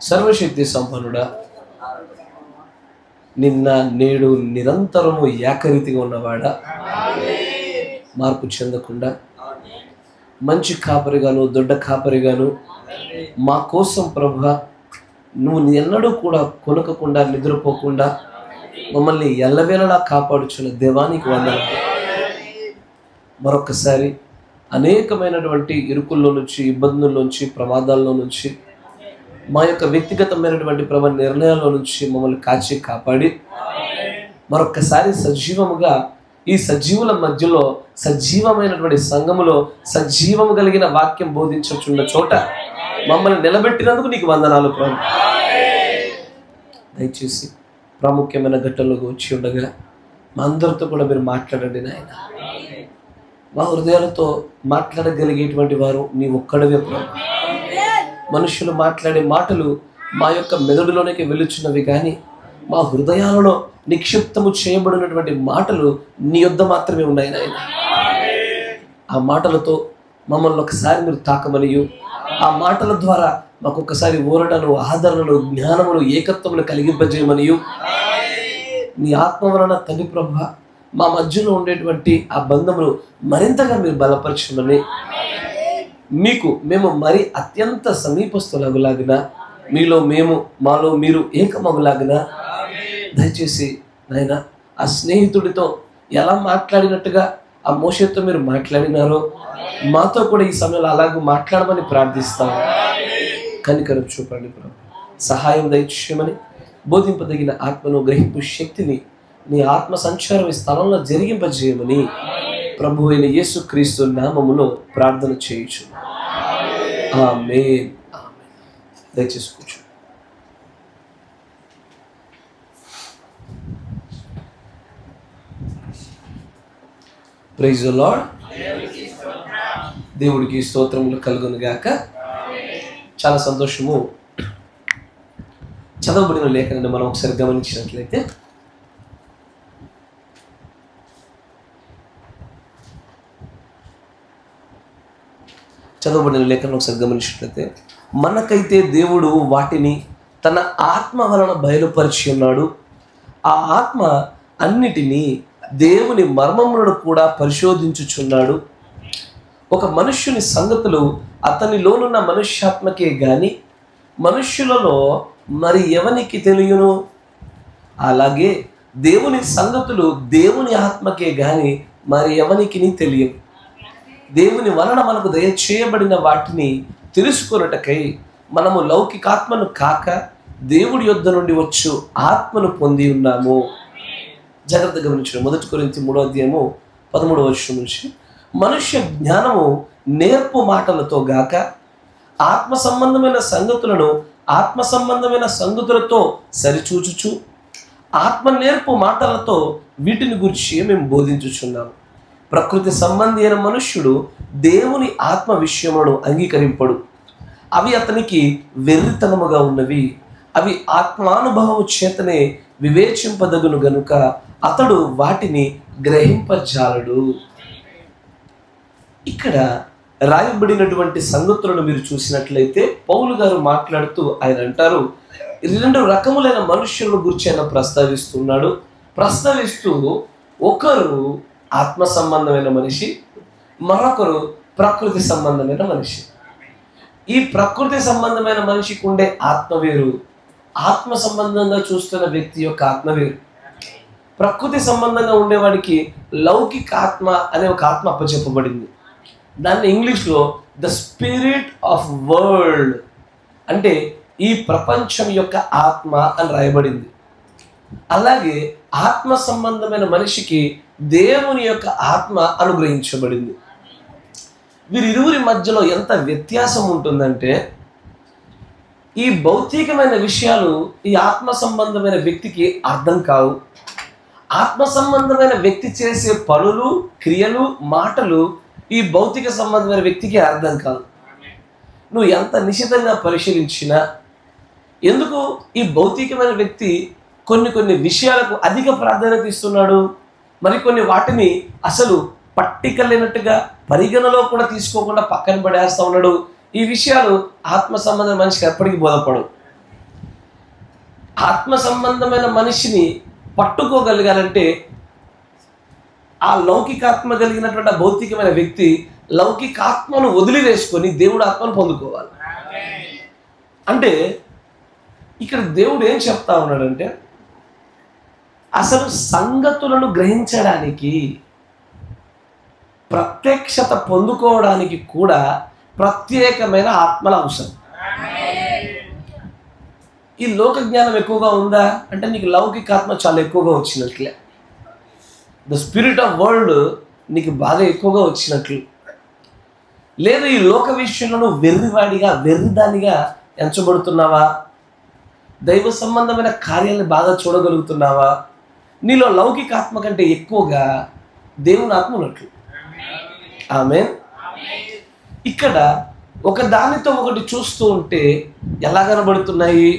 సర్వశక్తి సంపన్నుడా, నిన్న నేడు నిరంతరము ఏకరీతిగా ఉన్నవాడా, మార్పు చెందకుండా మంచి కాపరిగాను దొడ్డ కాపరిగాను మా కోసం ప్రభువా నువ్వు ఎన్నడూ కూడా కొనకకుండా నిద్రపోకుండా మమ్మల్ని ఎల్లవేళలా కాపాడుచున్న దేవానికి వందనాలు. మరొకసారి అనేకమైనటువంటి ఇరుకుల్లో నుంచి, ఇబ్బందుల్లో నుంచి, ప్రమాదాల్లో నుంచి, మా యొక్క వ్యక్తిగతమైనటువంటి నిర్ణయాల నుంచి మమ్మల్ని కాచి కాపాడి మరొకసారి సజీవముగా ఈ సజీవుల మధ్యలో సజీవమైనటువంటి సంఘములో సజీవము కలిగిన వాక్యం బోధించుచున్న చోట మమ్మల్ని నిలబెట్టినందుకు నీకు వందనాలు ప్రభు. దయచేసి ప్రాముఖ్యమైన ఘట్టంలోకి వచ్చి ఉండగా మా అందరితో కూడా మీరు మాట్లాడండి నాయన. మా హృదయాలతో మాట్లాడగలిగేటువంటి వారు నీ ఒక్కడవే ప్రభు. మనుషులు మాట్లాడే మాటలు మా యొక్క మెదడులోనికి వెలుచున్నవి, కానీ మా హృదయాలలో నిక్షిప్తము చేయబడినటువంటి మాటలు నీ యొద్ద మాత్రమే ఉన్నాయి నాయన. ఆ మాటలతో మమ్మల్ని ఒకసారి మీరు తాకమనియు, ఆ మాటల ద్వారా మాకు ఒకసారి ఊరటను, ఆదరణను, జ్ఞానమును, ఏకత్వమును కలిగింపజేయమనియు, నీ ఆత్మ వలన తండ్రి ప్రభు మా మధ్యలో ఉండేటువంటి ఆ బంధమును మరింతగా మీరు బలపరచమని, మీకు మేము మరి అత్యంత సమీపస్తులగులాగిన, మీలో మేము మాలో మీరు ఏకమగులాగిన దయచేసి నాయన ఆ స్నేహితుడితో ఎలా మాట్లాడినట్టుగా ఆ మోషేతో మీరు మాట్లాడినారో మాతో కూడా ఈ సమయంలో అలాగూ మాట్లాడమని ప్రార్థిస్తాము. కనికరం చూపండి ప్రభు, సహాయం దయచేయమని, బోధింపదగిన ఆత్మను గ్రహింపు శక్తిని నీ ఆత్మ సంచారం ఈ స్థలంలో జరిగింపజేయమని ప్రభు అయిన యేసుక్రీస్తు నామములో ప్రార్థన చేయుచు. ఆమేన్. దయచేసి కూర్చో. Praise the Lord. దేవుడికి స్తోత్రములు కలుగును గాక. చాలా సంతోషము. చదవబడిన లేఖనాన్ని మనం ఒకసారి గమనించినట్లయితే మనకైతే దేవుడు వాటిని తన ఆత్మ వలన బయలుపరిచి ఉన్నాడు. ఆ ఆత్మ అన్నిటినీ దేవుని మర్మములను కూడా పరిశోధించుచున్నాడు. ఒక మనుష్యుని సంగతులు అతనిలోనున్న మనుష్యాత్మకే గాని మనుష్యులలో మరి ఎవనికి తెలియను? అలాగే దేవుని సంగతులు దేవుని ఆత్మకే గాని మరి ఎవనికి తెలియదు. దేవుని వలన మనకు దయచేయబడిన వాటిని తెలుసుకొనుటకై మనము లౌకికాత్మను కాక దేవుడి యొద్ద నుండి వచ్చు ఆత్మను పొంది ఉన్నాము. జాగ్రత్తగా గమనించండి. 1 కొరింథీ 3:13 నుంచి, మనుష్య జ్ఞానము నేర్పు మాటలతో గాక ఆత్మ సంబంధమైన సంగతులను ఆత్మ సంబంధమైన సంగతులతో సరిచూచుచు ఆత్మ నేర్పు మాటలతో వీటిని గురించి మేము బోధించుచున్నాము. ప్రకృతి సంబంధి అయిన మనుష్యుడు దేవుని ఆత్మ విషయములను అంగీకరింపడు. అవి అతనికి వెర్రితనముగా ఉన్నవి. అవి ఆత్మానుభవము చేతనే వివేచింపదగును గనుక అతడు వాటిని గ్రహింపజాలడు. ఇక్కడ రాయబడినటువంటి సంగతులను మీరు చూసినట్లయితే పౌలు గారు మాట్లాడుతూ ఆయన అంటారు, 2 రకములైన మనుష్యుల గురించి ఆయన ప్రస్తావిస్తూ ఒకరు ఆత్మ సంబంధమైన మనిషి, మరొకరు ప్రకృతి సంబంధమైన మనిషి. ఈ ప్రకృతి సంబంధమైన మనిషికి ఉండే ఆత్మ వేరు, ఆత్మ సంబంధంగా చూస్తున్న వ్యక్తి యొక్క ఆత్మ వేరు. ప్రకృతి సంబంధంగా ఉండేవాడికి లౌకిక ఆత్మ అనే ఒక ఆత్మ అప్పచెప్పబడింది. దాన్ని ఇంగ్లీష్లో ద స్పిరిట్ ఆఫ్ వరల్డ్ అంటే ఈ ప్రపంచం యొక్క ఆత్మ అని రాయబడింది. అలాగే ఆత్మ సంబంధమైన మనిషికి దేవుని యొక్క ఆత్మ అనుగ్రహించబడింది. వీరిరువురి మధ్యలో ఎంత వ్యత్యాసం ఉంటుందంటే, ఈ భౌతికమైన విషయాలు ఈ ఆత్మ సంబంధమైన వ్యక్తికి అర్థం కావు. ఆత్మ సంబంధమైన వ్యక్తి చేసే పనులు, క్రియలు, మాటలు ఈ భౌతిక సంబంధమైన వ్యక్తికి అర్థం కాదు. నువ్వు ఎంత నిశితంగా పరిశీలించినా ఎందుకు ఈ భౌతికమైన వ్యక్తి కొన్ని విషయాలకు అధిక ప్రాధాన్యత ఇస్తున్నాడు, మరికొన్ని వాటిని అసలు పట్టికలేనట్టుగా పరిగణలో కూడా తీసుకోకుండా పక్కన పడేస్తూ ఉన్నాడు. ఈ విషయాలు ఆత్మ సంబంధం మనిషికి ఎప్పటికీ బోధపడవు. ఆత్మ సంబంధమైన మనిషిని పట్టుకోగలగాలంటే ఆ లౌకికాత్మ కలిగినటువంటి భౌతికమైన వ్యక్తి లౌకికాత్మను వదిలివేసుకొని దేవుడు ఆత్మను పొందుకోవాలి. అంటే ఇక్కడ దేవుడు ఏం చెప్తా ఉన్నాడంటే అసలు సంగతులను గ్రహించడానికి, ప్రత్యక్షత పొందుకోవడానికి కూడా ప్రత్యేకమైన ఆత్మల అవసరం. ఈ లోక జ్ఞానం ఎక్కువగా ఉందా అంటే నీకు లౌకికాత్మ చాలా ఎక్కువగా వచ్చినట్లే. ద స్పిరిట్ ఆఫ్ వరల్డ్ నీకు బాగా ఎక్కువగా వచ్చినట్లు. లేదు ఈ లోక విషయంలో వెర్రివాడిగా వెర్రిదానిగా ఎంచబడుతున్నావా? దైవ సంబంధమైన కార్యాలను బాగా చూడగలుగుతున్నావా? నీలో లౌకికాత్మ కంటే ఎక్కువగా దేవుని ఆత్మ ఉన్నట్లు. ఆమేన్. ఇక్కడ ఒక దానితో ఒకటి చూస్తూ ఉంటే ఎలా కనబడుతున్నాయి?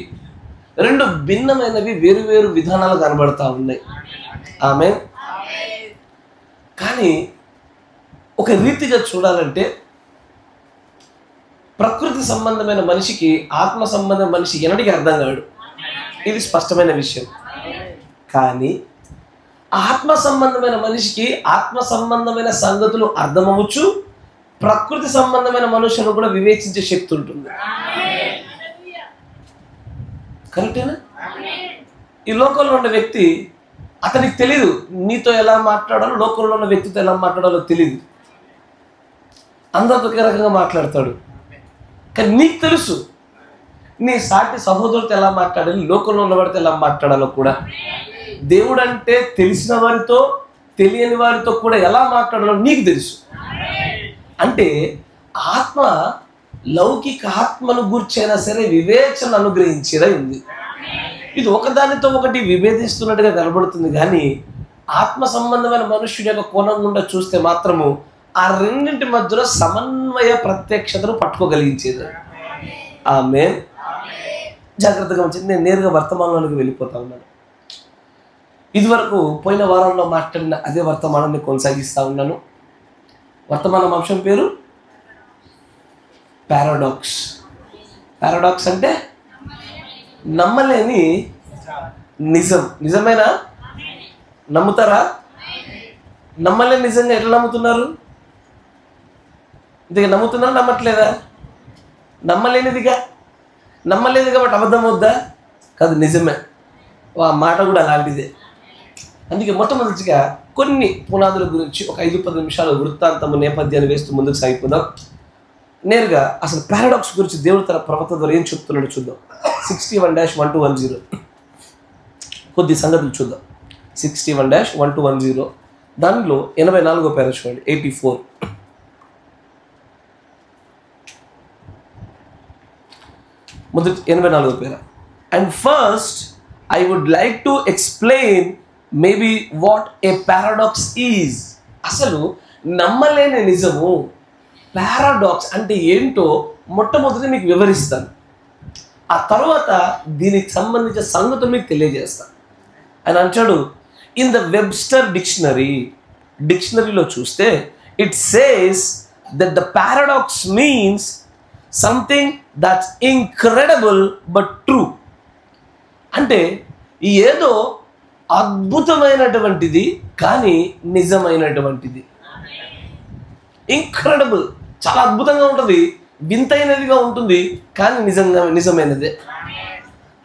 రెండు భిన్నమైనవి వేరు వేరు విధానాలు కనబడతా ఉన్నాయి. ఆమేన్. కానీ ఒక రీతిగా చూడాలంటే ప్రకృతి సంబంధమైన మనిషికి ఆత్మ సంబంధమైన మనిషి ఎన్నటికీ అర్థం కాడు. ఇది స్పష్టమైన విషయం. కానీ ఆత్మ సంబంధమైన మనిషికి ఆత్మ సంబంధమైన సంగతులు అర్థమవచ్చు. ప్రకృతి సంబంధమైన మనుషులను కూడా వివేచించే శక్తి ఉంటుంది. కరెక్టేనా? ఈ లోకంలో ఉన్న వ్యక్తి అతనికి తెలీదు నీతో ఎలా మాట్లాడాలో, లోకంలో ఉన్న వ్యక్తితో ఎలా మాట్లాడాలో తెలియదు. అందరితో ఒకే రకంగా మాట్లాడతాడు. కానీ నీకు తెలుసు నీ సాటి సహోదరుతో ఎలా మాట్లాడాలి, లోకంలో ఉన్నవాడితో ఎలా మాట్లాడాలో కూడా. దేవుడు అంటే తెలిసిన వారితో తెలియని వారితో కూడా ఎలా మాట్లాడాలో నీకు తెలుసు. అంటే ఆత్మ లౌకిక ఆత్మను గూర్చైనా సరే వివేచన అనుగ్రహించేదై ఉంది. ఇది ఒకదానితో ఒకటి విభేదిస్తున్నట్టుగా కనబడుతుంది. కానీ ఆత్మ సంబంధమైన మనుష్యుడి యొక్క కోణం గుండా చూస్తే మాత్రము ఆ రెండింటి మధ్యలో సమన్వయ ప్రత్యక్షతను పట్టుకోగలిగించేది. ఆమేన్. జాగ్రత్తగా వచ్చింది. నేను నేరుగా వర్తమానంలోకి వెళ్ళిపోతా ఉన్నాను. ఇదివరకు పోయిన వారంలో మాట్లాడిన అదే వర్తమానాన్ని కొనసాగిస్తూ ఉన్నాను. వర్తమానం అంశం పేరు పారాడాక్స్. పారాడాక్స్ అంటే నమ్మలేని నిజం. నిజమేనా? నమ్ముతారా? నమ్మలేని నిజంగా ఎట్లా నమ్ముతున్నారు? ఇంతగా నమ్ముతున్నారా నమ్మట్లేదా? నమ్మలేనిదిగా. నమ్మలేదు కాబట్టి అబద్ధం వద్దా? కాదు, నిజమే. ఆ మాట కూడా అలాంటిదే. అందుకే మొట్టమొదటిగా కొన్ని పునాదుల గురించి ఒక 5-10 నిమిషాలు వృత్తాంతము నేపథ్యాన్ని వేస్తూ ముందుకు సాగిపోదాం. నేరుగా అసలు పారాడాక్స్ గురించి దేవుడు తన ప్రవక్త ద్వారా ఏం చెప్తున్నాడో చూద్దాం. 61-1-10 కొద్ది సంగతులు చూద్దాం. 61-1-10 దానిలో 84వ పేర చూడండి. 84 మొదటి 84వ పేర. And first I would like to explain maybe what a paradox is. అసలు నమ్మలేని నిజము పారాడాక్స్ అంటే ఏంటో మొట్టమొదటి మీకు వివరిస్తాను. ఆ తర్వాత దీనికి సంబంధించిన సంగతులు మీకు తెలియజేస్తాను. ఆయన అంటాడు, ఇన్ ద వెబ్స్టర్ డిక్షనరీలో చూస్తే it says that the paradox means something that's incredible but true. అంటే ఏదో అద్భుతమైనటువంటిది కానీ నిజమైనటువంటిది. ఇంక్రెడిబుల్ చాలా అద్భుతంగా ఉంటుంది, వింతైనదిగా ఉంటుంది, కానీ నిజమైనదే.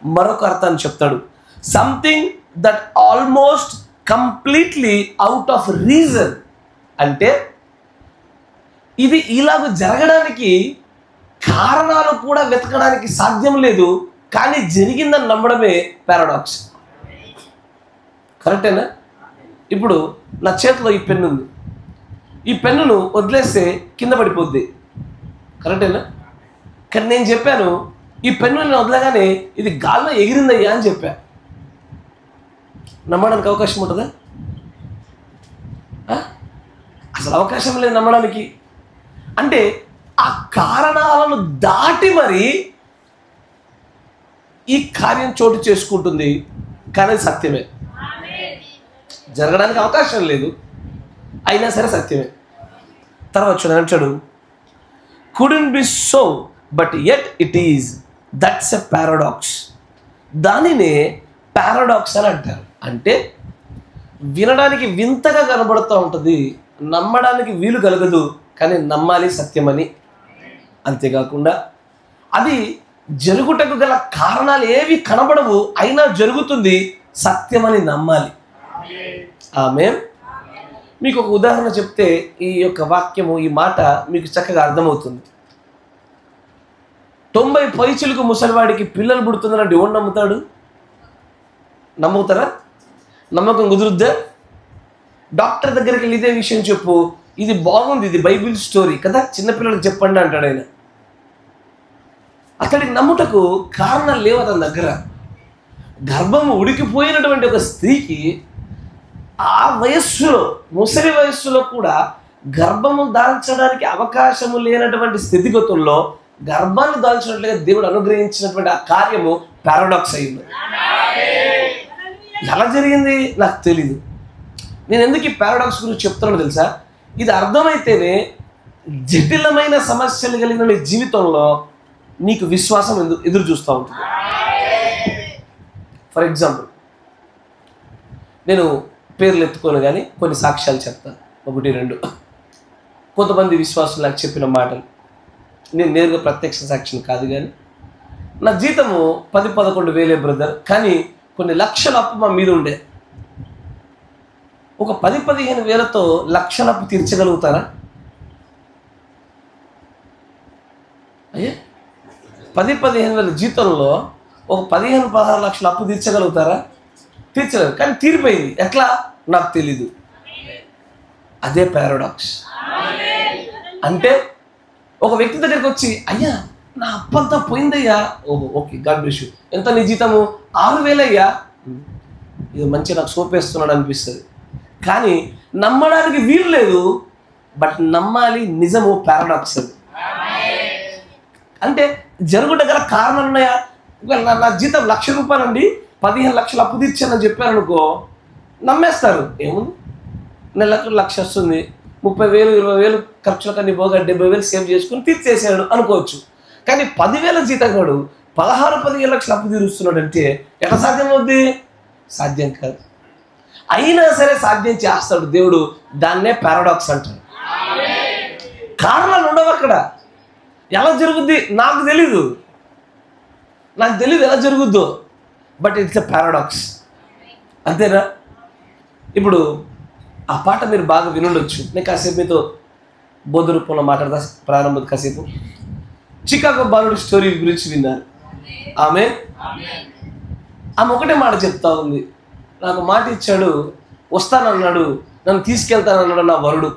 మరొక అర్థాన్ని చెప్తాడు, something that almost completely out of reason. అంటే ఇది ఇలాగ జరగడానికి కారణాలు కూడా వెతకడానికి సాధ్యం లేదు, కానీ జరిగిందని నమ్మడమే పారాడాక్స్. కరెక్టేనా? ఇప్పుడు నా చేతిలో ఈ పెన్ను ఉంది. ఈ పెన్నును వదిలేస్తే కింద పడిపోద్ది. కరెక్టేనా? కానీ నేను చెప్పాను ఈ పెన్ను నేను వదలగానే ఇది గాల్లో ఎగిరిందయ్యా అని చెప్పా. నమ్మడానికి అవకాశం ఉంటుందా? అసలు అవకాశం లేదు నమ్మడానికి. అంటే ఆ కారణాలను దాటి మరి ఈ కార్యం చోటు చేసుకుంటుంది, కానీ సత్యమే. జరగడానికి అవకాశం లేదు, అయినా సరే సత్యమే. తర్వాత చూడండి, couldn't be so but yet it is. That's a paradox. దానినే పారాడాక్స్ అని అంటారు. అంటే వినడానికి వింతగా కనబడుతూ ఉంటుంది, నమ్మడానికి వీలు కలగదు, కానీ నమ్మాలి సత్యమని. అంతేకాకుండా అది జరుగుటకు గల కారణాలు ఏవి కనబడవు, అయినా జరుగుతుంది సత్యమని నమ్మాలి. ఆమేన్. మీకు ఒక ఉదాహరణ చెప్తే ఈ యొక్క వాక్యము, ఈ మాట మీకు చక్కగా అర్థమవుతుంది. 90 పైచిలకు ముసలివాడికి పిల్లలు పుడుతున్నారంటే ఎవరు నమ్ముతాడు? నమ్ముతారా? నమ్మకం కుదురుద్దా? డాక్టర్ దగ్గరికి వెళ్ళి ఇదే విషయం చెప్పు, ఇది బాగుంది, ఇది బైబిల్ స్టోరీ కదా, చిన్నపిల్లలకు చెప్పండి అంటాడు ఆయన. అతడికి నమ్ముటకు కారణాలు లేవు అతని దగ్గర. గర్భము ఉడికిపోయినటువంటి ఒక స్త్రీకి ఆ వయస్సులో, ముసలి వయస్సులో కూడా గర్భము దాల్చడానికి అవకాశము లేనటువంటి స్థితిగతుల్లో గర్భాన్ని దాల్చినట్లుగా దేవుడు అనుగ్రహించినటువంటి ఆ కార్యము పారాడాక్స్ అయింది. ఎలా జరిగింది నాకు తెలీదు. నేను ఎందుకు ఈ పారాడాక్స్ గురించి చెప్తున్నాను తెలుసా? ఇది అర్థమైతేనే జటిలమైన సమస్యలు కలిగిన నీ జీవితంలో నీకు విశ్వాసం ఎదురు చూస్తూ ఉంటుంది. ఫర్ ఎగ్జాంపుల్, నేను పేర్లు ఎత్తుకోను కానీ కొన్ని సాక్ష్యాలు చెప్తాను, 1-2. కొంతమంది విశ్వాసులు నాకు చెప్పిన మాటలు, నేను నేరుగా ప్రత్యక్ష సాక్షిని కాదు, కానీ నా జీతము 10-11 వేలే బ్రదర్, కానీ కొన్ని లక్షల అప్పు మా మీద ఉండే. ఒక 10-15 వేలతో లక్షల అప్పు తీర్చగలుగుతారా? అయ్యే 10-15 వేల జీతంలో ఒక 15-16 లక్షల అప్పు తీర్చగలుగుతారా? తీర్చలేదు. కానీ తీరిపోయింది. ఎట్లా నాకు తెలీదు. అదే పారాడాక్స్. అంటే ఒక వ్యక్తి దగ్గరికి వచ్చి, అయ్యా నా అప్పంతా పోయిందయ్యా. ఓహో, ఓకే, గాడ్ బ్లెస్ యూ. ఎంత నీ జీతము? 6,000 అయ్యా. ఇది మంచిగా నాకు సోపేస్తున్నాడు అనిపిస్తుంది, కానీ నమ్మడానికి వీలు లేదు. బట్ నమ్మాలి, నిజము పారాడాక్స్. అంటే జరుగుట గల కారణాలు ఉన్నాయా? నా జీతం 1,00,000 రూపాయలండి, 15 లక్షలు అప్పు తీర్చానని చెప్పారనుకో, నమ్మేస్తారు. ఏముంది, నెలకు 1,00,000 వస్తుంది, 30,000 20,000 ఖర్చులకు అన్ని పోగా 70,000 సేవ్ చేసుకుని తీర్చేసాడు అనుకోవచ్చు. కానీ 10,000 జీతగాడు 16-15 లక్షలు అప్పు తీరుస్తున్నాడు అంటే ఎట్లా సాధ్యం అవుద్ది? సాధ్యం కాదు. అయినా సరే సాధ్యం చేస్తాడు దేవుడు. దాన్నే పారాడాక్స్ అంటారు. కారణాలు ఉండవు అక్కడ. ఎలా జరుగుద్ది నాకు తెలీదు ఎలా జరుగుద్దో, బట్ ఇట్స్ ఎ పారాడాక్స్. అంతేనా? ఇప్పుడు ఆ పాట మీరు బాగా వినుండొచ్చు. నేను కాసేపు మీతో బోధ రూపంలో మాట్లాడతా. ప్రారంభం కాసేపు చికాగో బాలుడి స్టోరీ గురించి విన్నారు. ఆమె ఒకటే మాట చెప్తా ఉంది, నాకు మాట ఇచ్చాడు, వస్తానన్నాడు, నన్ను తీసుకెళ్తానన్నాడు నా వరుడు.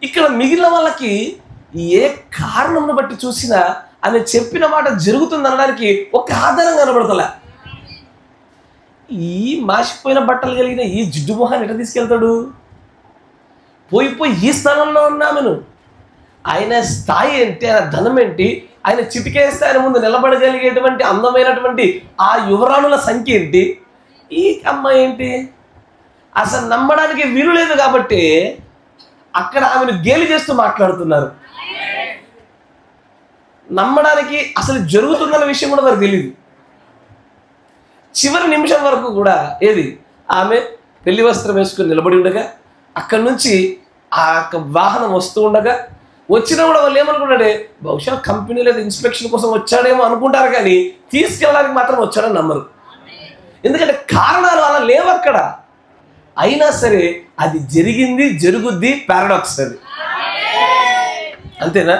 ఇక్కడ మిగిలిన వాళ్ళకి ఏ కారణంను బట్టి చూసినా ఆమె చెప్పిన మాట జరుగుతుంది అనడానికి ఒక ఆధారం కనబడతలే. ఈ మాసిపోయిన బట్టలు కలిగిన ఈ జిడ్డు మొహాన్ని ఎట్లా తీసుకెళ్తాడు? పోయి ఈ స్థలంలో ఉన్నామెను. ఆయన స్థాయి ఏంటి, ఆయన ధనం ఏంటి, ఆయన చిటికేస్తే ఆయన ముందు నిలబడగలిగేటువంటి అందమైనటువంటి ఆ యువరాణుల సంఖ్య ఏంటి, ఈ అమ్మాయి ఏంటి, అసలు నమ్మడానికి వీలు లేదు. కాబట్టి అక్కడ ఆమెను గేలి చేస్తూ మాట్లాడుతున్నారు. నమ్మడానికి అసలు జరుగుతుందన్న విషయం కూడా వారికి తెలియదు. చివరి నిమిషం వరకు కూడా ఏది, ఆమె పెళ్లి వస్త్రం వేసుకుని నిలబడి ఉండగా, అక్కడి నుంచి ఆ వాహనం వస్తూ ఉండగా, వచ్చినా కూడా వాళ్ళు ఏమనుకున్నాడే, బహుశా కంపెనీ లేదా ఇన్స్పెక్షన్ కోసం వచ్చాడేమో అనుకుంటారు, కానీ తీసుకెళ్ళడానికి మాత్రం వచ్చాడని నమ్మరు. ఎందుకంటే కారణాలు అలా లేవు అక్కడ. అయినా సరే అది జరిగింది, జరుగుద్ది, పారాడాక్స్ అది. అంతేనా?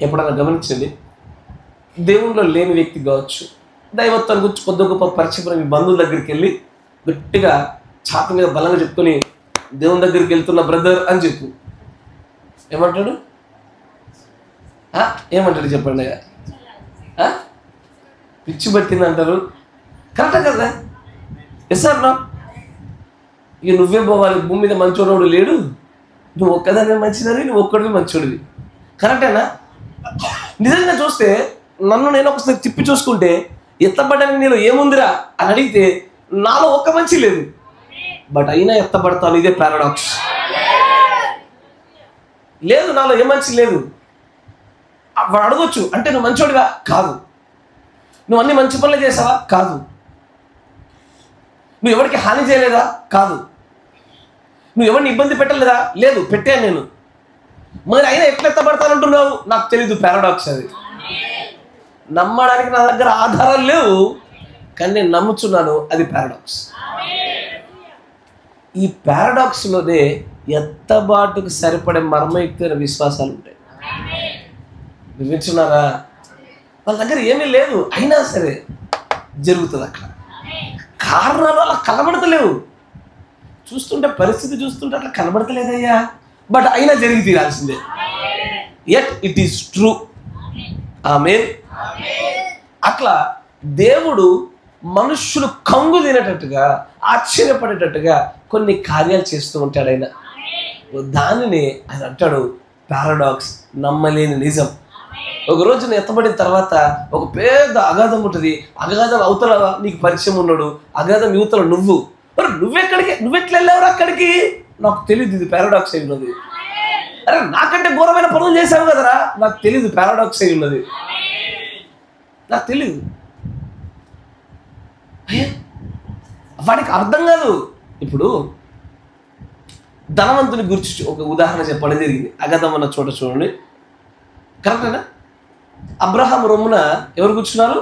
ఎప్పుడన్నా గమనించండి, దేవుళ్ళో లేని వ్యక్తి కావచ్చు, దైవత్వాన్ని గురించి కొద్ది గొప్ప పరిచయం మీ బంధువుల దగ్గరికి వెళ్ళి గట్టిగా ఛాతి మీద బలంగా చెప్పుకొని, దేవుని దగ్గరికి వెళ్తున్న బ్రదర్ అని చెప్పు. ఏమంటాడు? చెప్పండి. పిచ్చి పట్టింది అంటారు. కరెక్టా కదా? ఎస్ సార్ నా ఇక నువ్వే పోవాలి, భూమి మీద మంచోడు లేడు, నువ్వు ఒక్కదాన్ని మంచిదని, నువ్వు ఒక్కడివి మంచోడివి. కరెక్టేనా? నిజంగా చూస్తే నన్ను నేను ఒకసారి తిప్పి చూసుకుంటే ఎత్తబడ్డానికి నేను ఏముందిరా అని అడిగితే నాలో ఒక్క మంచి లేదు, బట్ అయినా ఎత్తబడతాను. ఇదే పారాడాక్స్. లేదు, నాలో ఏ మంచి లేదు. ఆ వాడు అడగొచ్చు, అంటే నువ్వు మంచోడివా? కాదు. నువ్వు అన్ని మంచి పనులు చేసావా? కాదు. నువ్వు ఎవరికి హాని చేయలేదా? కాదు. నువ్వు ఎవరిని ఇబ్బంది పెట్టలేదా? లేదు, పెట్టాను నేను. మరి అయినా ఎట్లా ఎత్తబడతానంటున్నావు? నాకు తెలీదు. పారాడాక్స్ అది. నమ్మడానికి నా దగ్గర ఆధారాలు లేవు, కానీ నేను నమ్ముచున్నాను. అది పారాడాక్స్. ఈ పారాడాక్స్లోనే ఎత్తబాటుకు సరిపడే మర్మయుక్తమైన విశ్వాసాలు ఉంటాయి. వింటున్నారా? వాళ్ళ దగ్గర ఏమీ లేదు, అయినా సరే జరుగుతుంది. అక్కడ కారణాలు అలా కనబడతలేవు. చూస్తుంటే పరిస్థితి చూస్తుంటే అట్లా కనబడతలేదయ్యా, బట్ అయినా జరిగి తీరాల్సిందే. Yet it is true. ఆమేన్. అట్లా దేవుడు మనుష్యులు కంగు తినేటట్టుగా, ఆశ్చర్యపడేటట్టుగా కొన్ని కార్యాలు చేస్తూ ఉంటాడు ఆయన. దానిని ఆయన అంటాడు పారాడాక్స్, నమ్మలేని నిజం. ఒక రోజున ఎత్తబడిన తర్వాత ఒక పెద్ద అగాధం ఉంటుంది. అగాధం అవతల నీకు పరిచయం ఉన్నాడు, అగాధం యువతల నువ్వు. నువ్వెక్కడికి, నువ్వెట్లా వెళ్ళావు అక్కడికి? నాకు తెలియదు. ఇది పారాడాక్స్ అయి ఉన్నది. అరే నాకంటే ఘోరమైన పనులు చేశావు కదరా, నాకు తెలీదు. పారాడాక్స్ అయి ఉన్నది, నాకు తెలీదు. వాడికి అర్థం కాదు. ఇప్పుడు ధనవంతుని గురించి ఒక ఉదాహరణ చెప్పడం జరిగింది. అగాధం అన్న చోట చూడండి, కరెక్టేనా? అబ్రహాం రొమ్మున ఎవరు కూర్చున్నారు?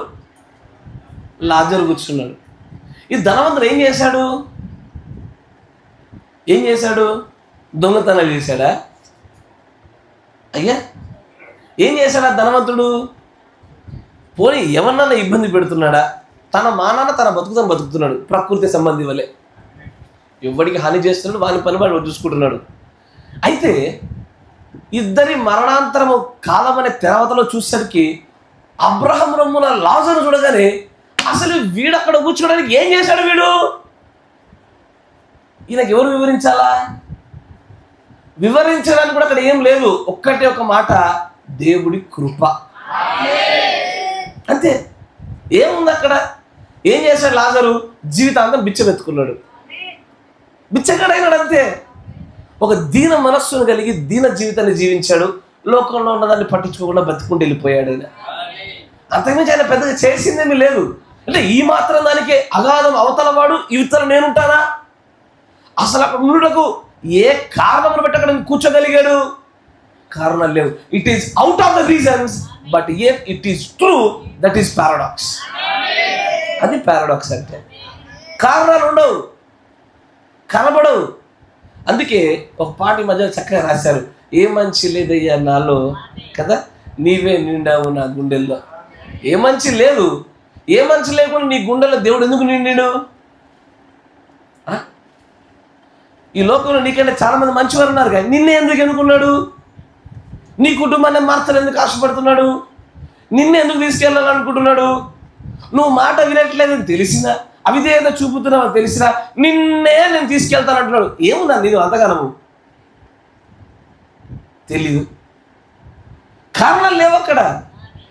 లాజరు కూర్చున్నాడు. ఈ ధనవంతుడు ఏం చేశాడు? దొంగతనాలు చేశాడా? అయ్యా ఏం చేశాడా ధనవంతుడు? పోనీ ఎవరినన్నా ఇబ్బంది పెడుతున్నాడా? తన మానాన తన బతుకుతున్నాడు. ప్రకృతి సంబంధి వల్లే ఎవరికి హాని చేస్తున్నాడు, వాని పని వాడు చూసుకుంటున్నాడు. అయితే ఇద్దరి మరణాంతరము కాలం అనే తెరవతలో చూసేసరికి అబ్రహాం రొమ్మున లాజరు చూడగానే అసలు వీడు అక్కడ కూర్చోడానికి ఏం చేశాడు వీడు? ఈయనకి ఎవరు వివరించాలా? వివరించడానికి కూడా అక్కడ ఏం లేదు. ఒక్కటే ఒక మాట, దేవుడి కృప. అంతే. ఏముంది అక్కడ? ఏం చేశాడు లాజరు? జీవితాంతం బిచ్చమెత్తుకున్నాడు, బిచ్చగాడైనాడు. అంతే. ఒక దీన మనస్సును కలిగి దీన జీవితాన్ని జీవించాడు. లోకంలో ఉన్నదాన్ని పట్టించుకోకుండా బతుకుంటూ వెళ్ళిపోయాడు ఆయన. అంతకుమించి ఆయన పెద్దగా చేసిందేమీ లేదు. అంటే ఈ మాత్రం దానికే అగాధం అవతల వాడు, ఇవతల నేనుంటానా? అసలు అక్కడ ఉన్నకు ఏ కారణమును బట్టి అక్కడ కూర్చోగలిగాడు? కారణాలు లేవు. It is out of the reasons, but yet it is true. That is paradox. అది పారాడాక్స్ అంటే. కారణాలు ఉండవు, కనబడవు. అందుకే ఒక పాట మధ్య చక్కగా రాశారు, ఏ మంచి లేదయ్యా నాలో కదా, నీవే నిండావు నా గుండెల్లో. ఏ మంచి లేదు. ఏ మంచి లేకుండా నీ గుండెల్లో దేవుడు ఎందుకు నిండాడు? ఈ లోకంలో నీకంటే చాలా మంది మంచివారు ఉన్నారు, కానీ నిన్నే ఎందుకు ఎన్నుకున్నాడు? నీ కుటుంబాన్ని మార్చాలని ఎందుకు ఆశపడుతున్నాడు? నిన్నే ఎందుకు తీసుకెళ్ళాలనుకుంటున్నాడు? నువ్వు మాట వినట్లేదని తెలిసినా, అవిధేయత చూపుతున్నావు తెలిసినా, నిన్నే నేను తీసుకెళ్తానంటున్నాడు. ఏముందా నేను అంతగానము? తెలీదు. కారణాలు లేవు అక్కడ.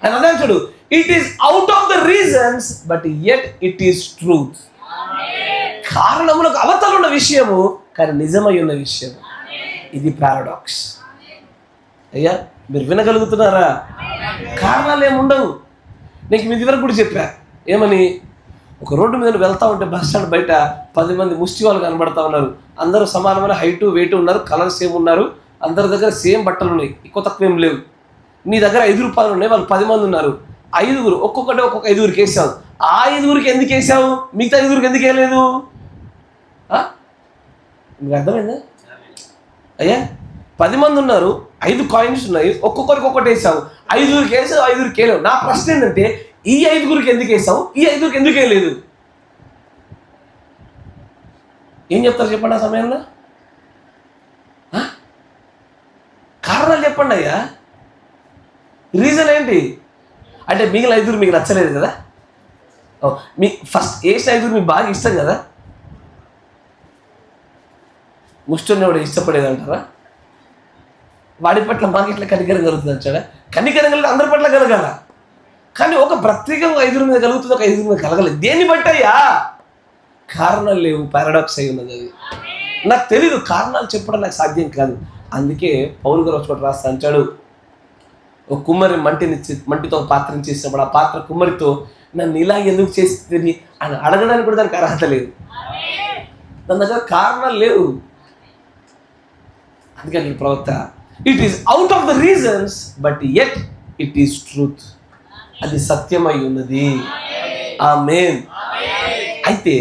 ఆయన అదే చూడు, it is out of the reasons, but yet it is truth. కారణములకు అవతల ఉన్న విషయము, కానీ నిజమై ఉన్న విషయం. ఇది పారాడాక్స్. అయ్యా మీరు వినగలుగుతున్నారా? కారణాలు ఏముండవు. నీకు మీ వరకు కూడా చెప్పా, ఏమని? ఒక రోడ్డు మీద వెళ్తా ఉంటే బస్ స్టాండ్ బయట 10 మంది ముష్టి వాళ్ళు కనబడతా ఉన్నారు. అందరూ సమానమైన హైటు వెయిట్ ఉన్నారు, కలర్ సేమ్ ఉన్నారు, అందరి దగ్గర సేమ్ బట్టలు ఉన్నాయి, ఎక్కువ తక్కువ ఏం లేవు. నీ దగ్గర 5 రూపాయలు ఉన్నాయి, వాళ్ళు 10 మంది ఉన్నారు. 5గురు ఒక్కొక్కటి ఒక్కొక్క 5గురికి వేసావు. ఆ 5గురికి ఎందుకు వేసావు? మిగతా 5గురికి ఎందుకు వేయలేదు? మీకు అర్థమైందా? అయ్యా 10 మంది ఉన్నారు, 5 కాయిన్స్ ఉన్నాయి, ఒక్కొక్కరికి ఒక్కటి వేసావు. 5గురికి వేసావు, 5గురికి వేయలేవు. నా ప్రశ్న ఏంటంటే, ఈ 5గురికి ఎందుకు వేసావు, ఈ 5గురికి ఎందుకు వేయలేదు? ఏం చెప్తారు చెప్పండి ఆ సమయంలో? కారణాలు చెప్పండి అయ్యా. రీజన్ ఏంటి? అంటే మిగిలిన 5గురు మీకు నచ్చలేదు కదా? మీ ఫస్ట్ వేసిన 5గురు మీకు బాగా ఇష్టం కదా? ముష్టం కూడా ఇష్టపడేది అంటారా? వాడి పట్ల మాకు ఇట్లా కనికరం కలుగుతుంది అంటాడా? కనికరం కలిగి అందరి పట్ల కలగాల, కానీ ఒక ప్రత్యేకంగా 5గురి మీద కలుగుతుంది, ఒక 5గురి మీద కలగలేదు. దేన్ని బట్టయ్యా? కారణాలు లేవు. పారాడాక్స్ అయి ఉన్నది. అది నాకు తెలీదు, కారణాలు చెప్పడం నాకు సాధ్యం కాదు. అందుకే పౌలు గారు ఒకటి రాస్తా అంటాడు, ఒక కుమ్మరి మంటితో ఒక పాత్రను చేసినప్పుడు ఆ పాత్ర కుమ్మరితో నన్ను ఇలా ఎందుకు చేస్తుంది అని అడగడానికి కూడా దానికి అర్హత లేదు. దాని దగ్గర కారణాలు లేవు. అందుకని ప్రవక్త, it is out of the reasons but yet it is truth. అది సత్యమై ఉన్నది. ఆమేన్. అయితే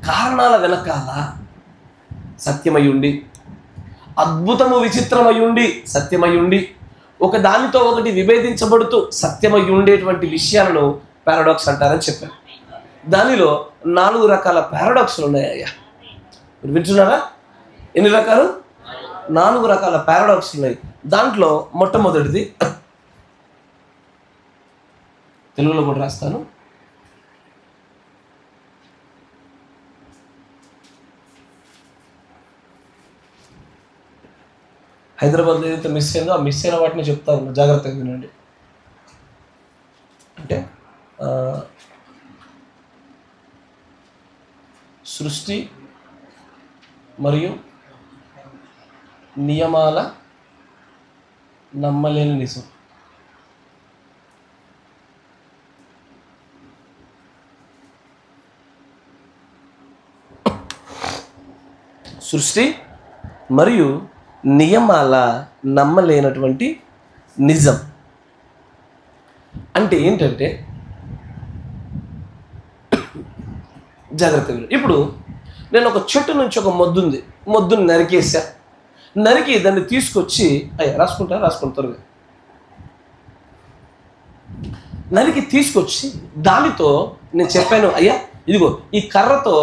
కారణాల వెనకాల సత్యమై ఉండి, అద్భుతము విచిత్రమై ఉండి, సత్యమై ఉండి, ఒక దానితో ఒకటి విభేదించబడుతూ సత్యమై ఉండేటువంటి విషయాలను పారాడాక్స్ అంటారని చెప్పాను. దానిలో 4 రకాల పారాడాక్స్లు ఉన్నాయ్యా. మీరు వింటున్నారా? ఎన్ని రకాలు? 4 రకాల పారాడాక్స్ ఉన్నాయి. దాంట్లో మొట్టమొదటిది తెలుగులో కూడా రాస్తాను. హైదరాబాద్లో ఏదైతే మిస్ అయిందో ఆ మిస్ అయిన వాటిని చెప్తా ఉన్నా, జాగ్రత్తగా వినండి. అంటే సృష్టి మరియు నియమాల నమ్మలేని నిజం. సృష్టి మరియు నియమాల నమ్మలేనటువంటి నిజం అంటే ఏంటంటే, జాగ్రత్తగా ఇప్పుడు నేను ఒక చెట్టు నుంచి ఒక మొద్దుని నరికేసా. నరికి దాన్ని తీసుకొచ్చి రాసుకుంటారు నరికి తీసుకొచ్చి దానితో నేను చెప్పాను, అయ్యా ఇదిగో ఈ కర్రతో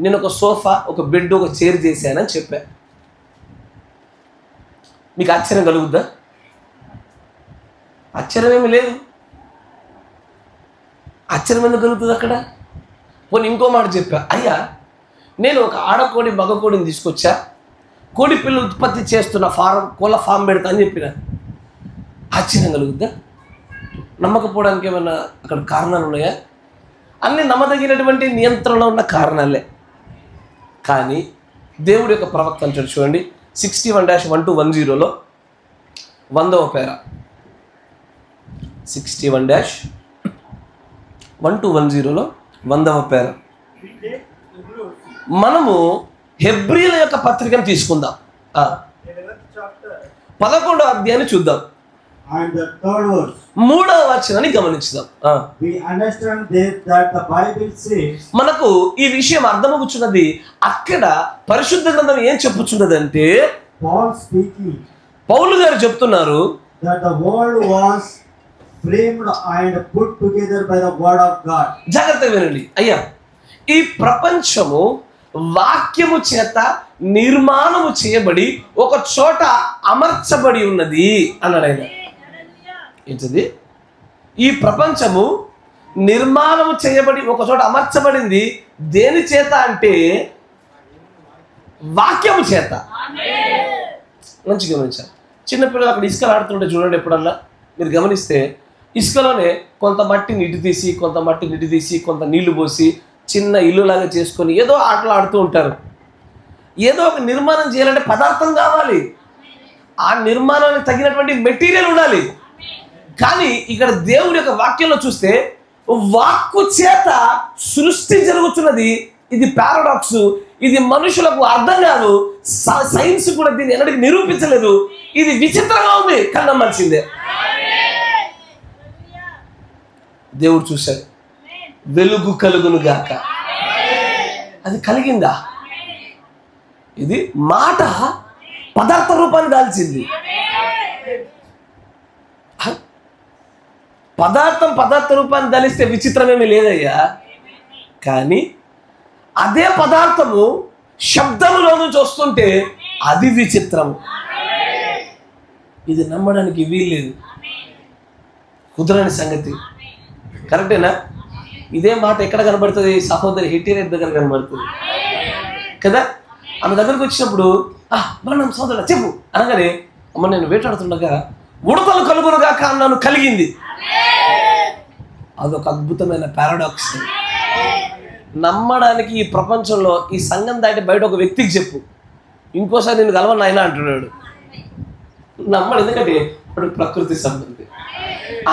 నేను ఒక సోఫా, ఒక బెడ్, ఒక చైర్ చేశానని చెప్పా. మీకు ఆశ్చర్యం కలుగుద్దా? ఆశ్చర్యమేమి లేదు. ఆశ్చర్యం ఎందుకు కలుగుతుంది అక్కడ? పోనీ ఇంకో మాట చెప్పా, అయ్యా నేను ఒక ఆడకోడి మగకోడిని తీసుకొచ్చా, కోడి పిల్లలు ఉత్పత్తి చేస్తున్న కోళ్ళ ఫామ్ పెడతా అని చెప్పిన. ఆశ్చర్యం కలుగుద్దా? నమ్మకపోవడానికి ఏమైనా అక్కడ కారణాలు ఉన్నాయా? అన్నీ నమ్మదగినటువంటి నియంత్రణలో ఉన్న కారణాలే. కానీ దేవుడి యొక్క ప్రవక్త అంటాడు చూడండి, 61-1210లో 100వ పేర, 61-1210లో 100వ పేర. మనము హెబ్రీల యొక్క పత్రికను తీసుకుందాం. 11వ అధ్యాయాన్ని చూద్దాం. 3వ వచనాన్ని గమనించుదాం. మనకు ఈ విషయం అర్థమవుతున్నది. అక్కడ పరిశుద్ధ గ్రంథం ఏం చెప్పుచున్నది అంటే, పౌలు గారు చెప్తున్నారు, జాగ్రత్తగా వినండి అయ్యా, ఈ ప్రపంచము వాక్యము చేత నిర్మాణము చేయబడి ఒక చోట అమర్చబడి ఉన్నది అన్నాడు ఆయన. ఏంటది? ఈ ప్రపంచము నిర్మాణము చేయబడి ఒక చోట అమర్చబడింది. దేని చేత అంటే వాక్యము చేత. మంచిగా గమనించాలి. చిన్నపిల్లలు అక్కడ ఇసుకలు ఆడుతుంటే చూడండి, ఎప్పుడన్నా మీరు గమనిస్తే ఇసుకలోనే కొంత మట్టిని ఇటు తీసి, కొంత మట్టిని ఇటు తీసి, కొంత నీళ్లు పోసి చిన్న ఇల్లులాగా చేసుకొని ఏదో ఆటలు ఆడుతూ ఉంటారు. ఏదో ఒక నిర్మాణం చేయాలంటే పదార్థం కావాలి, ఆ నిర్మాణానికి తగినటువంటి మెటీరియల్ ఉండాలి. కానీ ఇక్కడ దేవుడి యొక్క వాక్యంలో చూస్తే వాక్కు చేత సృష్టి జరుగుతున్నది. ఇది పారాడాక్స్. ఇది మనుషులకు అర్థం కాదు. సైన్స్ కూడా దీన్ని ఎన్నటికీ నిరూపించలేదు. ఇది విచిత్రంగా ఉంది, కానీ నమ్మాల్సిందే. దేవుడు చూశాడు, వెలుగు కలుగును గాక. అది కలిగిందా? ఇది మాట పదార్థ రూపాన్ని దాల్చింది. పదార్థ రూపాన్ని ధరిస్తే విచిత్రమేమీ లేదయ్యా. కానీ అదే పదార్థము శబ్దములో నుంచి వస్తుంటే అది విచిత్రము. ఇది నమ్మడానికి వీల్లేదు, కుదరని సంగతి. కరెక్టేనా? ఇదే మాట ఎక్కడ కనబడుతుంది? సహోదరి హిట్టిరెడ్ దగ్గర కనబడుతుంది కదా. ఆమె దగ్గరకు వచ్చినప్పుడు మనం సోదరుడు చెప్పు అనగానే, అమ్మ నేను వేటాడుతుండగా ఉడతలు కలుగునుగా నన్ను కలిగింది. అదొక అద్భుతమైన పారాడాక్స్. నమ్మడానికి ఈ ప్రపంచంలో ఈ సంఘం దాటి బయట ఒక వ్యక్తికి చెప్పు, ఇంకోసారి నేను కలవను ఆయన అంటున్నాడు. నమ్మడు. ఎందుకంటే ప్రకృతి సంబంధి.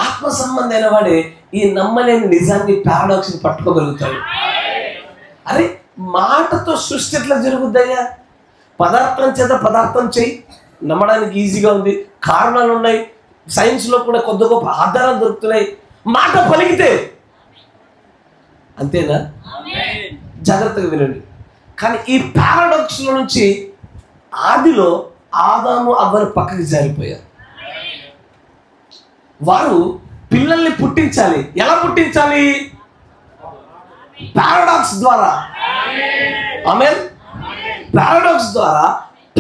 ఆత్మ సంబంధి అయిన వాడే ఈ నమ్మలేని నిజాన్ని పారాడాక్స్ పట్టుకోగలుగుతాడు. అరే మాటతో సృష్టి ఎట్లా జరుగుద్దయ్యా? పదార్థం చేత పదార్థం చేయి, నమ్మడానికి ఈజీగా ఉంది, కారణాలు ఉన్నాయి, సైన్స్లో కూడా కొద్ది గొప్ప ఆధారాలు దొరుకుతున్నాయి. మాట పలికితే అంతేనా? జాగ్రత్తగా వినండి. కానీ ఈ పారాడాక్స్లో నుంచి ఆదిలో ఆదాము అవ్వను పక్కకి జారిపోయారు. వారు పిల్లల్ని పుట్టించాలి. ఎలా పుట్టించాలి? పారాడాక్స్ ద్వారా. ఆమేన్. పారాడాక్స్ ద్వారా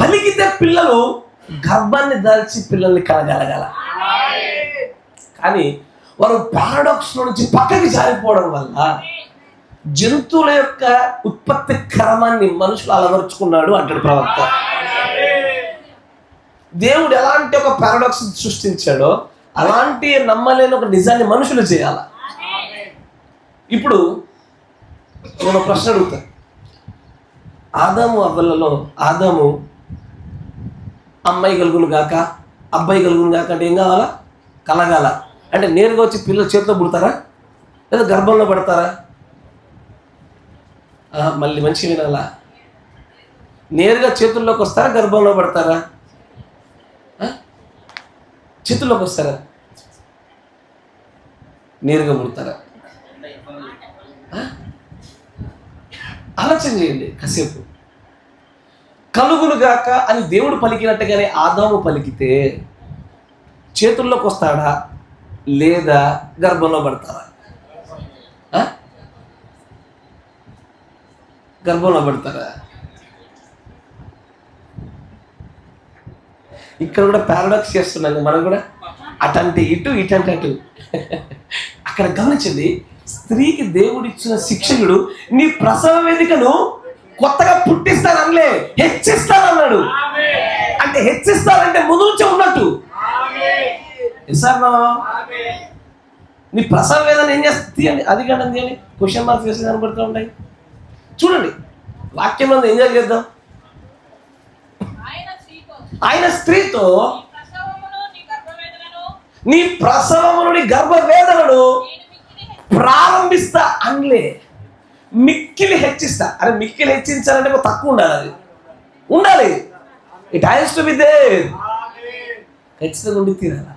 పలికితే పిల్లలు గర్భాన్ని దాల్చి పిల్లల్ని కలగలగాల. కానీ వారు పారాడాక్స్ నుంచి పక్కకి జారిపోవడం వల్ల జంతువుల యొక్క ఉత్పత్తి క్రమాన్ని మనుషులు అలవరుచుకున్నాడు అంటాడు ప్రవక్త. దేవుడు ఎలాంటి ఒక పారాడాక్స్ సృష్టించాడో అలాంటి నమ్మలేని ఒక నిజాన్ని మనుషులు చేయాల. ఇప్పుడు నేను ప్రశ్న అడుగుతా. ఆదాము అవ్వలలో ఆదాము అమ్మాయి కలుగును గాక అబ్బాయి కలుగును గాక అంటే ఏం కావాలా? కలగాల. అంటే నేరుగా వచ్చి పిల్లలు చేతిలో పుడతారా లేదా గర్భంలో పడతారా? మళ్ళీ మంచి వినాలా? నేరుగా చేతుల్లోకి వస్తారా గర్భంలో పడతారా? చేతుల్లోకి వస్తారా? నేరుగా పుడతారా? ఆలోచన చేయండి కాసేపు. కలుగును గాక అని దేవుడు పలికినట్టుగానే ఆదాము పలికితే చేతుల్లోకి వస్తాడా లేదా గర్భంలో పడతారా? గర్భంలో పడతారా? ఇక్కడ కూడా పారాడాక్స్ చేస్తున్నాం మనం కూడా. అటంటే ఇటు ఇటంటే అటు. అక్కడ గమనించండి, స్త్రీకి దేవుడిచ్చిన శిక్షకుడు నీ ప్రసవ వేదికను కొత్తగా పుట్టిస్తానలే, హెచ్చిస్తానన్నాడు. అంటే హెచ్చిస్తానంటే ముందు నుంచే ఉన్నట్టు. నీ ప్రసవ వేదన ఏం చేస్తుంది? అది కాదండి అని క్వశ్చన్ మార్క్స్ వేసి కనబడుతూ ఉంటాయి. చూడండి వాక్యంలో ఎంజాయ్ చేద్దాం. ఆయన స్త్రీతో నీ ప్రసవమును నీ గర్భవేదనను ప్రారంభిస్తా అనలే, మిక్కిలి హెచ్చిస్తా. అరే మిక్కిలి హెచ్చించాలంటే తక్కువ ఉండాలి, అది ఉండాలి. It has to be there. ఖచ్చితంగా ఉండి తీరాల.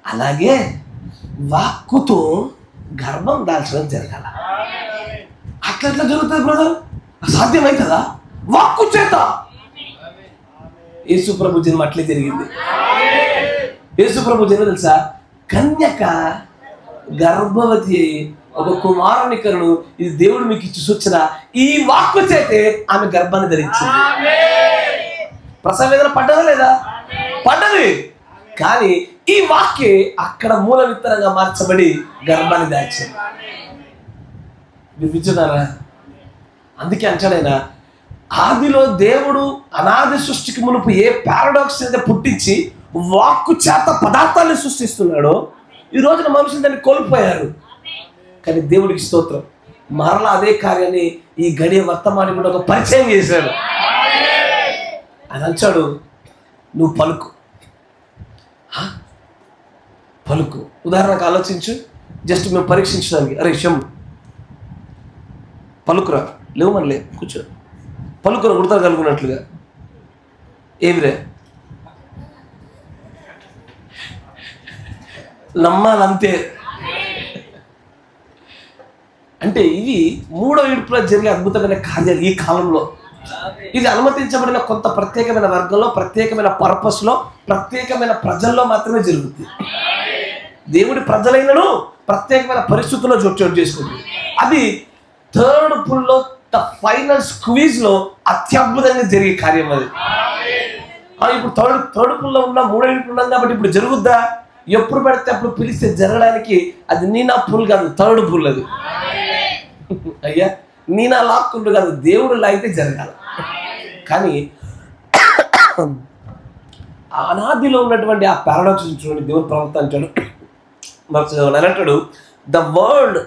అలాగే వాక్కుతో గర్భం దాల్చడం జరగాల. అట్లా ఎట్లా జరుగుతుంది బ్రదర్? సాధ్యమవుతుందా? వాక్కు చేత. యేసు ప్రభు జన్మ అట్లే జరిగింది. యేసు ప్రభు జన్మ తెలుసా? కన్యక గర్భవతి అయి ఒక కుమారుని కరును, ఇది దేవుడు మీకు ఇచ్చి సూచన. ఈ వాక్కు చేతే ఆమె గర్భాన్ని ధరించింది. ప్రసవ వేదన పడ్డదా లేదా? పడ్డది. కానీ ఈ వాక్యే అక్కడ మూల విత్తనంగా మార్చబడి గర్భాన్ని దాచింది. మీరు వింటున్నారా? అందుకే అంటాడైనా ఆదిలో దేవుడు అనాది సృష్టికి మునుపు ఏ పారాడాక్స్ అయితే పుట్టించి వాక్కు చేత పదార్థాలను సృష్టిస్తున్నాడో ఈ రోజున మనుషులు దాన్ని కోల్పోయారు. కానీ దేవుడికి స్తోత్రం, మరలా అదే కార్యాన్ని ఈ గడియ వర్తమాని కూడా ఒక పరిచయం చేశాడు. అని అంచాడు, నువ్వు పలుకు, పలుకు. ఉదాహరణకు ఆలోచించు, జస్ట్ మేము పరీక్షించడానికి. అరే షమ్ పలుకురా, లేవు మనలే, కూర్చో, పలుకురా ఉడతా కలుగున్నట్లుగా. ఏమిరే నమ్మాలంతే. అంటే ఇవి మూడో విడుపులో జరిగే అద్భుతమైన కార్యాలు ఈ కాలంలో. ఇది అనుమతించబడిన కొంత ప్రత్యేకమైన వర్గంలో, ప్రత్యేకమైన పర్పస్లో, ప్రత్యేకమైన ప్రజల్లో మాత్రమే జరుగుతుంది. దేవుడి ప్రజలైనను ప్రత్యేకమైన పరిస్థితుల్లో చోటు చేసుకుంటుంది. అది థర్డ్ పుల్లో, ద ఫైనల్ స్క్వీజ్ లో అత్యద్భుతంగా జరిగే కార్యం అది. ఇప్పుడు థర్డ్ పుల్లో ఉన్న మూడో విడుపులు ఉన్నాం కాబట్టి ఇప్పుడు జరుగుద్దా? ఎప్పుడు పడితే అప్పుడు పిలిస్తే జరగడానికి అది నీ నా పుల్ కాదు, థర్డ్ పుల్ అది. అయ్యా నీ నా లాక్కుంటు కాదు, దేవుడు లాగితే జరగాలి. కానీ అనాదిలో ఉన్నటువంటి ఆ పారాడాక్స్ చూడండి. దేవుని ప్రవక్త అంటాడు, అంటాడు, the world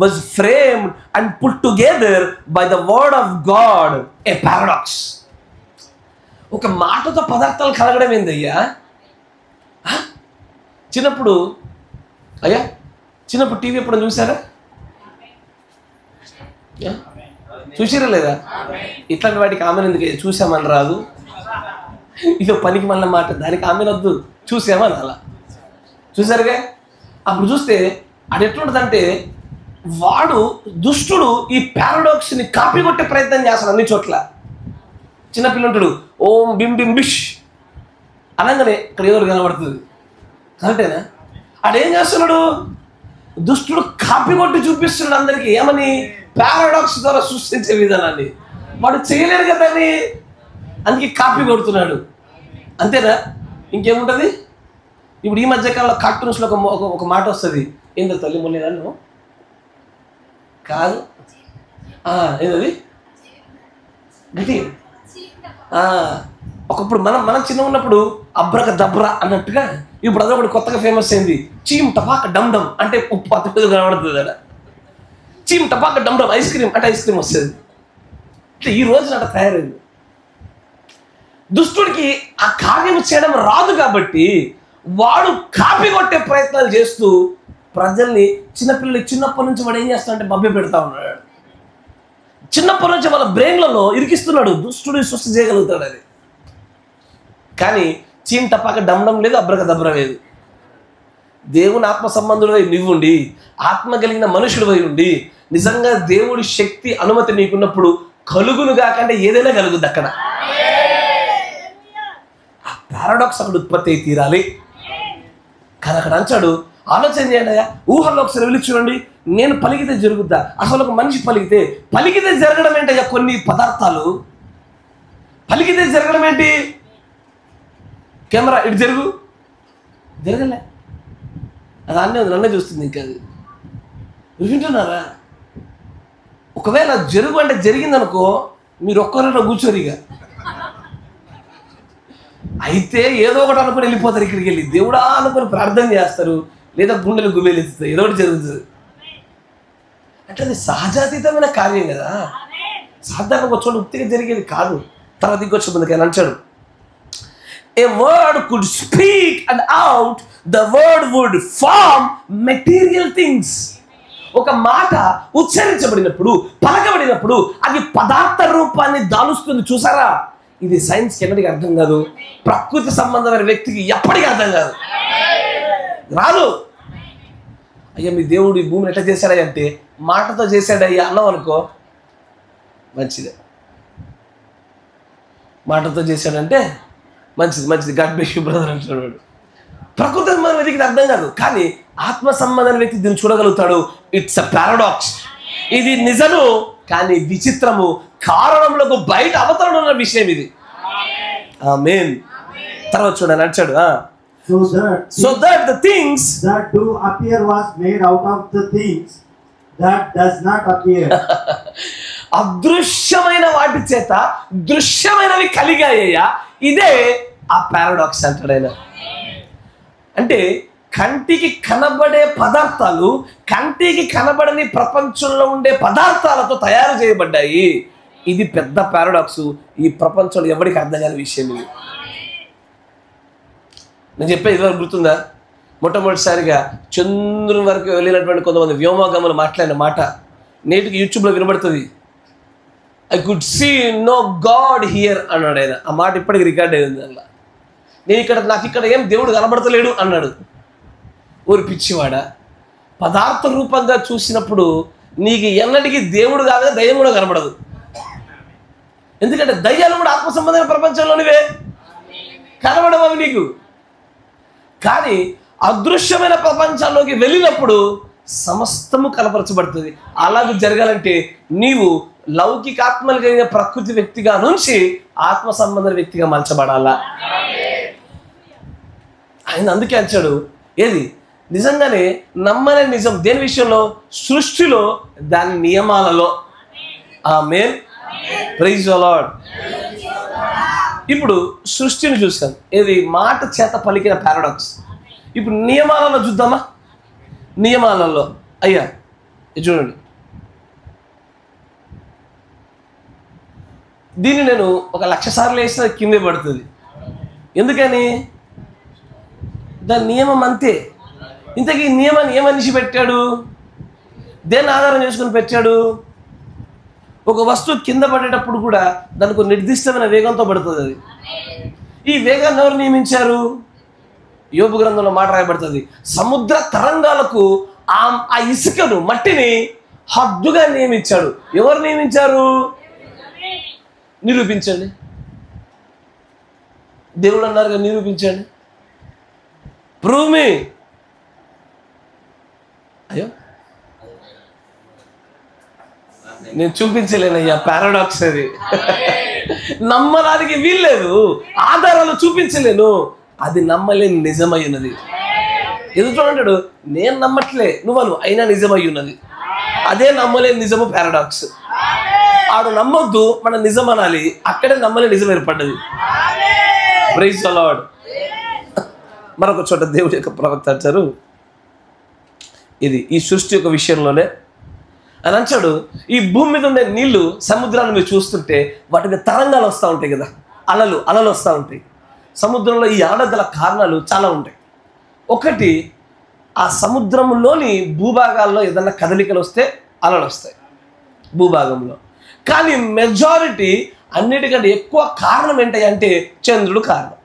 was framed and put together by the word of God. A paradox. ఒక మాటతో పదార్థాలు కలగడం ఏందయ్యా? చిన్నప్పుడు అయ్యా చిన్నప్పుడు టీవీ ఎప్పుడు చూసారా? చూసిరా లేదా? ఇట్లాంటి వాటికి ఆమెను ఎందుకు చూసామని రాదు? ఇదో పనికి మళ్ళీ మాట, దానికి ఆమెనొద్దు, చూసామని అలా చూసారుగా. అప్పుడు చూస్తే అది ఎట్లుంటుందంటే వాడు దుష్టుడు ఈ పారాడాక్స్ని కాపీ కొట్టే ప్రయత్నం చేస్తాడు అన్ని చోట్ల. చిన్నపిల్లంటాడు ఓం బిం బిం బిష్ అనగానే ఇక్కడ ఏదో కనబడుతుంది, కరెక్టేనా? ఆడేం చేస్తున్నాడు? దుష్టుడు కాపీ కొట్టి చూపిస్తున్నాడు అందరికీ. ఏమని? పారాడాక్స్ ద్వారా సృష్టించే విధానాన్ని. వాడు చేయలేడు కదా అని, అందుకే కాపీ కొడుతున్నాడు. అంతేనా? ఇంకేముంటుంది? ఇప్పుడు ఈ మధ్యకాలంలో కార్టూన్స్లో ఒక మాట వస్తుంది, ఏందో తల్లి మొన్న కాదు ఏదది గట్టి. ఒకప్పుడు మనం చిన్న ఉన్నప్పుడు అబ్రక దబ్రా అన్నట్టుగా ఇప్పుడు అదొకటి కొత్తగా ఫేమస్ అయింది. చీమ్ టపాక డమ్ డమ్ అంటే ఉప్పు అతడు కనబడుతుంది కదా. చీమ్ టపాక డమ్ డమ్ ఐస్ క్రీమ్ అంటే ఐస్ క్రీమ్ వస్తుంది. ఇట్లా ఈ రోజున అట్లా తయారైంది. దుష్టుడికి ఆ కార్యం చేయడం రాదు కాబట్టి వాడు కాపీ కొట్టే ప్రయత్నాలు చేస్తూ ప్రజల్ని, చిన్నపిల్లలు చిన్నప్పటి నుంచి వాడు ఏం చేస్తాడంటే మభ్య పెడతా ఉన్నాడు. చిన్నప్పటి నుంచి వాళ్ళ బ్రెయిన్లలో ఇరికిస్తున్నాడు. దుష్టుడు సృష్టి చేయగలుగుతాడు అది. కానీ చీమ్ టపాక డమ్డం లేదు, అబ్రక దబ్ర లేదు. దేవుని ఆత్మ సంబంధుడు వై నువ్వుండి, ఆత్మ కలిగిన మనుషుడు వై ఉండి, నిజంగా దేవుడి శక్తి అనుమతి నీకున్నప్పుడు కలుగును కాకంటే ఏదైనా కలుగుద్ది అక్కడ. ఆ పారాడాక్స్ అక్కడ ఉత్పత్తి అయి తీరాలి. కానీ అక్కడ అంచాడు, ఆలోచన చేయండి అయ్యా, ఊహల్లో ఒకసారి వెళ్ళి చూడండి. నేను పలికితే జరుగుద్దా? అసలు ఒక మనిషి పలికితే జరగడం ఏంటయ్యా? కొన్ని పదార్థాలు పలికితే జరగడం ఏంటి? కెమెరా ఇటు జరగలే, అది అన్నీ ఉంది, నన్నే చూస్తుంది. ఇంకా అది వింటున్నారా? ఒకవేళ జరుగు అంటే జరిగిందనుకో, మీరు ఒక్కరైనా కూర్చోరిగా. అయితే ఏదో ఒకటి అనుకుని వెళ్ళిపోతారు. ఇక్కడికి వెళ్ళి దేవుడా అనుకుని ప్రార్థన చేస్తారు, లేదా గుండెలు గుబేలెత్తుతాయి, ఏదో ఒకటి జరుగుతుంది. అంటే అది సహజాతీతమైన కార్యం కదా. సాధారణంగా వచ్చి ఉత్తిగా జరిగేది కాదు. తర్వాత ఇంకొచ్చి ముందుకు ఆయన అంటాడు, a word could speak and out, the word would form material things. ఒక మాట ఉచ్చరించబడినప్పుడు, పలకబడినప్పుడు అది పదార్థ రూపాన్ని దాలుస్తుంది. చూసారా? ఇది సైన్స్ ఎన్నటికి అర్థం కాదు, ప్రకృతి సంబంధమైన వ్యక్తికి ఎప్పటికీ అర్థం కాదు, రాదు. అయ్యా మీ దేవుడు ఈ భూమిని ఎట్లా చేశాడయ్యా అంటే మాటతో చేశాడయ్యా అన్నావు అనుకో, మంచిదే. మాటతో చేశాడంటే మంచిది, గాడ్ బ్లెస్ యు బ్రదర్ అంటున్నాడు. ప్రకృతి సంబంధమైన వ్యక్తికి అర్థం కాదు, కానీ ఆత్మ సంబంధమైన వ్యక్తి దీన్ని చూడగలుగుతాడు. It's a paradox. ఇది నిజము కానీ విచిత్రము, కారణంలో బయట అవతరణ ఉన్న విషయం ఇది. ఆమేన్. తర్వాత చూడండి అంటాడు, so that the things that do appear was made out of the things that does not appear. అదృశ్యమైన వాటి చేత దృశ్యమైనవి కలిగాయ్యా. ఇదే ఆ పారాడాక్స్ అంటాడు ఆయన. అంటే కంటికి కనబడే పదార్థాలు కంటికి కనబడని ప్రపంచంలో ఉండే పదార్థాలతో తయారు చేయబడ్డాయి. ఇది పెద్ద పారాడాక్స్. ఈ ప్రపంచంలో ఎవరికి అర్థం కాని విషయం ఇది. నేను చెప్పేది ఇదివరకు గుర్తుందా? మొట్టమొదటిసారిగా చంద్రుని వరకు వెళ్ళినటువంటి కొంతమంది వ్యోమగాములు మాట్లాడిన మాట నేటికి యూట్యూబ్లో వినబడుతుంది. I could see no God here అన్నాడు ఆయన. ఆ మాట ఇప్పటికి రికార్డ్ అయింది. అలా నాకు ఇక్కడ ఏం దేవుడు కనబడతలేడు అన్నాడు. ఊరి పిచ్చివాడ, పదార్థ రూపంగా చూసినప్పుడు నీకు ఎన్నటికీ దేవుడు కాదు, దయ్యం కూడా కనబడదు. ఎందుకంటే దయ్యాలు కూడా ఆత్మ సంబంధమైన ప్రపంచంలోనివే, కనబడవు అవి నీకు. కానీ అదృశ్యమైన ప్రపంచాల్లోకి వెళ్ళినప్పుడు సమస్తము కనపరచబడుతుంది. అలాగే జరగాలంటే నీవు లౌకిక ఆత్మలు కలిగిన ప్రకృతి వ్యక్తిగా నుంచి ఆత్మ సంబంధ వ్యక్తిగా మలచబడాలా. ఆయన అందుకే అంచాడు, ఏది నిజంగానే నమ్మనే నిజం దేని విషయంలో? సృష్టిలో, దాని నియమాలలో. ఆమేన్. Praise the Lord. ఇప్పుడు సృష్టిని చూసాం, ఏది మాట చేత పలికిన పారాడాక్స్. ఇప్పుడు నియమాలలో చూద్దామా? నియమాలలో అయ్యా ఇది చూడండి. దీన్ని నేను 1,00,000 సార్లు వేసిన కిందే పడుతుంది. ఎందుకని? దాని నియమం అంతే. ఇంతకీ ఈ నియమాన్ని ఏమనిషి పెట్టాడు? దేన్ని ఆధారం చేసుకుని పెట్టాడు? ఒక వస్తువు కింద పడేటప్పుడు కూడా దానికి నిర్దిష్టమైన వేగంతో పడుతుంది అది. ఈ వేగాన్ని ఎవరు నియమించారు? యోబు గ్రంథంలో మాట రాయబడుతుంది, సముద్ర తరంగాలకు ఆ ఇసుకను, మట్టిని హద్దుగా నియమించాడు. ఎవరు నియమించారు? నిరూపించండి. దేవుడు అన్నారుగా, నిరూపించండి. Prove me. అయ్యో నేను చూపించలేనయ్యా, పారాడాక్స్ అది. నమ్మడానికి వీల్లేదు, ఆధారాలు చూపించలేను. అది నమ్మలేని నిజమై ఉన్నది. ఎదుటో అంటాడు, నేను నమ్మట్లే, నువ్వు అయినా నిజమై ఉన్నది. అదే నమ్మలేని నిజము, పారాడాక్స్. ఆడు నమ్మొద్దు, మన నిజం అనాలి, అక్కడే నమ్మలేని నిజం ఏర్పడ్డది. Praise the Lord. మరొక చోట దేవుడి యొక్క ప్రవక్త అంటారు, ఇది ఈ సృష్టి యొక్క విషయంలోనే అని అంటాడు, ఈ భూమి మీద ఉండే నీళ్లు, సముద్రాన్ని మీరు చూస్తుంటే వాటికి తరంగాలు వస్తూ ఉంటాయి కదా, అలలు వస్తూ ఉంటాయి. సముద్రంలో ఈ అలలకు గల కారణాలు చాలా ఉంటాయి. ఒకటి, ఆ సముద్రంలోని భూభాగాల్లో ఏదన్నా కదలికలు వస్తే అలలు వస్తాయి భూభాగంలో. కానీ మెజారిటీ అన్నిటికంటే ఎక్కువ కారణం ఏంటంటే చంద్రుడు కారణం.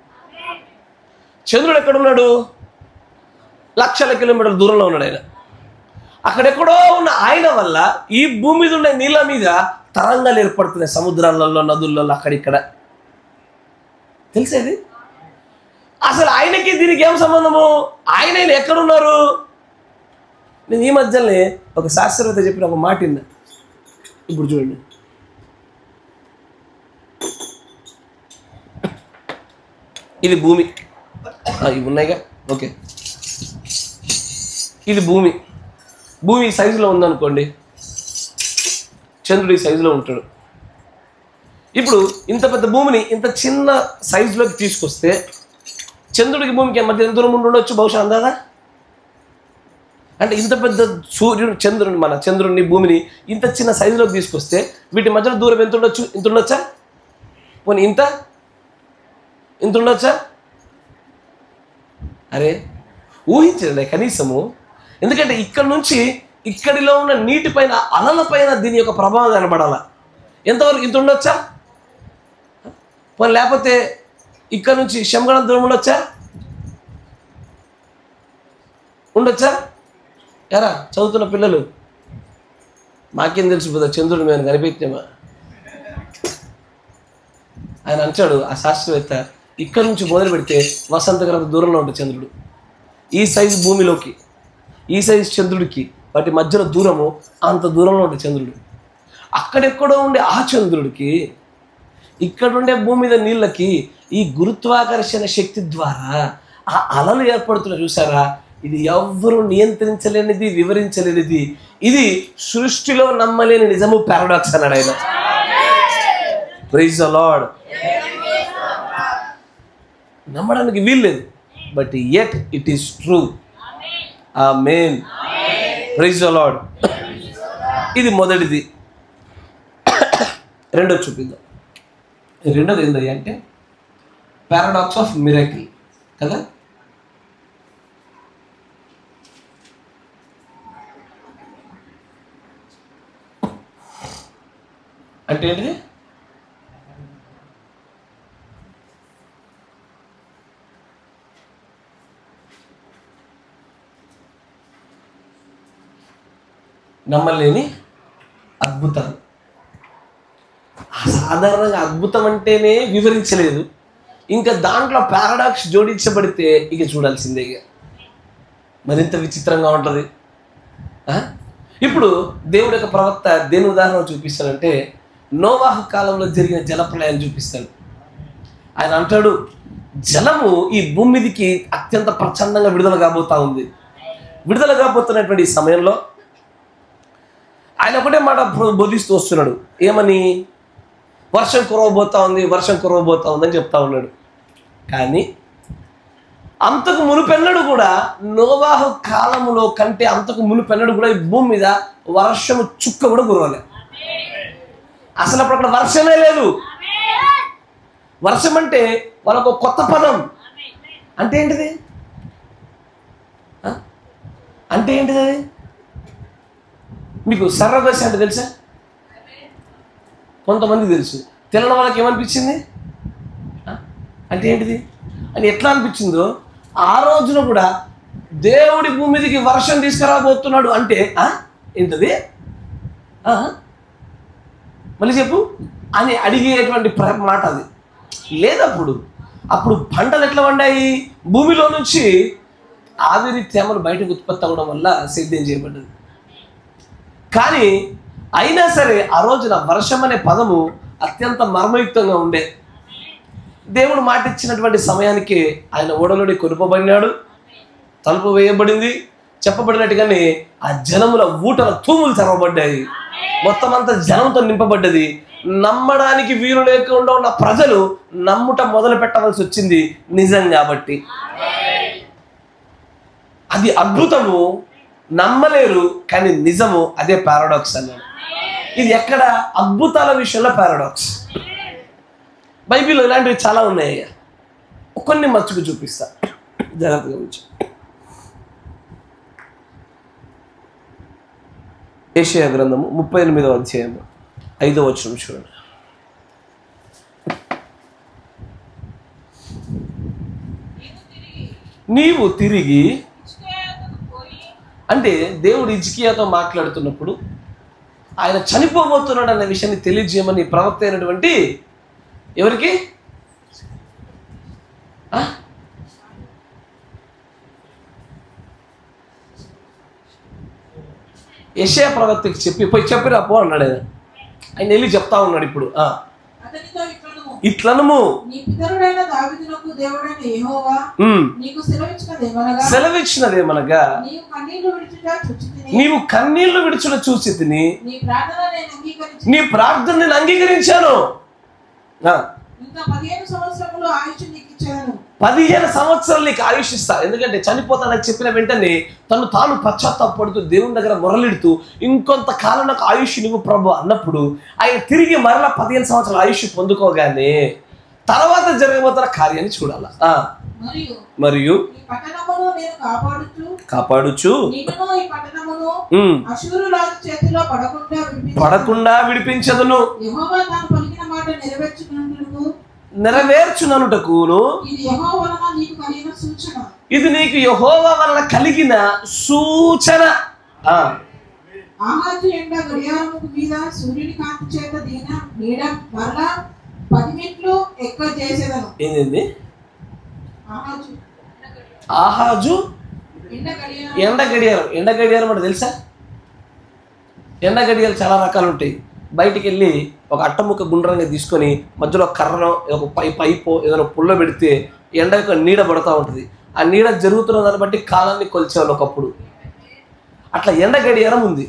చంద్రుడు ఎక్కడున్నాడు? లక్షల కిలోమీటర్ల దూరంలో ఉన్నాడు ఆయన. అక్కడెక్కడో ఉన్న ఆయన వల్ల ఈ భూమి మీద ఉండే నీళ్ళ మీద తరంగాలు ఏర్పడుతున్నాయి, సముద్రాలలో, నదులలో, అక్కడిక్కడ. తెలిసేది అసలు ఆయనకి దీనికి ఏం సంబంధము? ఆయన ఎక్కడున్నారు? నేను ఈ మధ్యనే ఒక శాస్త్రవేత్త చెప్పిన ఒక మాట విన్నా. ఇప్పుడు చూడండి, ఇది భూమి, ఇవి ఉన్నాయిగా, ఓకే, ఇది భూమి. భూమి ఈ సైజులో ఉందనుకోండి, చంద్రుడు ఈ సైజులో ఉంటాడు. ఇప్పుడు ఇంత పెద్ద భూమిని ఇంత చిన్న సైజులోకి తీసుకొస్తే చంద్రుడికి భూమికి మధ్య ఎంత దూరం ఉండొచ్చు బహుశా, అందాదా? అంటే ఇంత పెద్ద సూర్యుడు మన చంద్రుడిని భూమిని ఇంత చిన్న సైజులోకి తీసుకొస్తే వీటి మధ్యలో దూరం ఎంత ఉండొచ్చు? ఇంత ఉండొచ్చా? పోనీ ఇంత ఉండొచ్చా? అరే ఊహించలే కనీసము. ఎందుకంటే ఇక్కడ నుంచి ఇక్కడిలో ఉన్న నీటిపైన, అలలపైన దీని యొక్క ప్రభావం కనబడాల. ఎంతవరకు? ఇంత ఉండొచ్చా? పోనీ లేకపోతే ఇక్కడ నుంచి శంగళం దూరం ఉండొచ్చా? ఎరా చదువుతున్న పిల్లలు, మాకేం తెలిసిపోతా చంద్రుడు మేము కనిపెట్టినామా? ఆయన అంటాడు, ఆ శాస్త్రవేత్త, ఇక్కడ నుంచి మొదలు పెడితే వసంతగ్రహ దూరంలో ఉంటుంది చంద్రుడు. ఈ సైజు భూమిలోకి, ఈ సైజు చంద్రుడికి వాటి మధ్యలో దూరము అంత దూరంలో ఉంటుంది చంద్రుడు. అక్కడెక్కడో ఉండే ఆ చంద్రుడికి, ఇక్కడుండే భూమి మీద నీళ్ళకి ఈ గురుత్వాకర్షణ శక్తి ద్వారా ఆ అలలు ఏర్పడుతున్నాయి. చూసారా? ఇది ఎవ్వరూ నియంత్రించలేనిది, వివరించలేనిది. ఇది సృష్టిలో నమ్మలేని నిజము, పారాడాక్స్ అన్నాడు ఆయన. Praise the Lord. నమ్మడానికి వీల్లేదు, but yet it is true. ఆమేన్. Praise the Lord. ఇది మొదటిది. రెండోది చూపిద్దాం. రెండోది ఏంటి అంటే పారాడాక్స్ ఆఫ్ మిరకిల్ కదా. అంటే ఏంటిది? నమ్మలేని అద్భుతాలు. సాధారణంగా అద్భుతం అంటేనే వివరించలేదు, ఇంకా దాంట్లో పారాడాక్స్ జోడించబడితే ఇక చూడాల్సిందే, ఇక మరింత విచిత్రంగా ఉంటుంది. ఇప్పుడు దేవుడి యొక్క ప్రవక్త దేని ఉదాహరణ చూపిస్తాడంటే నోవాహు కాలంలో జరిగిన జలప్రళయాన్ని చూపిస్తాడు. ఆయన అంటాడు, జలము ఈ భూమి మీదకి అత్యంత ప్రచండంగా విడుదల కాబోతా ఉంది. విడుదల కాబోతున్నటువంటి ఈ సమయంలో ఆయన ఒకటే మాట బోధిస్తూ వస్తున్నాడు. ఏమని? వర్షం కురవబోతా ఉంది, వర్షం కురవబోతా ఉందని చెప్తా ఉన్నాడు. కానీ అంతకు మునుపెన్నడు కూడా, నోవాహు కాలములో కంటే అంతకు మునుపెన్నడు కూడా ఈ భూమి మీద వర్షము చుక్క కూడా కురవలే. అసలు అప్పుడు అక్కడ వర్షమే లేదు. వర్షం అంటే వాళ్ళకు కొత్త పదం. అంటే ఏంటిది? అంటే ఏంటిది అది? మీకు సర్వగసి అంటే తెలుసా? కొంతమంది తెలుసు, తెలియని వాళ్ళకి ఏమనిపించింది అంటే ఏంటిది అని ఎట్లా అనిపించిందో, ఆ రోజున కూడా దేవుడి భూమి మీదకి వర్షం తీసుకురాబోతున్నాడు అంటే ఏంటది మళ్ళీ చెప్పు అని అడిగేటువంటి మాట అది. లేదప్పుడు అప్పుడు పంటలు ఎట్లా పండాయి? భూమిలో నుంచి ఆవిరి తేమలు బయటకు ఉత్పత్తి అవ్వడం వల్ల సేద్యం చేయబడ్డది. కానీ అయినా సరే ఆ రోజున వర్షం అనే పదము అత్యంత మర్మయుక్తంగా ఉండే. దేవుడు మాట ఇచ్చినటువంటి సమయానికి ఆయన ఓడలోని కొనుపబడినాడు, తలుపు వేయబడింది. చెప్పబడినట్టుగానే ఆ జనముల ఊటల తూములు తెరవబడ్డాయి. మొత్తం అంతా జనంతో నింపబడ్డది. నమ్మడానికి వీలు లేకుండా ఉన్న ప్రజలు నమ్ముట మొదలు పెట్టవలసి వచ్చింది నిజం కాబట్టి. అది అద్భుతము, నమ్మలేరు కానీ నిజము. అదే పారాడాక్స్ అన్నాడు. ఇది ఎక్కడ? అద్భుతాల విషయంలో పారాడాక్స్. బైబిల్లో ఇలాంటివి చాలా ఉన్నాయి. కొన్ని మచ్చుకు చూపిస్తా, జాగ్రత్తగా ఉంచు. యెషయా గ్రంథము 38వ అధ్యాయము 5వ వచనం చూడండి. నీవు తిరిగి అంటే దేవుడు హిజ్కియాతో మాట్లాడుతున్నప్పుడు ఆయన చనిపోబోతున్నాడు అనే విషయాన్ని తెలియజేయమని ప్రవక్త అయినటువంటి ఎవరికి? యెషయా ప్రవక్తకి చెప్పిరా పో అన్నాడు. ఆయన వెళ్ళి చెప్తా ఉన్నాడు. ఇప్పుడు ఇట్లనము సెలవిచ్చినదేమనగా నీవు కన్నీళ్లు విడుచుట చూసి తిని నీ ప్రార్థన నేను అంగీకరించాను. 15 సంవత్సరాలు నీకు ఆయుష్ ఇస్తా. ఎందుకంటే చనిపోతానని చెప్పిన వెంటనే తాను పశ్చాత్తాపడుతూ దేవుని దగ్గర మొరలిడుతూ ఇంకొంత కాలం నాకు ఆయుష్ నువ్వు ప్రభు అన్నప్పుడు ఆయన తిరిగి మరలా 15 సంవత్సరాల ఆయుష్ పొందుకోగానే తర్వాత జరగబోతున్న కార్యాన్ని చూడాల. మరియు కాపాడుచు పడకుండా విడిపించదును, నెరవేర్చుననుటకును ఇది నీకు యెహోవా వలన కలిగిన సూచన. ఏంది? ఆహాజు ఎండ గడియారం. ఎండ గడియారం అంటే తెలుసా? ఎండ గడియాలు చాలా రకాలు ఉంటాయి. బయటికి వెళ్ళి ఒక అట్టముక్క గుండ్రంగా తీసుకొని మధ్యలో కర్రలో ఒక పైపో ఏదైనా పుల్ల పెడితే ఎండ యొక్క నీడ పడుతూ ఉంటుంది. ఆ నీడ జరుగుతున్న దాన్ని బట్టి కాలాన్ని కొలిచేవాళ్ళు ఒకప్పుడు. అట్లా ఎండ గడియారం ఉంది.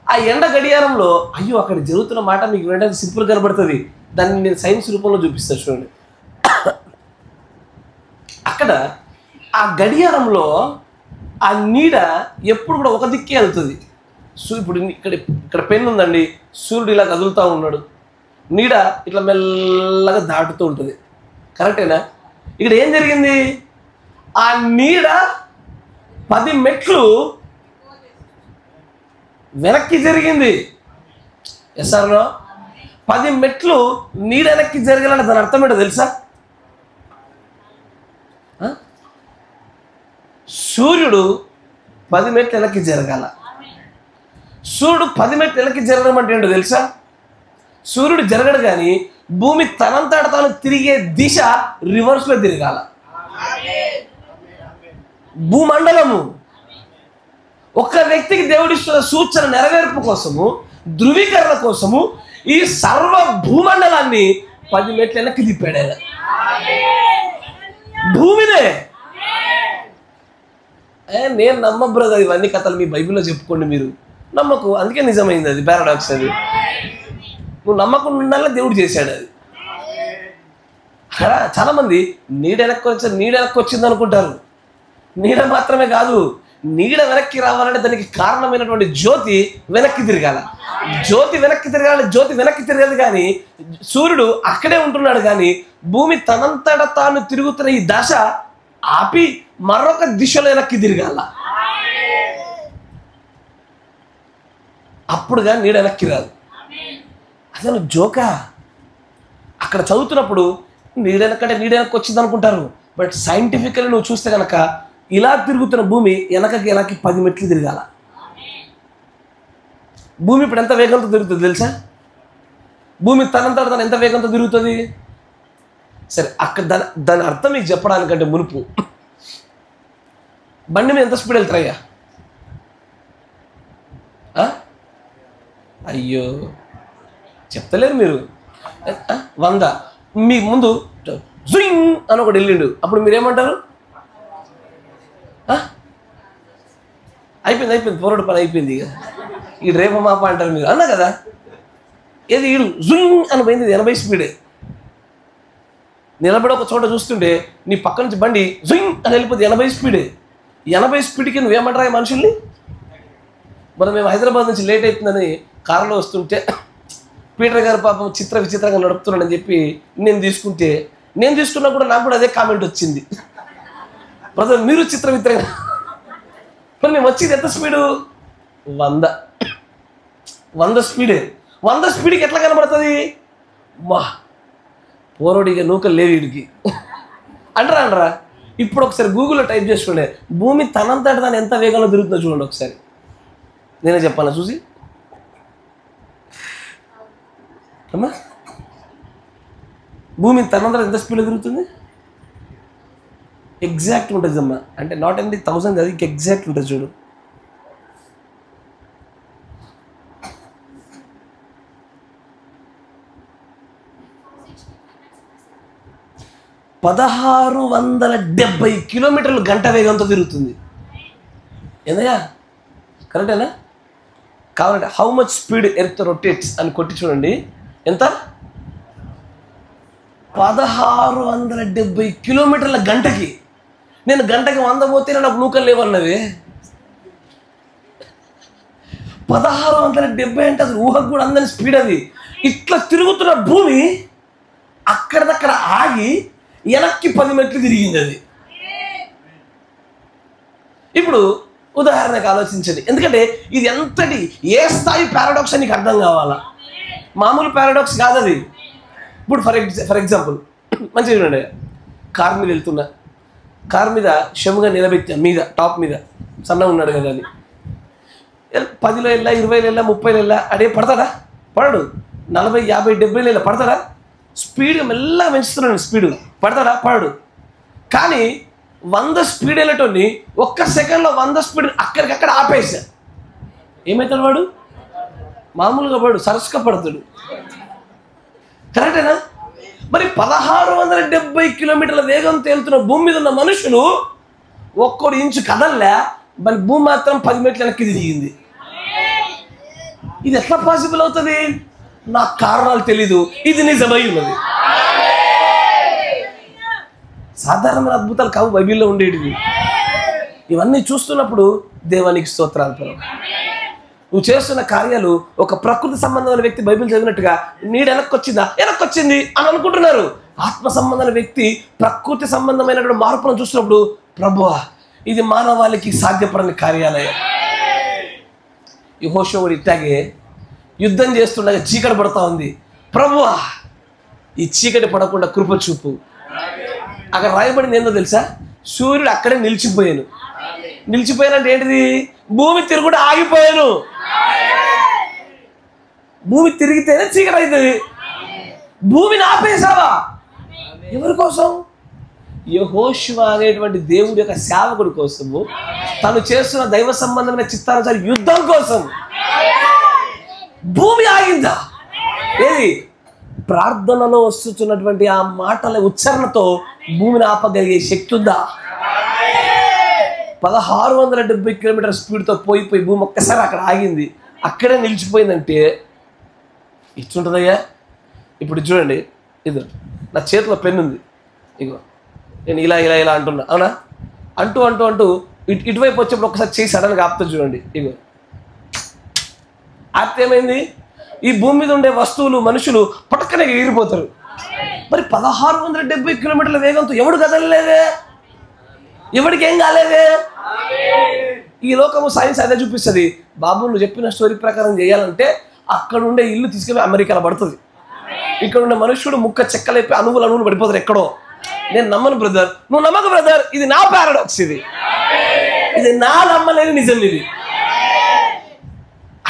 ఆ ఎండ గడియారంలో అయ్యో అక్కడ జరుగుతున్న మాట మీకు వెంటనే సింపుల్ కనబడుతుంది. దాన్ని నేను సైన్స్ రూపంలో చూపిస్తాను చూడండి. అక్కడ ఆ గడియారంలో ఆ నీడ ఎప్పుడు కూడా ఒక దిక్కే వెళ్తుంది. ఇప్పుడు ఇక్కడ పెన్ ఉందండి, సూర్యుడు ఇలా కదులుతూ ఉన్నాడు, నీడ ఇట్లా మెల్లగా దాటుతూ ఉంటుంది. కరెక్టేనా? ఇక్కడ ఏం జరిగింది? ఆ నీడ 10 మెట్లు వెనక్కి జరిగింది. ఎస్ఆర్లో 10 మెట్లు నీడ వెనక్కి జరగాలంటే దాని అర్థం ఏంటో తెలుసా? సూర్యుడు 10 మెట్లు వెనక్కి జరగాల. సూర్యుడు 10 మెట్లు వెనక్కి జరగడం అంటే ఏంటో తెలుసా? సూర్యుడు జరగడు కానీ భూమి తనంతట తాను తిరిగే దిశ రివర్స్లో తిరగాల. భూమండలము ఒక్క వ్యక్తికి దేవుడిస్తున్న సూచన నెరవేర్పు కోసము, ధృవీకరణ కోసము ఈ సర్వ భూమండలాన్ని 10 మెట్లు వెనక్కి తిప్పాడు ఆయన. భూమినే నేను నమ్మ బ్రదర్, ఇవన్నీ కథలు మీ బైబిల్లో చెప్పుకోండి, మీరు నమ్మకు. అందుకే నిజమైంది అది, పారాడాక్స్ అది. నువ్వు నమ్మకుండా ఉండాలని దేవుడు చేశాడు అది. చాలా మంది నీడ వెనక్కి వచ్చింది అనుకుంటారు. నీడ మాత్రమే కాదు, నీడ వెనక్కి రావాలంటే దానికి కారణమైనటువంటి జ్యోతి వెనక్కి తిరగాల. జ్యోతి వెనక్కి తిరగాలంటే జ్యోతి వెనక్కి తిరగదు. కానీ సూర్యుడు అక్కడే ఉంటున్నాడు కానీ భూమి తనంతట తాను తిరుగుతున్న ఈ దశ ఆపి మరొక దిశలో వెనక్కి తిరగాల, అప్పుడుగా నీడ వెనక్కి రాదు. అసలు జోకా. అక్కడ చదువుతున్నప్పుడు నీడ వెనక్కి వచ్చింది అనుకుంటారు, బట్ సైంటిఫికల్లీ నువ్వు చూస్తే కనుక ఇలా తిరుగుతున్న భూమి వెనక్కి 10 మెట్లు తిరగాల. భూమి ఇప్పుడు ఎంత వేగంతో తిరుగుతుంది తెలుసా? భూమి తనంతట తను ఎంత వేగంతో తిరుగుతుంది? సరే, అక్కడ దాని అర్థం మీకు చెప్పడానికంటే మునుపు బండి మీద ఎంత స్పీడ్ వెళ్తారయ్యా? అయ్యో చెప్తలేరు మీరు. 100 మీ ముందు జుయింగ్ అని ఒకటి వెళ్ళిండు, అప్పుడు మీరేమంటారు? అయిపోయింది పోరాడు పని అయిపోయింది, ఇక ఈ రేప మాప అంటారు మీరు, అన్నా కదా. ఏది ఈడు జుయింగ్ అని పోయింది, 80 స్పీడే. నిలబడి ఒక చోట చూస్తుంటే నీ పక్క నుంచి బండి జుయింగ్ అని వెళ్ళిపోతుంది, 80 స్పీడే. 80 స్పీడ్కి నువ్వేమంటారా మనుషుల్ని? మరి మేము హైదరాబాద్ నుంచి లేట్ అవుతుందని కారులో వస్తుంటే పీటర్ గారు పాపం విచిత్రంగా నడుపుతున్నాడని చెప్పి నేను తీసుకున్నా కూడా నాకు కూడా అదే కామెంట్ వచ్చింది, బ్రదర్ మీరు విచిత్రంగా. మరి మేము వచ్చింది ఎంత స్పీడు? 100 స్పీడే. 100 స్పీడ్కి ఎట్లా కనబడుతుంది? మా పోరోడిగా నూకలు లేవు వీడికి అంటారా? ఇప్పుడు ఒకసారి గూగుల్లో టైప్ చేసుకోండి, భూమి తనంతట దాన్ని ఎంత వేగంలో తిరుగుతుందో చూడండి ఒకసారి. నేనే చెప్పాలా చూసి అమ్మా? భూమి తనంతట ఎంత స్పీడ్లో తిరుగుతుంది? ఎగ్జాక్ట్ ఉంటుంది అమ్మా, అంటే నాట్ ఎన్ని 1000 అది ఇంకా ఎగ్జాక్ట్ ఉంటుంది చూడు. $1670 కిలోమీటర్లు గంట వేగంతో తిరుగుతుంది. ఏందయ్యా కరెక్టేనా? కావాలంటే how much speed earth rotates అని కొట్టి చూడండి, ఎంత? 1670 కిలోమీటర్ల గంటకి. నేను గంటకి 100 పోతే నాకు నూకలు లేవన్నవి. 1670 అంటే అసలు ఊహకు కూడా అందని స్పీడ్ అది. ఇట్లా తిరుగుతున్న భూమి అక్కడదక్కడ ఆగి వెనక్కి 10 మెట్లు తిరిగింది అది. ఇప్పుడు ఉదాహరణకు ఆలోచించండి, ఎందుకంటే ఇది ఎంతటి ఏ స్థాయి పారాడాక్స్ నీకు అర్థం కావాలా, మామూలు పారాడాక్స్ కాదు అది. ఇప్పుడు ఫర్ ఎగ్జాంపుల్ మంచిగా చూడండి, కార్ మీద వెళ్తున్నా, కార్ మీద షెమ్గా నిలబెట్టా, మీద టాప్ మీద సన్నగా ఉన్నాడు కదా అని 10లో వెళ్ళా, 20లో వెళ్ళా, 30లో వెళ్ళా, అడే పడతాడా? పడడు. 40, 50, 70 వెళ్ళా పడతాడా? స్పీడ్ మెల్లగా పెంచుతున్నాడు, స్పీడ్ పడతాడా? పడడు. కానీ 100 స్పీడ్ వెళ్ళటోని ఒక్క సెకండ్లో 100 స్పీడ్ అక్కడికక్కడ ఆపేసా, ఏమవుతాడు వాడు? మామూలుగా వాడు సరస్సుగా పడతాడు. కరెక్టేనా? మరి 1670 కిలోమీటర్ల వేగంతో వెళ్తున్న భూమి మీద ఉన్న మనుషులు ఒక్కడు ఇంచు కదల్లా, మరి భూమి మాత్రం 10 మెట్లు వెనక్కి తిరిగింది. ఇది ఎట్లా పాసిబుల్ అవుతుంది? నాకు కారణాలు తెలీదు, ఇది నిజమై ఉన్నది. సాధారణమైన అద్భుతాలు కావు బైబిల్లో ఉండేటివి. ఇవన్నీ చూస్తున్నప్పుడు దేవానికి స్తోత్రాలు పరం. నువ్వు చేస్తున్న కార్యాలు ఒక ప్రకృతి సంబంధమైన వ్యక్తి బైబిల్ చదివినట్టుగా నీడు వెనక్కి వచ్చింది అని అనుకుంటున్నారు. ఆత్మ సంబంధమైన వ్యక్తి ప్రకృతి సంబంధమైనటువంటి మార్పును చూసినప్పుడు ప్రభువా ఇది మానవాళికి సాధ్యపడని కార్యాలయ. యెహోషువ ఇట్టాగే యుద్ధం చేస్తుండగా చీకటి పడతా ఉంది, ప్రభువా ఈ చీకటి పడకుండా కృప చూపు. అక్కడ రాయబడింది ఏందో తెలుసా? సూర్యుడు అక్కడే నిలిచిపోయానంటే ఏంటిది? భూమి తిరుగుడు ఆగిపోయాను. భూమి తిరిగితేనే చీకటి అవుతుంది. భూమిని ఆపేసావా? ఎవరి కోసం? యెహోషువ అనేటువంటి దేవుడి యొక్క సేవకుడి కోసము, తను చేస్తున్న దైవ సంబంధమైన చిత్తానుసారి యుద్ధం కోసం భూమి ఆగిందా? ఏది? ప్రార్థనలో వస్తున్నటువంటి ఆ మాటల ఉచ్చారణతో భూమిని ఆపగలిగే శక్తి ఉందా? 1670 కిలోమీటర్ స్పీడ్తో పోయి భూమి ఒక్కసారి అక్కడ ఆగింది, అక్కడే నిలిచిపోయిందంటే ఇచ్చుంటుందయ్యా. ఇప్పుడు చూడండి, ఇది నా చేతిలో పెన్ను ఉంది, ఇగో నేను ఇలా ఇలా ఇలా అంటున్నా, అవునా? అంటూ ఇటువైపు వచ్చేప్పుడు ఒకసారి చేసి సడన్గా ఆపుతా చూడండి, ఇగో ఆపితే ఏమైంది? ఈ భూమి మీద ఉండే వస్తువులు మనుషులు పటక్కనే ఎగిరిపోతారు. మరి 1670 కిలోమీటర్ల వేగంతో ఎవడు కదలలేదే? ఎవరికి ఏం కాలేదే. ఈ లోకము సైన్స్ అదే చూపిస్తుంది. బాబు నువ్వు చెప్పిన స్టోరీ ప్రకారం చేయాలంటే అక్కడ ఉండే ఇల్లు తీసుకెళ్ళి అమెరికాలో పడుతుంది. ఇక్కడ ఉండే మనుషుడు ముక్క చెక్కలైపోయి అణువులు పడిపోతారు ఎక్కడో. నేను నమ్మను బ్రదర్, నువ్వు నమ్మకు బ్రదర్. ఇది నా పారాడాక్స్, ఇది నా నమ్మలేని నిజం. ఇది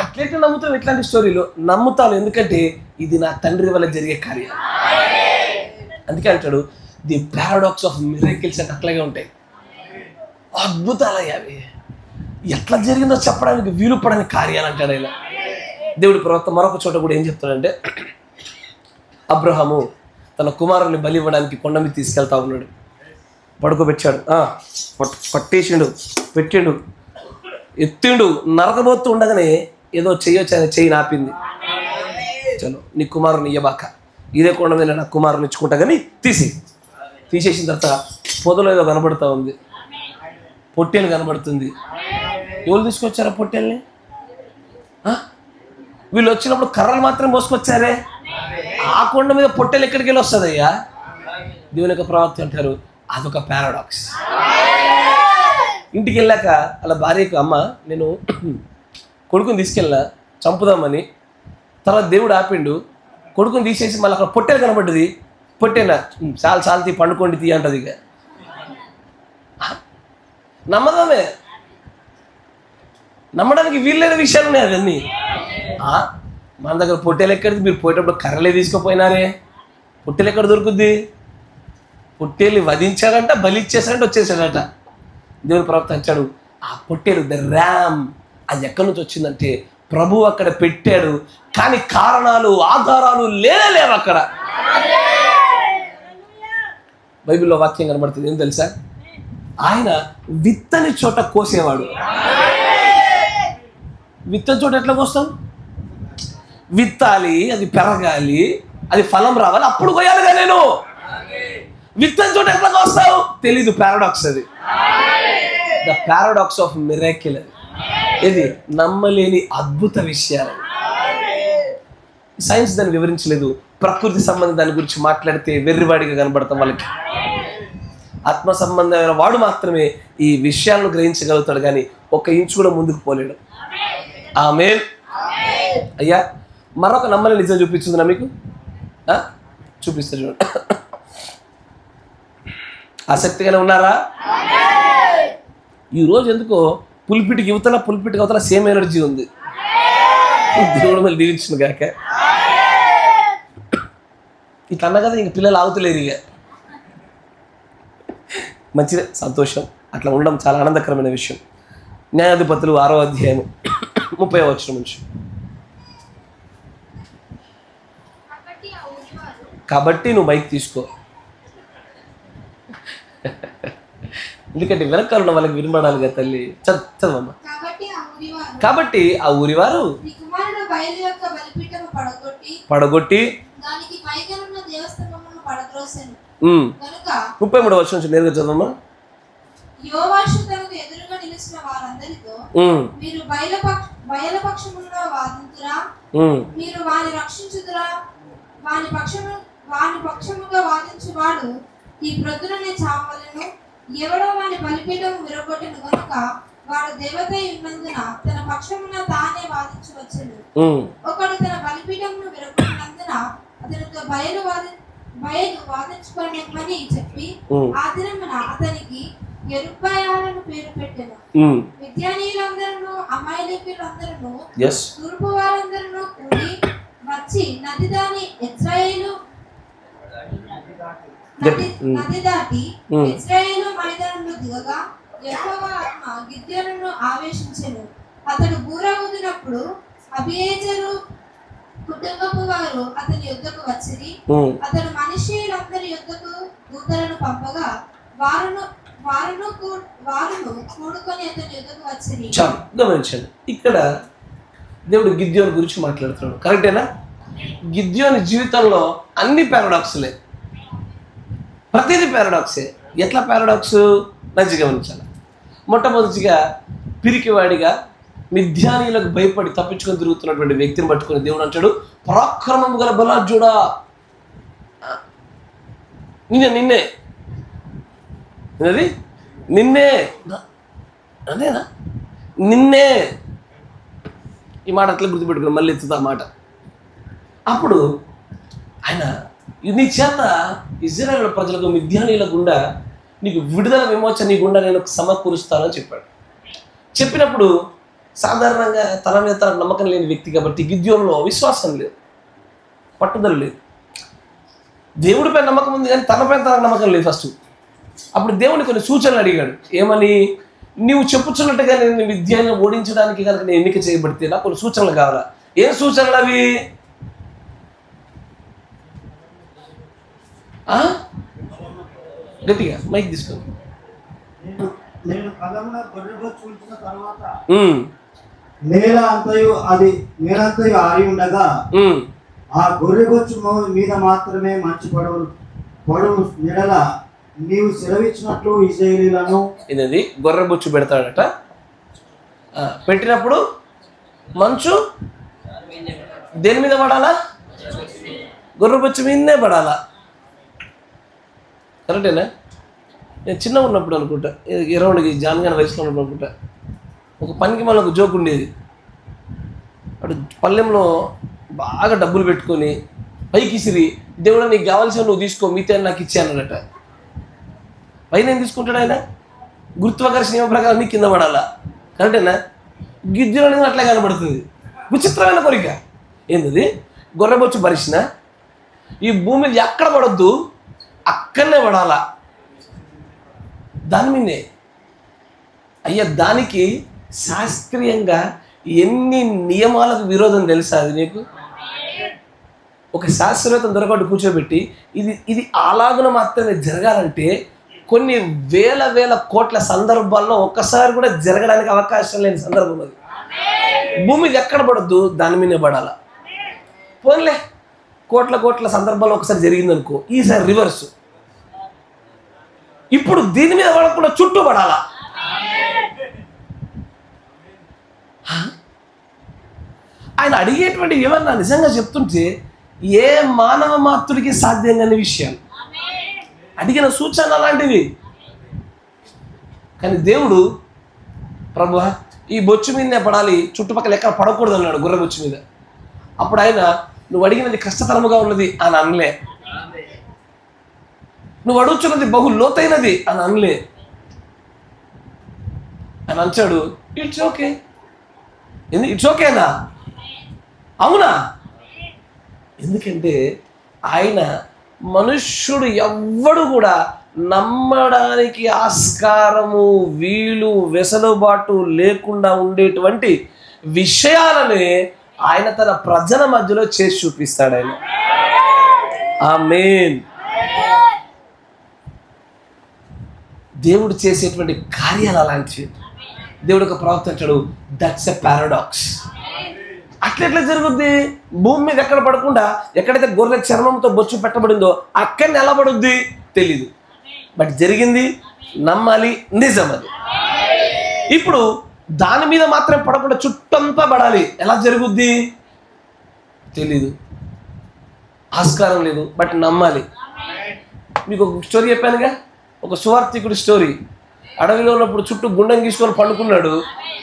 అట్లయితే నమ్ముతాను. ఇట్లాంటి స్టోరీలు నమ్ముతాను, ఎందుకంటే ఇది నా తండ్రి వల్ల జరిగే కార్యం. అందుకే అంటాడు ది పారాడాక్స్ ఆఫ్ మిరకిల్స్ అంటే అట్లాగే ఉంటాయి. అద్భుతాలు అవి ఎట్లా జరిగిందో చెప్పడానికి వీలు పడని కార్యాలు అంటాడు ఆయన. దేవుడి ప్రవక్త మరొక చోట కూడా ఏం చెప్తాడంటే, అబ్రహాము తన కుమారుని బలి ఇవ్వడానికి కొండ మీద తీసుకెళ్తా ఉన్నాడు. పడుకోబెట్టాడు, పట్టేసిండు, పెట్టిండు, ఎత్తిండు, నరకబోతూ ఉండగానే ఏదో చెయ్యొచ్చు ఆయన చెయ్యి నాపింది. చలో నీ కుమారుని ఇయ్యబాక, ఇదే కొండ మీద నా కుమారుని ఇచ్చుకుంటా కానీ తీసేసిన తర్వాత పొదలో ఏదో కనబడుతూ ఉంది, పొట్టేలు కనబడుతుంది. ఎవరు తీసుకొచ్చారా పొట్టేల్ని? వీళ్ళు వచ్చినప్పుడు కర్రలు మాత్రం మోసుకొచ్చారే, ఆ కొండ మీద పొట్టేలు ఎక్కడికి వెళ్ళి వస్తుందయ్యా? దేవుని యొక్క ప్రవక్త అంటారు అదొక పారాడాక్స్. ఇంటికి వెళ్ళాక అలా భార్యకు, అమ్మ నేను కొడుకుని తీసుకెళ్ళా చంపుదామని, తర్వాత దేవుడు ఆపిండు, కొడుకుని తీసేసి మళ్ళీ అక్కడ పొట్టేలు కనబడ్డది. పొట్టేనా చాలు పండుకోండి తీ అంటది. ఇక నమ్మదమే, నమ్మడానికి వీల్లేని విషయాలు ఉన్నాయి అవన్నీ. మన దగ్గర పొట్టేలు ఎక్కడిది? మీరు పోయేటప్పుడు కర్రలే తీసుకుపోయినారే, పొట్టేలు ఎక్కడ దొరుకుద్ది? పొట్టేలు వధించాడంట, బలి ఇచ్చేసాడంటే వచ్చేసాడట. దేవుని ప్రవక్త వచ్చాడు, ఆ పొట్టేలు ద ర్యామ్ అది ఎక్కడి నుంచి వచ్చిందంటే ప్రభు అక్కడ పెట్టాడు, కానీ కారణాలు ఆధారాలు లేవు అక్కడ. బైబిల్లో వాక్యం కనబడుతుంది, ఏం తెలుసా? ఆయన విత్తని చోట కోసేవాడు. విత్తని చోట ఎట్లా కోస్తాం? విత్తాలి, అది పెరగాలి, అది ఫలం రావాలి, అప్పుడు కోయాలిగా. నేను విత్తని చోట ఎట్లా కోస్తావు తెలీదు. పారాడాక్స్ అది, ద పారాడాక్స్ ఆఫ్ మిరాకిల్. ఇది నమ్మలేని అద్భుత విషయాలు. సైన్స్ దాన్ని వివరించలేదు. ప్రకృతి సంబంధం దాని గురించి మాట్లాడితే వెర్రివాడిగా కనబడతాం వాళ్ళకి. ఆత్మ సంబంధమైన వాడు మాత్రమే ఈ విషయాలను గ్రహించగలుగుతాడు, కానీ ఒక ఇంచు కూడా ముందుకు పోలేడు. ఆమేన్. అయ్యా మరొక నమ్మని నిజం చూపించుందినా మీకు? చూపిస్తా చూడండి. ఆసక్తిగానే ఉన్నారా? ఈరోజు ఎందుకో పులిపిటికి యువతల పులిపిటికి అవతల సేమ్ ఎనర్జీ ఉంది. దేవుడు మళ్ళీ దీవించును గాక. ఇట్లా అన్నా కదా ఇంక పిల్లలు ఆగుతలేరు. ఇక మంచిదే, సంతోషం. అట్లా ఉండడం చాలా ఆనందకరమైన విషయం. న్యాయాధిపతులు 6వ అధ్యాయం 30వ వచనం నుంచి. కాబట్టి నువ్వు మైక్ తీసుకో, ఎందుకంటే వెనకాల ఉన్న వాళ్ళకి వినబడాలి కదా తల్లి. చదవమ్మా. కాబట్టి ఆ ఊరివారు పడగొట్టి 33వ వచనం నుంచి నేరుగా చదవమ్మా. యోవాషు తనకు ఎదురుగా నిలిచిన వారందరితో, మీరు బయలుపక్షముగా వాదింతురా, మీరు వాని రక్షించుదురా, వాని పక్షముగా వాదించువాడు ఈ ప్రొద్దుననే చావలను, ఎవడో వాని బలిపీఠం విరగొట్టిన గనుక వాడు దేవత ఉన్నందున తన పక్షమున తానే వాదించవచ్చును. ఒకడు తన బలిపీఠమును విరగొట్టినందున అతనితో బయలు వాదించుకోమని చెప్పి ఆ దినమున అతనికి యెరుబ్బయలను పేరు పెట్టెను. విద్యానీయులందరూ అమాలేకీయులందరూ తూర్పు వారందరూ కూడి వచ్చి నది దాటి ఇశ్రాయేలు మైదానంలో దిగగా యెహోవా ఆత్మ గిద్యోనును ఆవేశించెను. అతడు బూర ఊదినప్పుడు అబీయెజెరు కుటుంబపు వారు అతని యుద్ధకు వచ్చిరి. అతడు మనుష్యులందరి యుద్ధకు దూతలను పంపగా వారును కూడుకొని అతని యుద్ధకు వచ్చిరి. గమనించండి, ఇక్కడ దేవుడు గిద్యోను గురించి మాట్లాడుతున్నాడు. కరెక్టేనా? గిద్యోని జీవితంలో అన్ని పారాడాక్స్లే, ప్రతిదీ పారాడాక్సే. ఎట్లా పారాడాక్స్ మంచిగా గమనించాలి. మొట్టమొదటిగా పిరికివాడిగా మిథ్యానీయులకు భయపడి తప్పించుకొని తిరుగుతున్నటువంటి వ్యక్తిని పట్టుకుని దేవుడు అంటాడు, పరాక్రమము గల బలాఢ్యుడా, నిన్నే నిన్నే, అదేనా నిన్నే. ఈ మాట అట్లా గుర్తుపెట్టుకుని మళ్ళీ ఎత్తుతా మాట. అప్పుడు ఆయన నీ చేత ఇజ్రాయేలు ప్రజలకు మిద్యానీయుల గుండా నీకు విడుదల విమోచన నీ గుండా నేను సమకూరుస్తానని చెప్పాడు. చెప్పినప్పుడు సాధారణంగా తన మీద తన నమ్మకం లేని వ్యక్తి కాబట్టి గిద్యోనులో విశ్వాసం లేదు, పట్టుదల లేదు. దేవుడిపై నమ్మకం ఉంది కానీ తనపై తనకు నమ్మకం లేదు ఫస్ట్. అప్పుడు దేవుని కొన్ని సూచనలు అడిగాడు. ఏమని? నీవు చెప్పుచున్నట్టుగా నేను విద్యను ఓడించడానికి కనుక నేను ఎన్నిక చేయబడితే నాకు కొన్ని సూచనలు కావాలా. ఏం సూచనలు అవి? గట్టిగా మైక్ తీసుకోండి. నేను కలమున గొర్రెబొచ్చు ఉంచిన తర్వాత నేలంతయు ఆరి ఉండగా ఆ గొర్రెబొచ్చు మీద మాత్రమే మంచి పొడవు నెడల నీవు సెలవిచ్చినట్లు ఇశ్రాయేలీయులను. ఇది గొర్రెబొచ్చు పెడతాడట. పెట్టినప్పుడు మంచు దేని మీద పడాలా? గొర్రెబొచ్చు మీదనే పడాలా. కరెక్టేనా? నేను చిన్నగా ఉన్నప్పుడు అనుకుంటా, 20 జాన్గాని వయసులో ఉన్నప్పుడు అనుకుంటా, ఒక పనికి మనకు జోక్ ఉండేది. అటు పల్లెంలో బాగా డబ్బులు పెట్టుకొని పైకి ఇసిరి, దేవుడు నీకు కావాల్సిన నువ్వు తీసుకో, మిగతా నాకు ఇచ్చానట. పైన ఏం తీసుకుంటాడు ఆయన? గురుత్వాకర్షణ నియమం ప్రకారం నీ కింద పడాలా. కరెక్టేనా? గిద్దెలు అనేది అట్లా కనబడుతుంది. విచిత్రమైన కోరిక. ఏంటది? గొర్రెబొచ్చు భరిచిన ఈ భూమి ఎక్కడ పడొద్దు, అక్కడనే పడాలా. దాని మీదే అయ్యా. దానికి శాస్త్రీయంగా ఎన్ని నియమాలకు విరోధం తెలుసా అది నీకు? ఒక శాస్త్రవేత్త దొరకట్టు కూర్చోబెట్టి ఇది అలాగున మాత్రమే జరగాలంటే కొన్ని వేల కోట్ల సందర్భాల్లో ఒక్కసారి కూడా జరగడానికి అవకాశం లేని సందర్భం అది. భూమి ఎక్కడ పడద్దు, దాని మీదే పడాలా. పోన్లే, కోట్ల సందర్భాల్లో ఒకసారి జరిగిందనుకో, ఈసారి రివర్స్. ఇప్పుడు దీని మీద పడకుండా చుట్టూ పడాలా. ఆయన అడిగేటువంటి ఏమన్నా నిజంగా చెప్తుంటే ఏ మానవ మాతృడికి సాధ్యం కాని విషయాలు అడిగిన సూచనలు అలాంటివి. కానీ దేవుడు ప్రభువా ఈ బొచ్చు మీదనే పడాలి, చుట్టుపక్కల ఎక్కడ పడకూడదు అన్నాడు గొర్రె బొచ్చు మీద. అప్పుడు ఆయన నువ్వు అడిగినది కష్టతరముగా ఉన్నది అని అనలే, నువ్వు అడుగుతున్నది బహు లోతైనది అని అనలే. అని అంచాడు ఇట్స్ ఓకే. ఇట్స్ ఓకేనా? అవునా? ఎందుకంటే ఆయన మనుష్యుడు ఎవ్వడు కూడా నమ్మడానికి ఆస్కారము వీలు వెసులుబాటు లేకుండా ఉండేటువంటి విషయాలని ఆయన తన ప్రజల మధ్యలో చేసి చూపిస్తాడు. ఆయన ఆమేన్. దేవుడు చేసేటువంటి కార్యాలు అలాంటివి. దేవుడు ఒక ప్రవక్త అంటాడు, దట్స్ ఎ పారాడాక్స్. అట్లెట్లా జరుగుద్ది? భూమి మీద ఎక్కడ పడకుండా ఎక్కడైతే గొర్రె చర్మంతో బొచ్చు పెట్టబడిందో అక్కడ ఎలా పడుద్ది తెలీదు, బట్ జరిగింది, నమ్మాలి, నిజం అది. ఇప్పుడు దాని మీద మాత్రం పడకుండా చుట్టంతా పడాలి, ఎలా జరుగుద్ది తెలీదు, ఆస్కారం లేదు, బట్ నమ్మాలి. మీకు ఒక స్టోరీ చెప్పానుగా, ఒక సువార్థికుడి స్టోరీ. అడవిలో ఉన్నప్పుడు చుట్టూ గుండం గీసుకొని పండుకున్నాడు.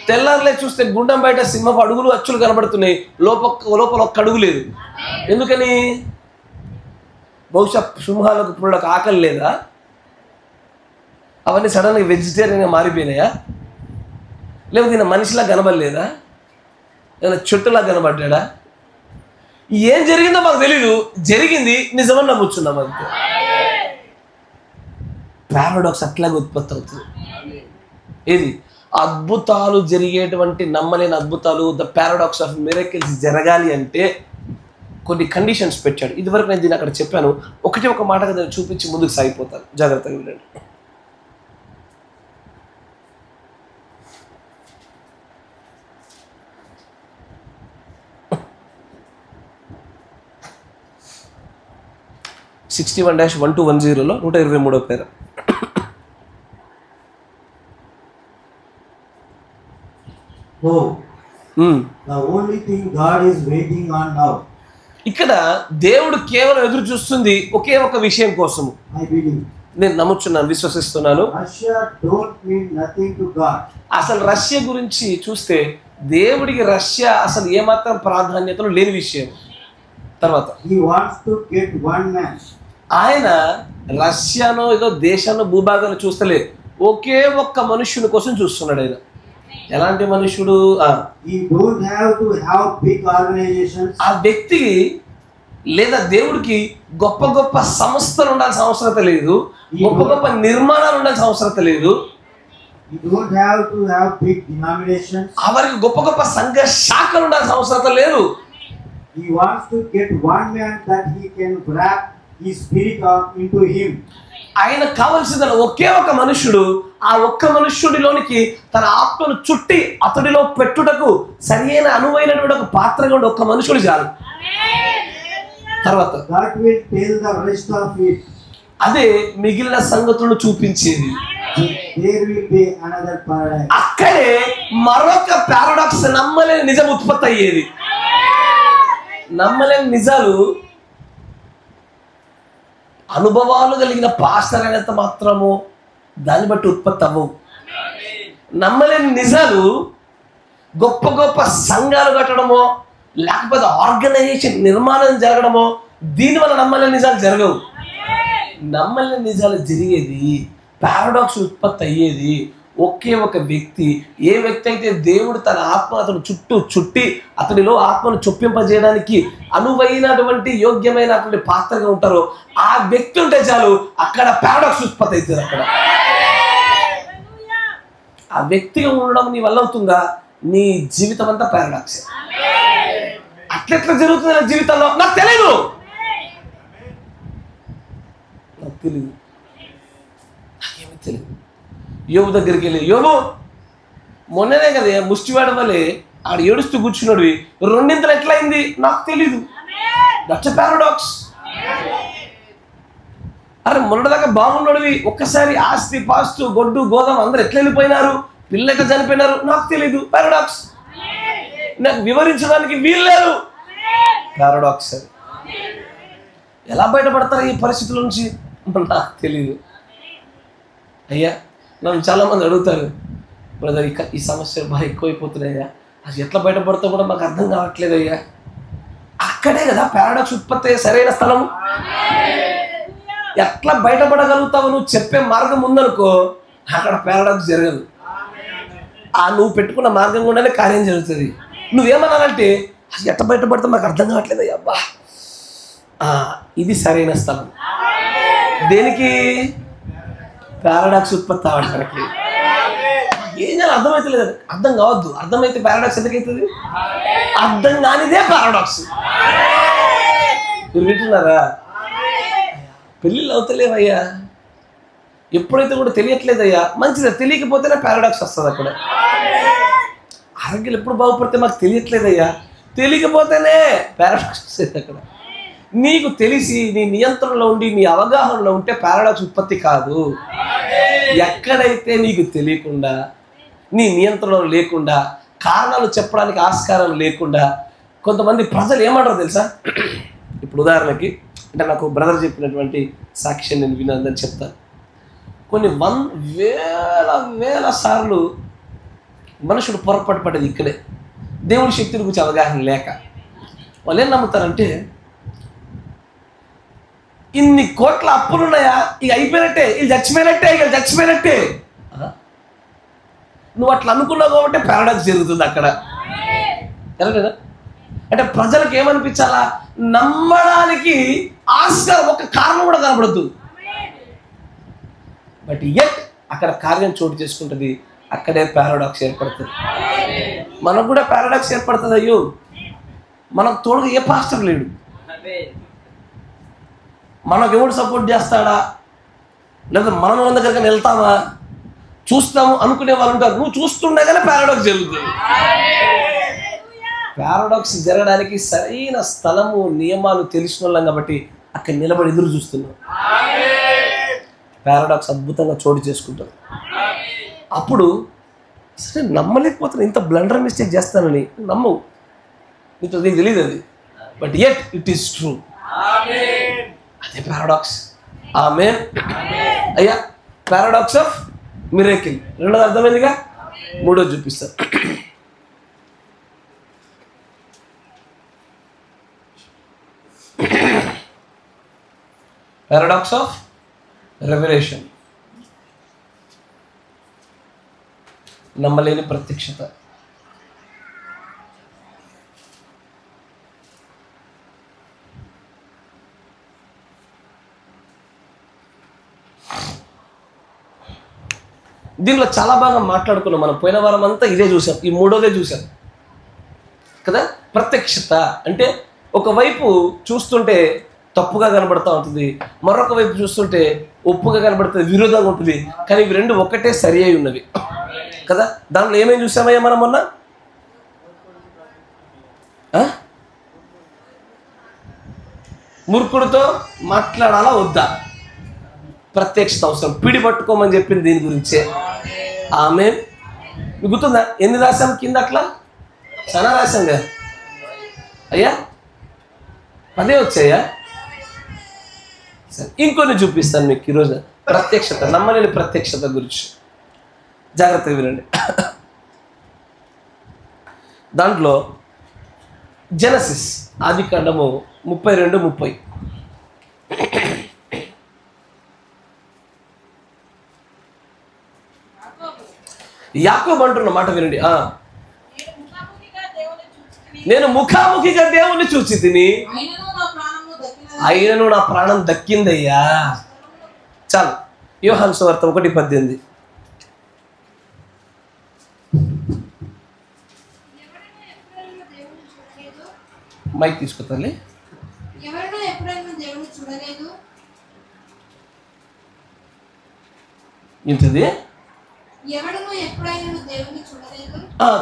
తెల్లారులే చూస్తే గుండం బయట సింహపు అడుగులు అచ్చులు కనబడుతున్నాయి, లోపల ఒక్క అడుగు లేదు. ఎందుకని? బహుశా సింహాలకు పురులకు ఆకలి లేదా? అవన్నీ సడన్గా వెజిటేరియన్గా మారిపోయినాయా? లేకపోతే ఈయన మనిషిలా కనబడలేదా? ఏదైనా చెట్టులా కనబడ్డా? ఏం జరిగిందో మాకు తెలీదు, జరిగింది, నిజమని నమ్ముచున్నాం అంతే. పారాడాక్స్ అట్లాగే ఉత్పత్తి అవుతుంది. ఏది? అద్భుతాలు జరిగేటువంటి నమ్మలేని అద్భుతాలు, ద పారాడాక్స్ ఆఫ్ మిరకిల్స్ జరగాలి అంటే కొన్ని కండిషన్స్ పెట్టాడు. ఇదివరకు నేను దీన్ని అక్కడ చెప్పాను, ఒక మాటగా దాన్ని చూపించి ముందుకు సాగిపోతాను, జాగ్రత్తగా వినండి. (61-1210) 123వ పేర. The only thing God is waiting on now. ఇక్కడ దేవుడు కేవలం ఎదురు చూస్తుంది ఒకే ఒక విషయం కోసము. నేను నమ్ముచున్నాను, విశ్వసిస్తున్నాను. Russia don't mean nothing to God. అసలు రష్యా గురించి చూస్తే దేవుడికి రష్యా అసలు ఏమాత్రం ప్రాధాన్యతలు లేని విషయం. తర్వాత He wants to get one man. ఆయన రష్యానో ఏదో దేశాన్ని భూభాగాన్ని చూస్తలేదు, ఒకే ఒక్క మనుష్యుని కోసం చూస్తున్నాడు. ఆయన ఎలాంటి మనుష్యుడు? He don't have to have big organizations. ఆ వ్యక్తికి లేదా దేవుడికి గొప్ప గొప్ప సంస్థలు ఉండాల్సిన అవసరత లేదు, గొప్ప గొప్ప నిర్మాణాలు ఉండాల్సిన అవసరత లేదు. You don't have to have big denominations. అవరికి గొప్ప గొప్ప సంఘ శాఖలు ఉండాల్సిన అవసరత లేదు. He wants to get one man that he can wrap his spirit into him. ఆయన కావలసిన ఒకే ఒక మనుష్యుడు, ఆ ఒక్క మనుష్యుడిలోనికి తన ఆత్మను చుట్టి అతడిలో పెట్టుటకు సరైన అనువైనటువంటి ఒక పాత్రగా ఉండే ఒక్క మనుషుడు చాలు. తర్వాత That will tell the rest of it. అదే మిగిలిన సంగతులను చూపించేది. There will be another paradise. అక్కడే మరొక పారాడాక్స్, నమ్మలేని నిజం ఉత్పత్తి అయ్యేది. నమ్మలేని నిజాలు అనుభవాలు కలిగిన పాస్టర్ అయినంత మాత్రము దాన్ని బట్టి ఉత్పత్తి అవ్వవు. నమ్మలేని నిజాలు గొప్ప గొప్ప సంఘాలు కట్టడమో లేకపోతే ఆర్గనైజేషన్ నిర్మాణం జరగడమో దీనివల్ల నమ్మలేని నిజాలు జరగవు. నమ్మలేని నిజాలు జరిగేది, పారాడాక్స్ ఉత్పత్తి అయ్యేది ఒకే ఒక వ్యక్తి. ఏ వ్యక్తి అయితే దేవుడు తన ఆత్మ అతను చుట్టూ చుట్టి అతడిలో ఆత్మను చొప్పింపజేయడానికి అనువైనటువంటి యోగ్యమైనటువంటి పాత్రగా ఉంటారో ఆ వ్యక్తి ఉంటే చాలు, అక్కడ పారాడాక్స్ ఉత్పత్తి అవుతుంది. అక్కడ ఆ వ్యక్తిగా ఉండడం నీ వల్ల అవుతుందా? నీ జీవితం అంతా పారాడాక్స్. అట్లెట్లా జరుగుతుంది నా జీవితంలో నాకు తెలియదు. నాకేమీ తెలియదు. యోబు దగ్గరికి వెళ్ళి, యోబు మొన్ననే కదా ముష్టివాడి వల్లే ఆడు ఏడుస్తూ కూర్చున్నాడు, రెండింతలు ఎట్లయింది నాకు తెలీదు. That's paradox. అరే మొన్నటిదాకా బాగున్నాడువి, ఒక్కసారి ఆస్తి పాస్తు గొడ్డు గోధుమ అందరు ఎట్లా వెళ్ళిపోయినారు, పిల్లలు ఎట్లా చనిపోయినారు నాకు తెలీదు. పారాడాక్స్. నాకు వివరించడానికి వీలు లేదు. పారాడాక్స్. ఎలా బయటపడతారు ఈ పరిస్థితుల నుంచి నాకు తెలీదు. అయ్యా నన్ను చాలామంది అడుగుతారు, బ్రదర్ ఈ సమస్యలు బాగా ఎక్కువైపోతున్నాయ్యా, అసలు ఎట్లా బయటపడతావు కూడా మాకు అర్థం కావట్లేదు అయ్యా. అక్కడే కదా పారాడాక్స్ ఉత్పత్తి అయ్యే సరైన స్థలం. ఎట్లా బయటపడగలుగుతావు నువ్వు చెప్పే మార్గం ఉందనుకో, అక్కడ పారాడాక్స్ జరగదు. నువ్వు పెట్టుకున్న మార్గం గుండానే కార్యం జరుగుతుంది. నువ్వేమన్నానంటే అసలు ఎట్లా బయటపడతావు మాకు అర్థం కావట్లేదు అయ్యా. అబ్బా ఇది సరైన స్థలం. దేనికి? పారాడాక్స్ ఉత్పత్తి అవ్వడానికి. ఏం చేయాలి అర్థమైతలేదు. అర్థం కావద్దు. అర్థమైతే పారాడాక్స్ ఎందుకైతుంది? అర్థం కానిదే పారాడాక్స్. మీరు వింటున్నారా? పెళ్ళిళ్ళు అవుతలేవయ్యా, ఎప్పుడైతే కూడా తెలియట్లేదయ్యా. మంచిది, తెలియకపోతేనే పారాడాక్స్ వస్తుంది. అక్కడ ఆరోగ్యాలు ఎప్పుడు బాగుపడితే మాకు తెలియట్లేదయ్యా, తెలియకపోతేనే పారాడాక్స్ వస్తుంది. అక్కడ నీకు తెలిసి నీ నియంత్రణలో ఉండి నీ అవగాహనలో ఉంటే పారాడాక్స్ ఉత్పత్తి కాదు. ఎక్కడైతే నీకు తెలియకుండా నీ నియంత్రణలో లేకుండా కారణాలు చెప్పడానికి ఆస్కారం లేకుండా కొంతమంది ప్రజలు ఏమంటారో తెలుసా? ఇప్పుడు ఉదాహరణకి అంటే నాకు బ్రదర్ చెప్పినటువంటి సాక్ష్యం నేను వినందని చెప్తాను. కొన్ని వేల సార్లు మనుషుడు పొరపాటు పడేది ఇక్కడే, దేవుడి శక్తిని గురించి అవగాహన లేక. వాళ్ళు ఏం నమ్ముతారంటే ఇన్ని కోట్ల అప్పులున్నాయా, ఇక అయిపోయినట్టే, వీళ్ళు చచ్చిపోయినట్టే. నువ్వు అట్లా అనుకున్నావు కాబట్టి పారాడాక్స్ జరుగుతుంది అక్కడ. కరెక్టేనా? అంటే ప్రజలకు ఏమనిపించాలా? నమ్మడానికి ఆస్కారం ఒక కారణం కూడా కనబడద్దు. బట్ ఎట్ అక్కడ కార్యం చోటు చేసుకుంటుంది. అక్కడే పారాడాక్స్ ఏర్పడుతుంది. మనకు కూడా పారాడాక్స్ ఏర్పడుతుంది. అయ్యో మనకు తోడుగా ఏ పాస్టర్ లేడు, మనకు ఎవడు సపోర్ట్ చేస్తాడా, లేదా మనం దగ్గరికి వెళ్తామా, చూస్తాము అనుకునే వాళ్ళు ఉంటారు. నువ్వు చూస్తుండగానే పారాడాక్స్ జరుగుతుంది. పారాడాక్స్ జరగడానికి సరైన స్థలము నియమాలు తెలిసిన వాళ్ళం కాబట్టి అక్కడ నిలబడి ఎదురు చూస్తున్నాం. పారాడాక్స్ అద్భుతంగా చోటు చేసుకుంటారు. అప్పుడు సరే నమ్మలేకపోతున్నా, ఇంత బ్లండర్ మిస్టేక్ చేస్తానని నమ్మవు, నీకు తెలియదు అది. But at it is true. అదే పారాడాక్స్. ఆమేన్. అయ్యా పారాడాక్స్ ఆఫ్ మిరేకిల్. రెండోది అర్థమైందిగా. మూడోది చూపిస్తాను. పారాడాక్స్ ఆఫ్ రెవల్యూషన్, నమ్మలేని ప్రత్యక్షత. దీనిలో చాలా బాగా మాట్లాడుకున్నాం మనం. పోయిన వారం అంతా ఇదే చూసాం, ఈ మూడోదే చూసాం కదా. ప్రత్యక్షత అంటే ఒకవైపు చూస్తుంటే తప్పుగా కనబడతా ఉంటుంది, మరొక వైపు చూస్తుంటే ఒప్పుగా కనబడుతుంది, విరోధంగా ఉంటుంది. కానీ ఇవి రెండు ఒకటే సరి అయి ఉన్నవి కదా. దాంట్లో ఏమేమి చూసామయ్యా మనం మొన్న? మూర్ఖుడితో మాట్లాడాలా వద్దా, ప్రత్యక్షత అవసరం. పిడి పట్టుకోమని చెప్పింది దీని గురించే. ఆమేన్. మీకు గుర్తుందా ఎన్ని రాసాం కింద? అట్లా చాలా రాసాం కదా అయ్యా. 10 వచ్చాయా? సరే, ఇంకొన్ని చూపిస్తాను మీకు ఈరోజు. ప్రత్యక్షత, నమ్మలేని ప్రత్యక్షత గురించి జాగ్రత్తగా వినండి. దాంట్లో జెనసిస్ ఆదికాండము 32:30. యాకోబు అంటున్న మాట వినండి. నేను ముఖాముఖిగా దేవుణ్ణి చూచి తిని, అయినను నా ప్రాణం దక్కిందయ్యా. చాలు. యోహాను సువార్త 1:18. మైక్ తీసుకొస్తాలే. ఏంటది?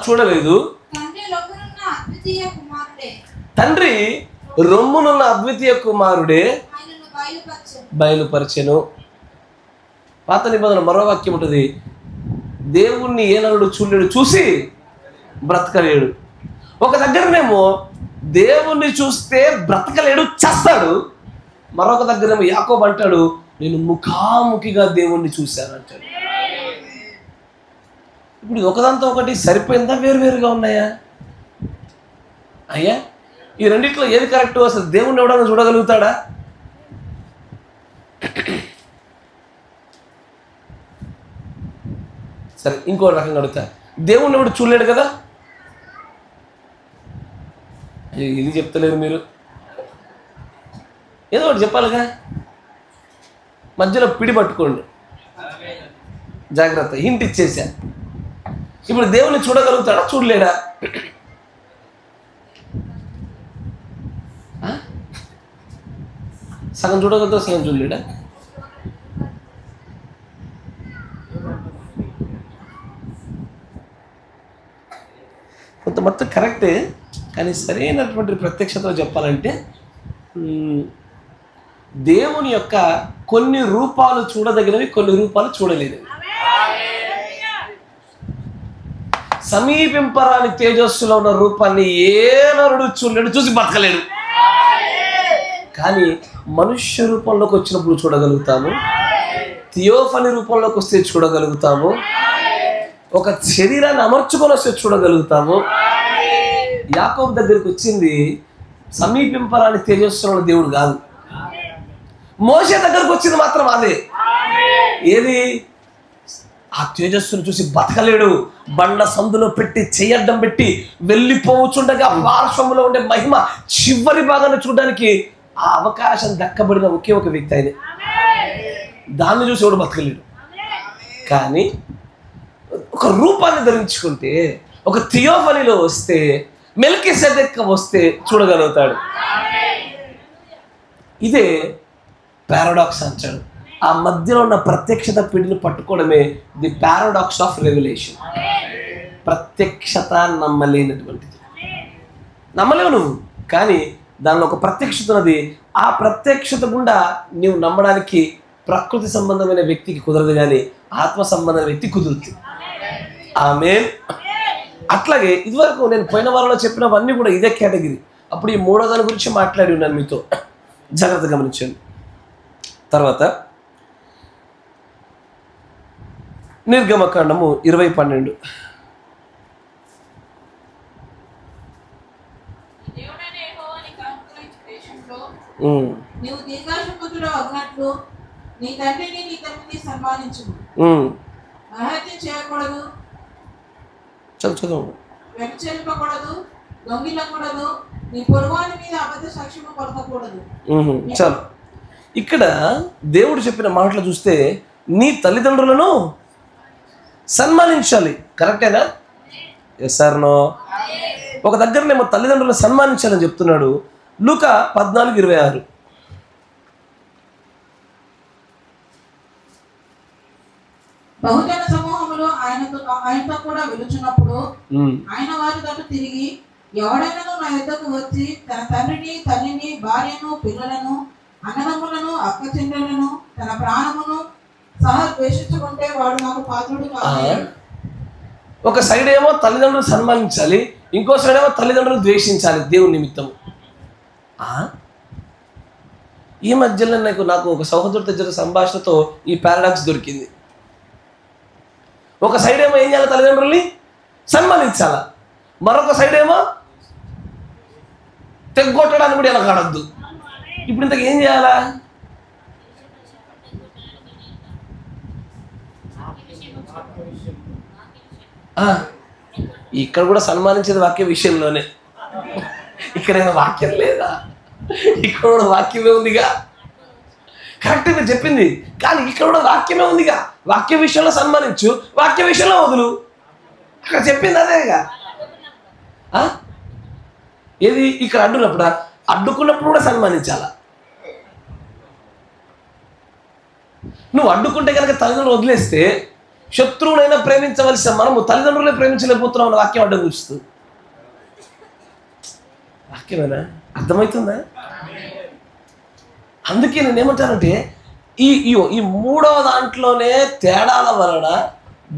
చూడలేదు. తండ్రి రొమ్మునున్న అద్వితీయ కుమారుడే బయలుపరచెను. పాత నిబంధన మరో వాక్యం ఉంటుంది, దేవుణ్ణి ఏనరుడు చూడలేడు, చూసి బ్రతకలేడు. ఒక దగ్గరనేమో దేవుణ్ణి చూస్తే బ్రతకలేడు, చేస్తాడు. మరొక దగ్గరేమో యాకోబు అంటాడు, నేను ముఖాముఖిగా దేవుణ్ణి చూశాను అంటాడు. ఇప్పుడు ఒకదాంతో ఒకటి సరిపోయిందా, వేరువేరుగా ఉన్నాయా అయ్యా? ఈ రెండిట్లో ఏది కరెక్ట్? అసలు దేవుణ్ణి ఎవడన్నా చూడగలుగుతాడా? సరే, ఇంకో రకంగా అడుగుతా, దేవుణ్ణి ఎవడు చూడలేడు కదా? ఇది చెప్తలేరు మీరు, ఏదో ఒకటి చెప్పాలిగా. మధ్యలో పిడి పట్టుకోండి, జాగ్రత్త. హింట్ ఇచ్చేసా. ఇప్పుడు దేవుణ్ణి చూడగలుగుతాడా, చూడలేడా? సగం చూడగలుగుతా, సగం చూడలేడా? కొంత మొత్తం కరెక్టే, కానీ సరైనటువంటి ప్రత్యక్షతలో చెప్పాలంటే దేవుని యొక్క కొన్ని రూపాలు చూడదగినవి, కొన్ని రూపాలు చూడలేనివి. సమీపింపరాని తేజస్సులో ఉన్న రూపాన్ని ఏ నరుడు చూడలేడు, చూసి బతకలేడు. కానీ మనుష్య రూపంలోకి వచ్చినప్పుడు చూడగలుగుతాము, థియోఫనీ రూపంలోకి వస్తే చూడగలుగుతాము, ఒక శరీరాన్ని అమర్చుకొని వస్తే చూడగలుగుతాము. యాకోబు దగ్గరికి వచ్చింది సమీపింపరాని తేజస్సులో ఉన్న దేవుడు కాదు. మోషే దగ్గరకు వచ్చింది మాత్రం అదే. ఏది? ఆ తేజస్సును చూసి బతకలేడు. బండ సందులో పెట్టి చెయ్యడ్డం పెట్టి వెళ్ళిపోవచ్చుండగా పార్శ్వంలో ఉండే మహిమ చివరి భాగాన్ని చూడడానికి ఆ అవకాశం దక్కబడిన ఒకే ఒక వ్యక్తి ఆయన. దాన్ని చూసి ఎవడు బతకలేడు. కానీ ఒక రూపాన్ని ధరించుకుంటే, ఒక థియోఫనీలో వస్తే, మెల్కీసెదెక్ వస్తే చూడగలుగుతాడు. ఇదే పారాడాక్స్ అంటాడు. ఆ మధ్యలో ఉన్న ప్రత్యక్షత పిడిని పట్టుకోవడమే ది పారాడాక్స్ ఆఫ్ రెవల్యూషన్. ప్రత్యక్షత నమ్మలేనటువంటిది. నమ్మలేవు నువ్వు, కానీ దానిలో ఒక ప్రత్యక్షత ఉన్నది. ఆ ప్రత్యక్షత గుండా నీవు నమ్మడానికి ప్రకృతి సంబంధమైన వ్యక్తికి కుదరదు, కానీ ఆత్మ సంబంధమైన వ్యక్తి కుదురుతుంది. ఆమేన్. అట్లాగే ఇదివరకు నేను పోయిన వారంలో చెప్పినవన్నీ కూడా ఇదే కేటగిరీ. అప్పుడు ఈ మూడో దాని గురించి మాట్లాడి ఉన్నాను మీతో, జాగ్రత్త గమనించండి. తర్వాత నిర్గమకాండము 20:12. నీవు దీర్ఘాయుష్మంతుడు అగినట్లు నీ తండ్రిని నీ తల్లిని సన్మానించు. అహత్యం చేయకూడదు, చదువు, వ్యభిచరింపకూడదు, దొంగిలకూడదు, నీ పొరుగువాని మీద అబద్ధ సాక్ష్యము పలకకూడదు. చాలు. ఇక్కడ దేవుడు చెప్పిన మాటలు చూస్తే నీ తల్లిదండ్రులను సన్మానించాలి. కరెక్టేనా? Yes sir no? ఒక దగ్గరనేమో తల్లిదండ్రులను సన్మానించాలని చెప్తున్నాడు. లూకా 14:26. బహుజన సమూహములు ఆయనతో కూడా వెలుచున్నప్పుడు ఆయన వారి తట్టు తిరిగి, ఎవడైనా నా యుద్ధకు వచ్చి తన తండ్రిని, తల్లిని, భార్యను, పిల్లలను, అన్నదమ్ములను, అక్క చెల్లెలను, తన ప్రాణమును సహా ద్వేషించుకుంటే వాడు నాకు పాత్రుడు కాదు. ఒక సైడ్ ఏమో తల్లిదండ్రులు సన్మానించాలి, ఇంకో సైడ్ ఏమో తల్లిదండ్రులు ద్వేషించాలి దేవుని నిమిత్తం. ఈ మధ్యలో నాకు ఒక సహోదరుడితో జరిగిన సంభాషణతో ఈ పారాడాక్స్ దొరికింది. ఒక సైడ్ ఏమో ఏం చేయాలి? తల్లిదండ్రుల్ని సన్మానించాలా, మరొక సైడ్ ఏమో తెగ్గొట్టడానికి కూడా ఎలా కాడద్దు. ఇప్పుడు ఇంతకు ఏం చేయాలా? ఇక్కడ కూడా సన్మానించేది వాక్య విషయంలోనే. ఇక్కడైనా వాక్యం లేదా? ఇక్కడ కూడా వాక్యమే ఉందిగా. కరెక్ట్ మీరు చెప్పింది, కానీ ఇక్కడ కూడా వాక్యమే ఉందిగా. వాక్య విషయంలో సన్మానించు, వాక్య విషయంలో వదులు. అక్కడ చెప్పింది అదేగా. ఏది ఇక్కడ అడ్డుకున్నప్పుడు కూడా సన్మానించాలా. నువ్వు అడ్డుకుంటే కనుక తల్లిదండ్రులు వదిలేస్తే శత్రువునైనా ప్రేమించవలసిన మనము తల్లిదండ్రులే ప్రేమించలేకపోతున్నాం. వాక్యం అడ్డం చూస్తుంది. వాక్యమేనా? అర్థమవుతుందా? అందుకే నేను ఏమంటానంటే ఈ మూడవ దాంట్లోనే తేడాల వలన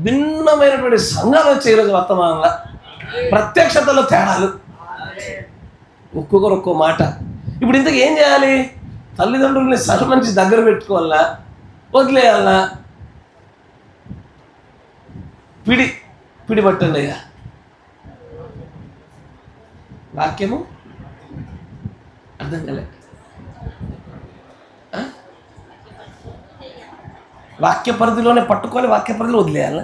భిన్నమైనటువంటి సంఘాలు వచ్చే ఈరోజు వర్తమానంలో ప్రత్యక్షతలో తేడాలు, ఒక్కొక్కరు ఒక్కో మాట. ఇప్పుడు ఇంతకు ఏం చేయాలి? తల్లిదండ్రుల్ని సన్మానించి దగ్గర పెట్టుకోవాలా, వదిలేయాలనా? పిడి పట్టండి అయ్యా. వాక్యము అర్థం కాలే. వాక్య పరిధిలోనే పట్టుకోవాలి, వాక్య పరిధిలో వదిలేయాలా?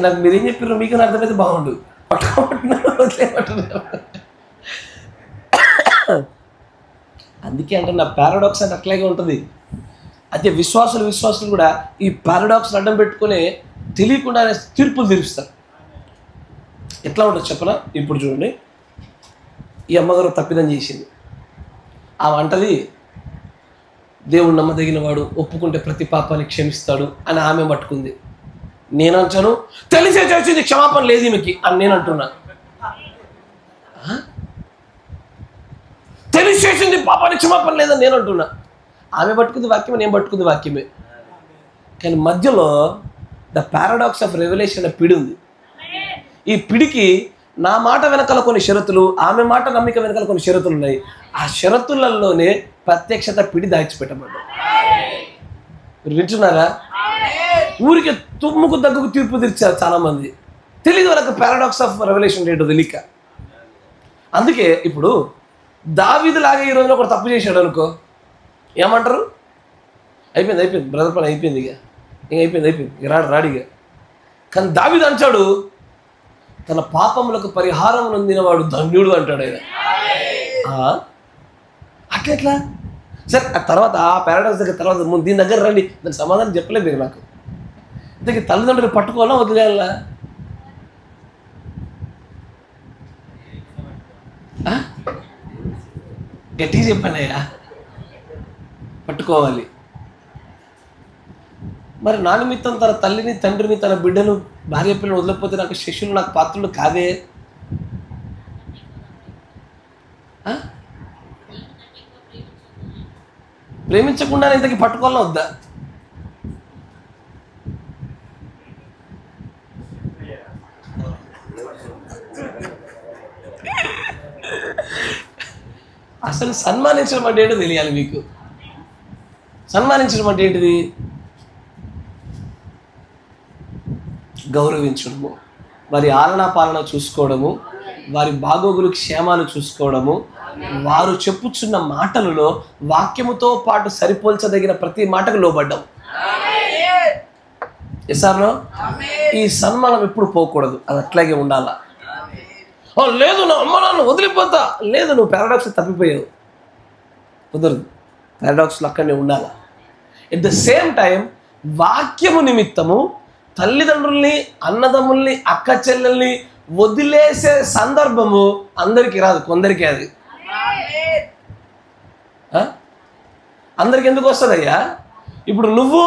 నాకు మీరేం చెప్పారు మీకు అర్థమైతే బాగుండు. పట్టుకోమంటున్నారు, వదిలేయమంటున్నారు. అందుకే అంటే నా పారాడాక్స్ అంటే అట్లాగే ఉంటుంది. అయితే విశ్వాసులు కూడా ఈ పారాడాక్స్ని అడ్డం పెట్టుకుని తెలియకుండానే తీర్పులు తీరుస్తారు. ఎట్లా ఉంటుంది చెప్పనా? ఇప్పుడు చూడండి, ఈ అమ్మగారు తప్పిదం చేసింది. ఆ వంటది దేవుడు నమ్మదగిన వాడు, ఒప్పుకుంటే ప్రతి పాపాన్ని క్షమిస్తాడు అని ఆమె పట్టుకుంది. నేనంటాను తెలిసే చేసింది, క్షమాపణ లేదు ఈమెకి అని నేను అంటున్నా. తెలిసి చేసింది, పాపానికి క్షమాపణ లేదని నేను అంటున్నా. ఆమె పట్టుకుంది వాక్యమే, నేను పట్టుకుంది వాక్యమే. కానీ మధ్యలో ద పారాడాక్స్ ఆఫ్ రెవల్యూషన్ అనే పిడి ఉంది. ఈ పిడికి నా మాట వెనకాల కొన్ని షరతులు, ఆమె మాట నమ్మిక వెనకాల కొన్ని షరతులు ఉన్నాయి. ఆ షరతులలోనే ప్రత్యక్షత పిడి దాచిపెట్టబడ్డాయి. మీరు వింటున్నారా? ఊరికి తుమ్ముకు దగ్గుకు తీర్పు తీర్చారు చాలామంది. తెలియదు వాళ్ళకి పారాడాక్స్ ఆఫ్ రెవల్యూషన్ ఏంటో తెలియక. అందుకే ఇప్పుడు దావీదులాగా ఈ రోజున ఒకటి తప్పు చేశాడు అనుకో, ఏమంటారు? అయిపోయింది బ్రదర్ పని అయిపోయింది, ఇక అయిపోయింది రాడిగా. కానీ దావీదు అంటాడు, తన పాపములకు పరిహారం నొందినవాడు ధన్యుడు అంటాడు ఆయన. అట్లా సరే, ఆ తర్వాత ఆ పారాడాక్స్ దగ్గర తర్వాత దీని దగ్గర రండి, దానికి సమాధానం చెప్పలేదు మీరు నాకు. ఇంతకీ తల్లిదండ్రులు పట్టుకోవాలా వదిలేయాలా? గట్టిగా చెప్పానయ్యా, పట్టుకోవాలి. మరి నా నిమిత్తం తన తల్లిని, తండ్రిని, తన బిడ్డను, భార్య పిల్లలు వదిలేకపోతే నాకు శిష్యులు, నాకు పాత్రులు కాదే. ప్రేమించకుండా ఇంతకీ పట్టుకోవాలా వద్దా? అసలు సన్మానించడం అంటే ఏంటో తెలియాలి మీకు. సన్మానించడం అంటే ఏంటిది? గౌరవించడము, వారి ఆలనా పాలన చూసుకోవడము, వారి బాగోగులు క్షేమాలు చూసుకోవడము, వారు చెప్పుచున్న మాటలలో వాక్యముతో పాటు సరిపోల్చదగిన ప్రతి మాటకు లోబడ్డం. ఎసార్నో ఈ సన్మానం ఎప్పుడు పోకూడదు, అది అట్లాగే ఉండాలా. లేదు నా అమ్మ నాన్న వదిలిపోతా, లేదు నువ్వు పారాడాక్స్ తప్పిపోయావు, కుదరదు. పారాడాక్స్లో అక్కడనే ఉండాలా. ఎట్ ద సేమ్ టైం వాక్యము నిమిత్తము తల్లిదండ్రుల్ని, అన్నదమ్ముల్ని, అక్క చెల్లెల్ని వదిలేసే సందర్భము అందరికీ రాదు, కొందరికీ. అది అందరికి ఎందుకు వస్తుంది అయ్యా? ఇప్పుడు నువ్వు,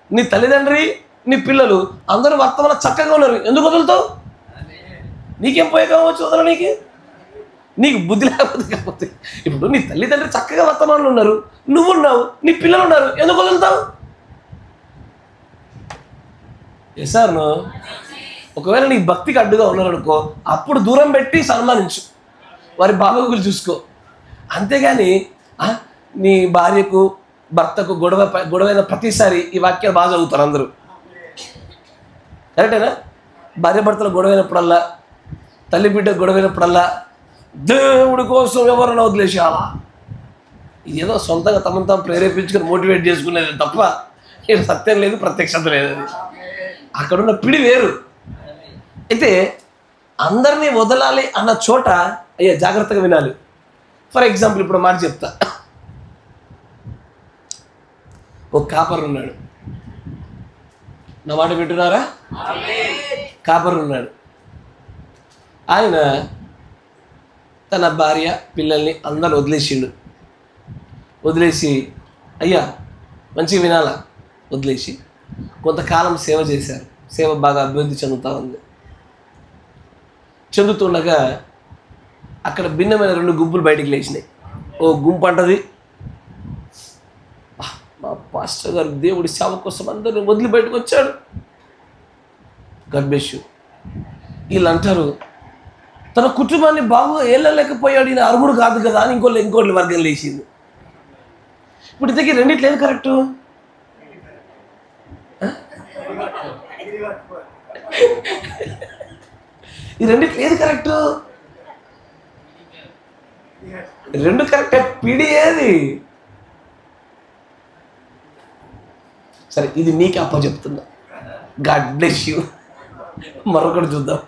నీ తల్లిదండ్రి, నీ పిల్లలు అందరూ వర్తమానం చక్కగా ఉన్నారు, ఎందుకు వదులుతావు? నీకేం పోయే కావచ్చు వదలనీకి? నీకు బుద్ధి కాకపోతే ఇప్పుడు నీ తల్లిదండ్రి చక్కగా వర్తమానంలో ఉన్నారు, నువ్వున్నావు, నీ పిల్లలు ఉన్నారు, ఎందుకు వదులుతావు? ఎసార్ను ఒకవేళ నీ భక్తికి అడ్డుగా ఉన్నారనుకో, అప్పుడు దూరం పెట్టి సన్మానించు, వారి బాగోగులు చూసుకో. అంతేగాని నీ భార్యకు భర్తకు గొడవైన ప్రతిసారి ఈ వాక్యాలు బాగా చదువుతారు అందరూ. కరెక్టేనా? భార్య భర్తలు గొడవైనప్పుడల్లా, తల్లి బిడ్డ గొడవైనప్పుడల్లా దేవుడి కోసం ఎవరైనా వదిలేసేయాలా, ఏదో సొంతంగా తమను తాము ప్రేరేపించుకొని మోటివేట్ చేసుకునేది తప్ప ఏదో సత్యం లేదు, ప్రత్యక్షత లేదు. అది అక్కడున్న పిడి వేరు. అయితే అందరినీ వదలాలి అన్న చోట అయ్యా జాగ్రత్తగా వినాలి. ఫర్ ఎగ్జాంపుల్ ఇప్పుడు మాట చెప్తా. ఒక కాపర్ ఉన్నాడు, నా మాట వింటున్నారా? కాపర్ ఉన్నాడు. ఆయన తన భార్య పిల్లల్ని అందరూ వదిలేసి అయ్యా మంచిగా వినాలా, వదిలేసి కొంతకాలం సేవ చేశారు. సేవ బాగా అభివృద్ధి చెందుతూ ఉంది. చెందుతుండగా అక్కడ భిన్నమైన 2 గుంపులు బయటికి లేచినాయి. ఓ గుంపు అంటది, మా పాస్టర్ గారు దేవుడి సేవ కోసం అందరిని వదిలి బయటకు వచ్చాడు, గాడ్ బ్లెస్ యు. వీళ్ళు అంటారు, తన కుటుంబాన్ని బాగా ఏళ్ళలేకపోయాడు, ఈయన అర్హుడు కాదు కదా అని ఇంకోటి వర్గం లేచింది. ఇప్పుడు ఇంతకీ రెండిట్లు ఏది కరెక్టు? ఈ రెండిట్లు ఏది కరెక్టు? రెండు కరెక్టే, పిడి ఏది? సరే ఇది నీకు అప్పచెప్తున్నా, గాడ్ బ్లెస్ యు. మరొకటి చూద్దాం.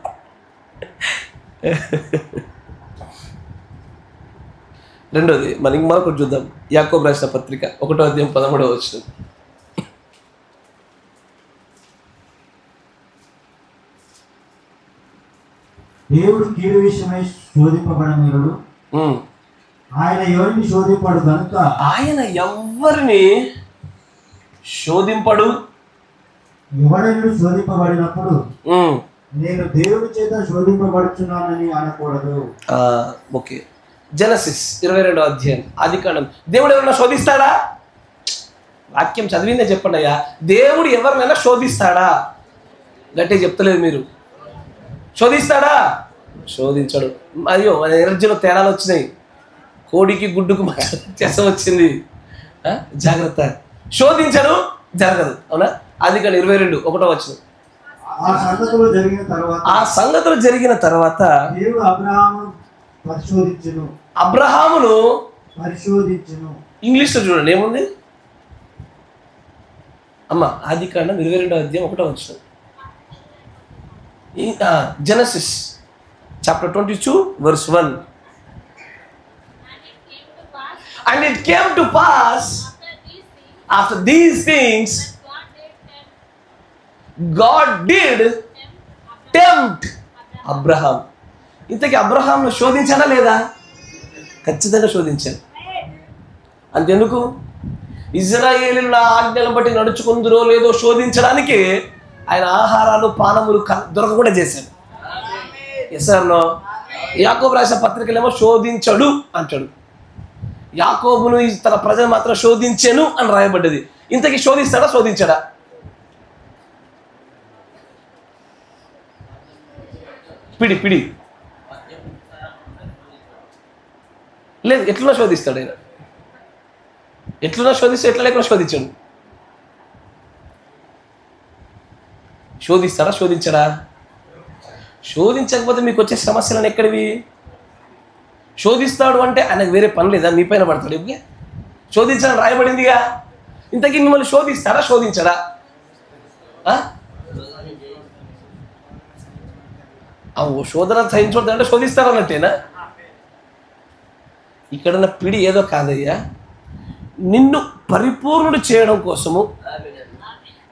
రెండోది మనకి మరొకటి చూద్దాం. యాకోబు రాసిన పత్రిక 1వ అధ్యాయం 13వ వచనం. దేవుడు కీడు విషయమై శోధింపబడనీయుడు, ఆయన ఎవరిని శోధింపడు కనుక. ఆయన ఎవరిని శోధింపడు. ఎవరైనా శోధింపబడినప్పుడు నేను దేవుడి చేత శోధింపబడుచున్నానని అనకూడదు. ఓకే, జెనసిస్ 22వ అధ్యాయం, ఆదికాండం. దేవుడు ఎవరైనా శోధిస్తాడా? వాక్యం చదివిందే చెప్పండి అయ్యా. దేవుడు ఎవరినైనా శోధిస్తాడా? గట్టిగా చెప్తలేదు మీరు. శోధిస్తాడా? శోధించడు. అయ్యో మన ఎనర్జీలో తేడాలు వచ్చినాయి, కోడికి గుడ్డుకు వ్యత్యాసం వచ్చింది. జాగ్రత్త. శోధించడు, జరగదు. అవునా? ఆదికాండం 22:1 వచనం. ఆ సంగతులు జరిగిన తర్వాత దేవుడు అబ్రహామును పరిశోధించును. ఇంగ్లీష్లో చూడండి ఏముంది అమ్మ. ఆదికాండం 22వ అధ్యాయం 1వ వచనం. Genesis chapter 22 verse 1. And it came to pass after these things God did tempt Abraham. ఇంతకీ అబ్రహాంను శోధించాడా లేదా? ఖచ్చితంగా శోధించాడు. అంతెందుకు? ఇజ్రాయేలీయులు నా ఆజ్ఞలను బట్టి నడుచుకుందరో లేదో శోధించడానికి ఆయన ఆహారాలు పానములు దొరకకుండా చేశాడు. Yes or no? యాకోబు రాసిన పత్రికలేమో శోధించడు అంటాడు. యాకోబును తన ప్రజలు మాత్రం శోధించెను అని రాయబడ్డది. ఇంతకీ శోధిస్తాడా, శోధించాడా? పిడి లేదు, ఎట్లా శోధిస్తాడు ఆయన? ఎట్లున్నా శోధిస్తే ఎట్లా లేకుండా శోధించండు. శోధిస్తాడా శోధించడా? శోధించకపోతే మీకు వచ్చే సమస్యలను ఎక్కడివి? శోధిస్తాడు అంటే ఆయనకు వేరే పని లేదా? మీ పైన పడతాడు. ఇప్పటికే శోధించాలని రాయబడిందిగా. ఇంతకీ మిమ్మల్ని శోధిస్తాడా శోధించడా? శోధన సహించవద్దంటే శోధిస్తారన్నట్టేనా? ఇక్కడ పిడి ఏదో కాదయ్యా, నిన్ను పరిపూర్ణుడు చేయడం కోసము,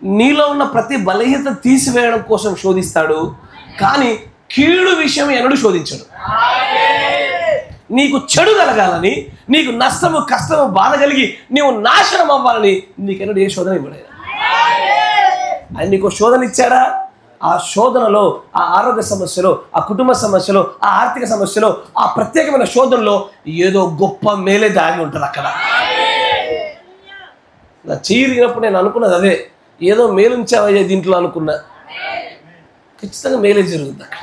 నీలో ఉన్న ప్రతి బలహీనత తీసివేయడం కోసం శోధిస్తాడు. కానీ కీడు విషయం ఎన్నడూ శోధించడు. నీకు చెడు కలగాలని, నీకు నష్టము కష్టము బాధ కలిగి నీవు నాశనం అవ్వాలని నీకెన్నడూ ఏ శోధన ఇవ్వడు. ఆయన నీకు శోధన ఇచ్చాడా? ఆ శోధనలో, ఆ ఆరోగ్య సమస్యలో, ఆ కుటుంబ సమస్యలో, ఆ ఆర్థిక సమస్యలో, ఆ ప్రత్యేకమైన శోధనలో ఏదో గొప్ప మేలే దాగి ఉంటుంది. అక్కడ నా చీరిగినప్పుడు నేను అనుకున్నది అదే, ఏదో మేలుంచావయ్యే దీంట్లో అనుకున్నా. ఖచ్చితంగా మేలే జరుగుతుంది అక్కడ.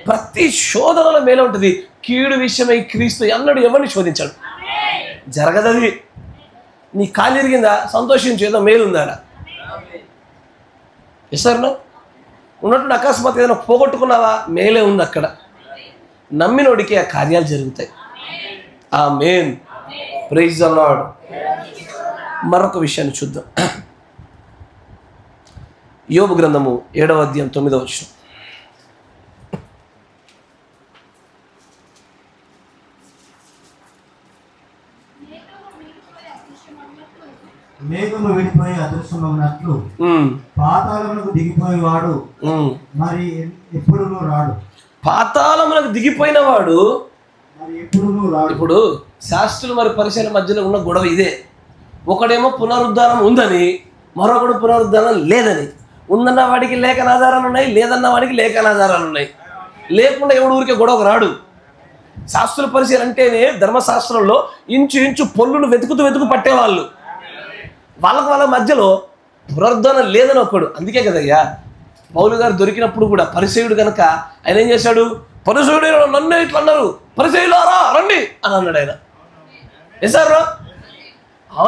ప్రతి శోధనలో మేలే ఉంటుంది. కీడు విషయమై క్రీస్తు ఎన్నడూ ఎవరిని శోధించాడు. జరగదది. నీ కాలు ఎరిగిందా? సంతోషించు, ఏదో మేలుందా? ఎసార్నో ఉన్నట్టు అకస్మాత్ ఏదైనా పోగొట్టుకున్నావా? మేలే ఉంది అక్కడ. నమ్మినోడికి ఆ కార్యాలు జరుగుతాయి. ఆమేన్. Praise the Lord. మరొక విషయాన్ని చూద్దాం. యోబు గ్రంథము 7వ అధ్యాయం 9వ వచనం. మేఘము విడిపోయి అదృశ్యమన్నట్లు పాతాళములకు దిగిపోయేవాడు మరి ఎప్పుడు రాడు. పాతాళములకు దిగిపోయిన వాడు మరి ఎప్పుడు రాడు. ఇప్పుడు శాస్త్రులు మరి పరిశీలన మధ్యలో ఉన్న గొడవ ఇదే. ఒకడేమో పునరుద్ధానం ఉందని, మరొకడు పునరుద్ధానం లేదని. ఉందన్న వాడికి లేఖనాధారాలు ఉన్నాయి, లేదన్న వాడికి లేఖనాధారాలు ఉన్నాయి. లేకుండా ఎవడు ఊరికే గొడవకు రాడు. శాస్త్రుల పరిశీలన అంటేనే ధర్మశాస్త్రంలో ఇంచు ఇంచు పొల్లును వెతుకుతూ పట్టేవాళ్ళు. వాళ్ళ మధ్యలో పునరుద్ధానం లేదని ఒకడు. అందుకే కదయ్యా పౌలు గారు దొరికినప్పుడు కూడా పరిసయుడు కనుక ఆయన ఏం చేశాడు? పరిసయుడు నన్నే ఇట్లా అన్నారు, పరిసయులారా రండి అని అన్నాడు ఆయన. సార్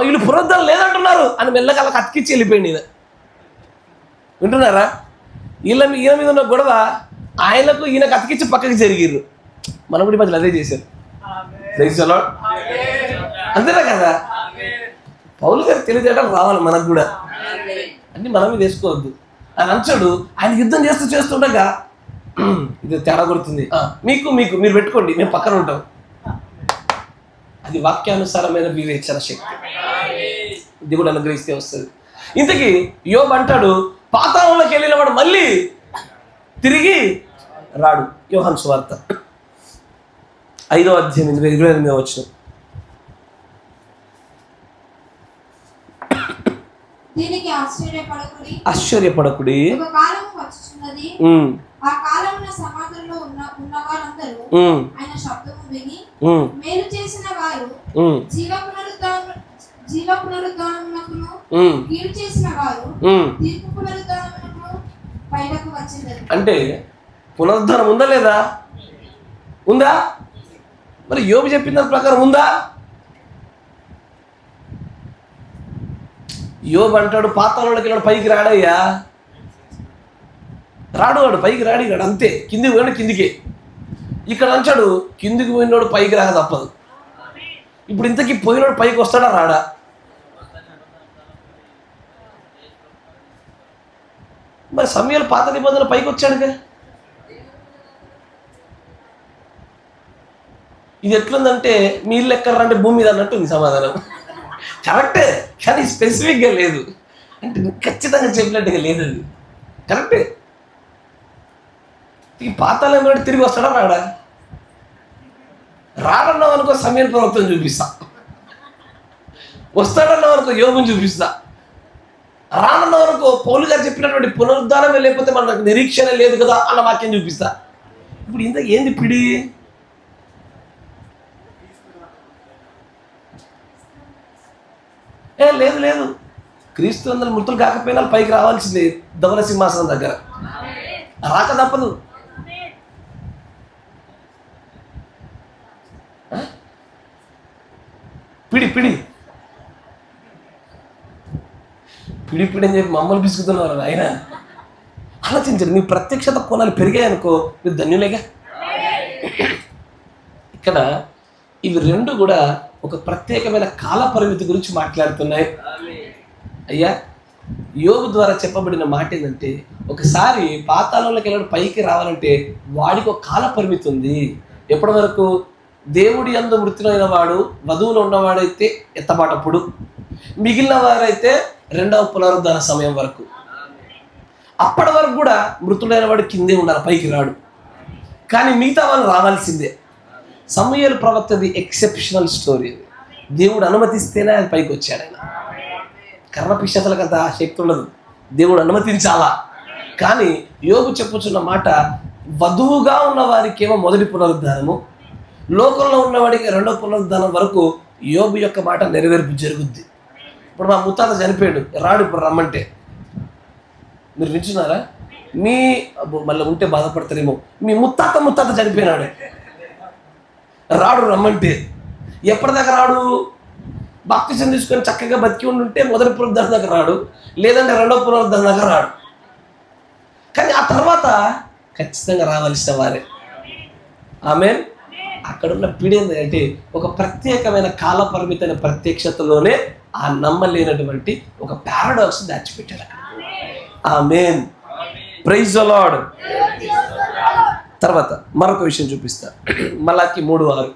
వీళ్ళు పునరుద్ధానం లేదంటున్నారు అని మెల్లగా అలా అతికిచ్చి వెళ్ళిపోయింది ఈయన. వింటున్నారా? ఈయన మీద ఉన్న గొడవ ఆయనకు ఈయనకు అతికిచ్చి పక్కకి జరిగిర్రు. మనం కూడా మధ్యలో అదే చేశారు. అంతేనా కదా? పౌలు గారు తెలియజేయడం రావాలి మనకు కూడా. అన్ని మనం మీద వేసుకోవద్దు. ఆయన అంచాడు, ఆయన యుద్ధం చేస్తుండగా ఇది తేడా కొడుతుంది, మీరు పెట్టుకోండి, మేము పక్కన ఉంటాం. అది వాక్యానుసారమైన వివేచన శక్తి దేవుడు అనుగ్రహిస్తే వస్తుంది. ఇంతకీ యోబు అంటాడు, పాతాళంలోకి వెళ్ళిన వాడు మళ్ళీ తిరిగి రాడు. యోహాను సువార్త 5వ అధ్యాయం 28వ వచనం. దీనికి ఆశ్చర్యపడకుడి, ఒక కాలము వచ్చుచున్నది, ఆ కాలమున సమాధుల్లో ఉన్న వారందరూ ఆయన శబ్దము విని మేలు చేసిన వారు జీవ పునరుద్ధానమునకును, కీడు చేసిన వారు తీర్పు పునరుద్ధానమునకును బయటకు వచ్చింది. అంటే పునరుద్ధానం ఉందా లేదా? ఉందా? మరి యోబు చెప్పిన దాని ప్రకారం ఉందా? యోబు అంటాడు, పాతాళంలోకి వెళ్ళాడు, పైకి రాడయ్యా. రాడు, వాడు పైకి రాడు. అంతే, కిందికి పోయినాడు కిందికి. ఇక్కడ అంచాడు, కిందికి పోయినోడు పైకి రాక తప్పదు. ఇప్పుడు ఇంతకీ పోయినోడు పైకి వస్తాడా రాడా? మరి సమయాలు పాత నిబంధనలు పైకి వచ్చాడుగా. ఇది ఎట్లుందంటే మీ ఇల్లు ఎక్కడ అంటే భూమి మీద అన్నట్టు ఉంది సమాధానం. కరెక్టే, కానీ స్పెసిఫిక్గా లేదు. అంటే ఖచ్చితంగా చెప్పినట్టుగా లేదు. అది కరెక్టే. ఈ పాతాళం కూడా తిరిగి వస్తాడా రాడా? రాడన్నావు అనుకో సమయాల ప్రవక్తను చూపిస్తా, వస్తాడన్నావు అనుకో యోబుని చూపిస్తా, రానన్నావు అనుకో పౌలు గారు చెప్పినటువంటి పునరుద్ధానమే లేకపోతే మనకు నిరీక్షణ లేదు కదా అన్న వాక్యం చూపిస్తా. ఇప్పుడు ఇంత ఏంది పిడి? లేదు, క్రీస్తు అందరూ మృతులు కాకపోయినా పైకి రావాల్సిందే ధవల సింహాసనం దగ్గర. రాక తప్పదు. పిడి పిడి అని చెప్పి మమ్మల్ని పిసుకుతున్నారు ఆయన. ఆలోచించండి, నీ ప్రత్యక్షత కోణాలు పెరిగాయనుకో మీరు ధన్యులేగా. ఇక్కడ ఇవి రెండు కూడా ఒక ప్రత్యేకమైన కాల పరిమితి గురించి మాట్లాడుతున్నాయి. అయ్యా, యోబు ద్వారా చెప్పబడిన మాట ఏంటంటే, ఒకసారి పాతాళంలోకి వెళ్ళడం పైకి రావాలంటే వాడికి ఒక కాల పరిమితి ఉంది. ఎప్పటి వరకు? దేవుడి యందు మృతులైన వాడు వధువులో ఉన్నవాడైతే ఎత్తబాటప్పుడు, మిగిలిన వారైతే రెండవ పునరుద్ధాన సమయం వరకు. అప్పటి వరకు కూడా మృతులైన వాడు కిందే ఉండాలి, పైకి రాడు. కానీ మిగతా వాళ్ళు రావాల్సిందే. సమూయేలు ప్రవక్తది ఎక్సెప్షనల్ స్టోరీ. దేవుడు అనుమతిస్తేనే ఆయన పైకి వచ్చాడు. ఆయన కర్ణపిశాచాలకు అంత శక్తి ఉండదు, దేవుడు అనుమతించాలా. కానీ యోబు చెప్పుచున్న మాట, వధువుగా ఉన్న వారికేమో మొదటి పునరుద్ధానము, లోకంలో ఉన్నవాడికి రెండవ పునరుద్ధానం వరకు యోబు యొక్క మాట నెరవేర్పు జరుగుద్ది. ఇప్పుడు మా ముత్తాత చనిపోయాడు, రాడు ఇప్పుడు రమ్మంటే. మీరు వింటున్నారా? మీ మళ్ళీ ఉంటే బాధపడతారేమో, మీ ముత్తాత చనిపోయినాడు, రాడు రమ్మంటే. ఎప్పటిదాకా రాడు? బాప్తిసం తీసుకొని చక్కగా బతికి ఉంటే మొదటి పునరుద్ధానం దాకా రాడు, లేదంటే రెండవ పునరుద్ధానం దాకా రాడు. కానీ ఆ తర్వాత ఖచ్చితంగా రావాల్సిన వారే. ఆమేన్. అక్కడున్న పీడేంది అంటే, ఒక ప్రత్యేకమైన కాల పరిమితమైన ప్రత్యక్షతలోనే ఆ నమ్మలేనటువంటి ఒక పారాడాక్స్ దాచిపెట్టారు అక్కడ. ఆమేన్. Praise the Lord. తర్వాత మరొక విషయం చూపిస్తా. మలాకి 3:6.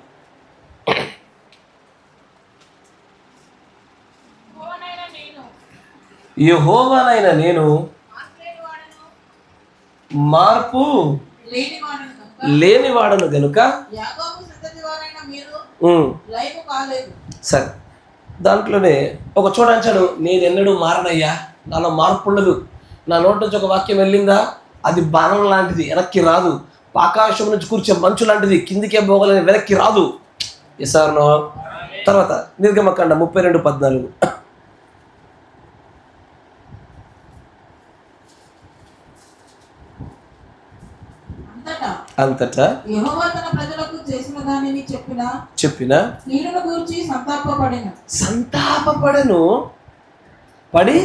యెహోవానైన నేను మార్పు లేనివాడను గనుక. సరే, దాంట్లోనే ఒక చోట అంటాడు, నేను ఎన్నడూ మారనయ్యా, నాలో మార్పు ఉండదు. నా నోటి నుంచి ఒక వాక్యం వెళ్ళిందా, అది బాణం లాంటిది, వెనక్కి రాదు. ఆకాశం నుంచి కూర్చే మంచు లాంటిది, కిందికే పోగలని వెనక్కి రాదు. ఎసార్నో. తర్వాత నిర్గమకాండ 32:14. అంతటా యెహోవా తన ప్రజలకు చేసిన దానిని చెప్పిన కీడును గూర్చి సంతాపపడెను. పడి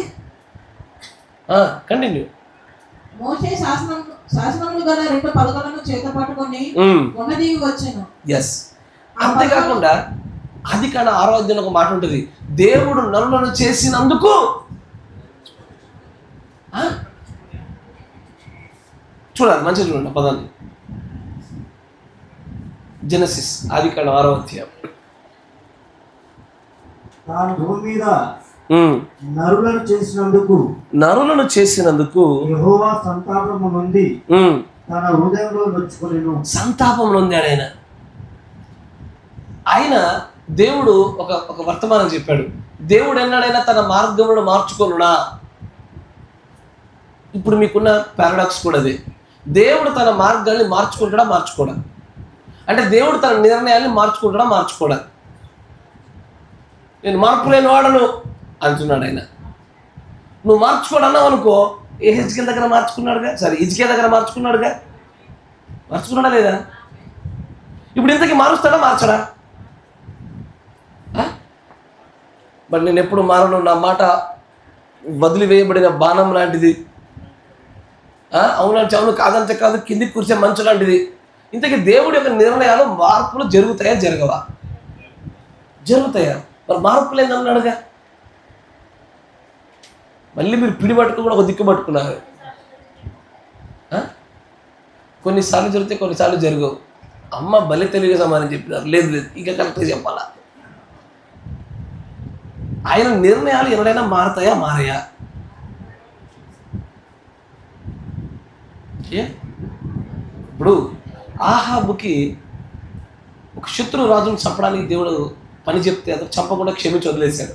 కంటిన్యూ. మోషే శాసనములు గల 2 పలకలను చేత పట్టుకొని ఉన్నది వచ్చెను. ఎస్. అంతేకాకుండా ఆదికాండ 6వ అధ్యాయంలో ఒక మాట ఉంటుంది, దేవుడు నరులను చేసినందుకు. చూడాలి, మంచిగా చూడండి పదాన్ని. జెనసిస్ ఆదికాండ 6వ అధ్యాయం. తాను భూమి మీద నరులను చేసినందుకు యెహోవా సంతాపము నుండి తన హృదయంలో నొచ్చుకొనెను. సంతాపం నొందాడు ఆయన. దేవుడు ఒక వర్తమానం చెప్పాడు. దేవుడు ఎన్నడైనా తన మార్గములను మార్చుకొనునా? ఇప్పుడు మీకున్న పారాడాక్స్ కూడా అదే. దేవుడు తన మార్గాల్ని మార్చుకుంటాడా మార్చుకోడా? అంటే దేవుడు తన నిర్ణయాన్ని మార్చుకుంటాడా మార్చుకోడా? నేను మార్పు లేని వాడను అంటున్నాడు ఆయన. నువ్వు మార్చుకోడన్నావు అనుకో, ఏ హిజ్కియా దగ్గర మార్చుకున్నాడుగా, సరే హిజ్కియా దగ్గర మార్చుకున్నాడుగా, మార్చుకున్నాడా లేదా? ఇప్పుడు ఇంతకీ మారుస్తాడా మార్చడా? బట్ నేను ఎప్పుడు మారను, నా మాట వదిలివేయబడిన బాణం లాంటిది, అవునంటే అవును, కాదంటే కాదు, కిందికి కూర్చే మంచు లాంటిది. ఇంతకీ దేవుడి యొక్క నిర్ణయాలు మార్పులు జరుగుతాయా జరగవా? జరుగుతాయా? మరి మార్పు లేదన్నాడుగా. మళ్ళీ మీరు పిడి పట్టుకు కూడా ఒక దిక్కు పట్టుకున్నారు. కొన్నిసార్లు జరుగుతాయి, కొన్నిసార్లు జరగవు. అమ్మ భలే తెలివిగా సమాధానం చెప్పినారు. లేదు లేదు, ఇక కరెక్ట్గా చెప్పాలా. ఆయన నిర్ణయాలు ఎవరైనా మారతాయా మారయా? ఇప్పుడు ఆహాబుకి ఒక శత్రు రాజును చంపడానికి దేవుడు పని చెప్తే అతను చంపకుండా క్షమించి వదిలేశాడు,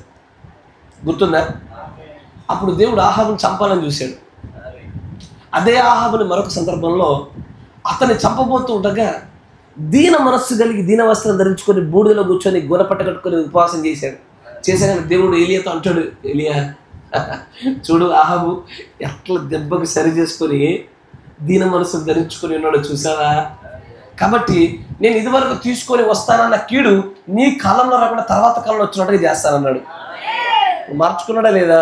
గుర్తుందా? అప్పుడు దేవుడు ఆహాబుని చంపాలని చూశాడు. అదే ఆహాబుని మరొక సందర్భంలో అతన్ని చంపబోతూ ఉండగా దీన మనస్సు కలిగి దీన వస్త్రం ధరించుకొని బూడిదలో కూర్చొని గుణపట్ట కట్టుకొని ఉపవాసం చేశాక దేవుడు ఎలియాతో అంటాడు, ఎలియా చూడు ఆహాబు ఎట్లా దెబ్బకి సరి చేసుకొని దీన మనసును ధరించుకొని ఉన్నాడు, చూసావా? కాబట్టి నేను ఇదివరకు తీసుకొని వస్తానన్న కీడు నీ కాలంలో రాకుండా తర్వాత కాలంలో వచ్చినట్టుగా చేస్తానన్నాడు. మార్చుకున్నాడా లేదా?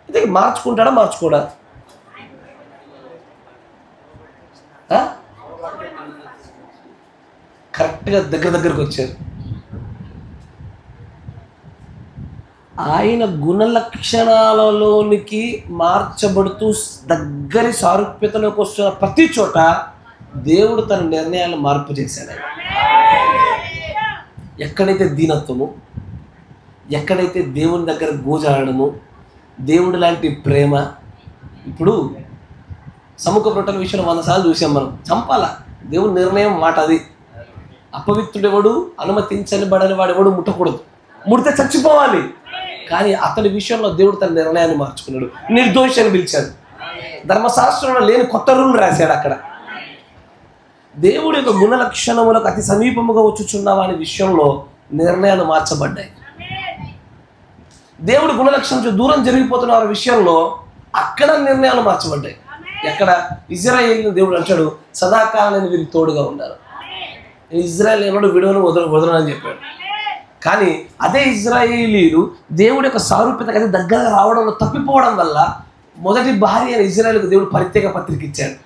ఇది మార్చుకుంటాడా మార్చుకోడా? కరెక్ట్గా దగ్గరకు వచ్చారు. ఆయన గుణలక్షణాలలోనికి మార్చబడుతూ దగ్గరి సారూప్యతలోకి వస్తున్న ప్రతి చోట దేవుడు తన నిర్ణయాలు మార్పు చేశాడు. ఎక్కడైతే దీనత్వము, ఎక్కడైతే దేవుని దగ్గర గోజాడము, దేవుడు లాంటి ప్రేమ. ఇప్పుడు సముఖ రొట్టెల విషయంలో 100 సార్లు చూసాం మనం. చంపాలా, దేవుని నిర్ణయం మాట అది. అపవిత్రుడెవడు, అనుమతించని బడని వాడెవడు ముట్టకూడదు, ముడితే చచ్చిపోవాలి. కానీ అతని విషయంలో దేవుడు తన నిర్ణయాన్ని మార్చుకున్నాడు. నిర్దోషి అని పిలిచాడు. ధర్మశాస్త్రంలో లేని కొత్త రూల్ రాశాడు. అక్కడ దేవుడి యొక్క గుణ లక్షణములకు అతి సమీపముగా వచ్చుచున్న వాని విషయంలో నిర్ణయాలు మార్చబడ్డాయి. దేవుడి గుణలక్షణం దూరం జరిగిపోతున్న వారి విషయంలో అక్కడ నిర్ణయాలు మార్చబడ్డాయి. ఎక్కడ? ఇజ్రాయేలుని దేవుడు అంటాడు, సదాకాలం నేను వీరికి తోడుగా ఉన్నారు. ఇజ్రాయేల్ ఎన్నడూ విడువను వదలనని చెప్పాడు. కానీ అదే ఇజ్రాయేలీలు దేవుడి యొక్క సారూప్యతకు అది దగ్గరగా రావడంలో తప్పిపోవడం వల్ల మొదటి భార్య అయిన ఇజ్రాయేలుకు దేవుడు ప్రత్యేక పత్రిక ఇచ్చాడు.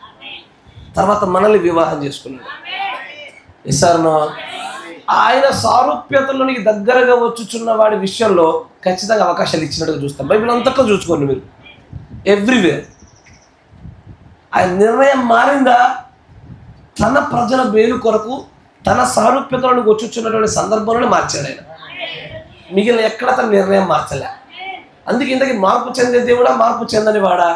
తర్వాత మనల్ని వివాహం చేసుకున్నాడు. ఇసారనో ఆయన సారూప్యతలోనికి దగ్గరగా వచ్చుచున్న వాడి విషయంలో ఖచ్చితంగా అవకాశాలు ఇచ్చినట్టుగా చూస్తాం. బైబిల్ అంతట్లో చూసుకోండి మీరు, ఎవ్రీవేర్. ఆయన నిర్ణయం మారిందా? తన ప్రజల మేలు కొరకు తన సారూప్యతలోనికి వచ్చుచున్నటువంటి సందర్భంలోనే మార్చాడు ఆయన. మిగిలిన ఎక్కడ తన నిర్ణయం మార్చలే. అందుకే ఇంతకీ మార్పు చెందే దేవుడా, మార్పు చెందని వాడా?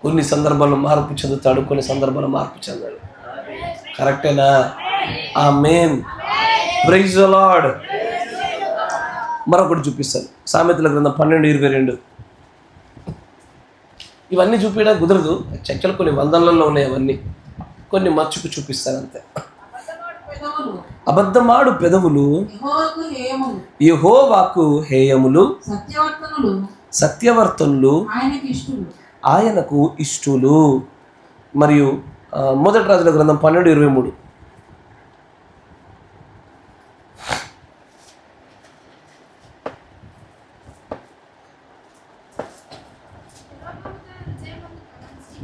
కొన్ని సందర్భాల్లో మార్పు చెందుతాడు, కొన్ని సందర్భాల్లో మార్పు చెందాడు. కరెక్టేనా? ఆమేన్. Praise the Lord. మరొకటి చూపిస్తాను. సామెతల గ్రంథం 12:22. ఇవన్నీ చూపించడానికి కుదరదు. చర్చలు కొన్ని వందలలో ఉన్నాయి. అవన్నీ కొన్ని మచ్చుకు చూపిస్తాను అంతే. అబద్ధమాడు పెదవులు యెహోవాకు హేయములు, సత్యవర్తనులు ఆయనకు ఇష్టులు. మరియు మొదటి రాజుల గ్రంథం 12:23.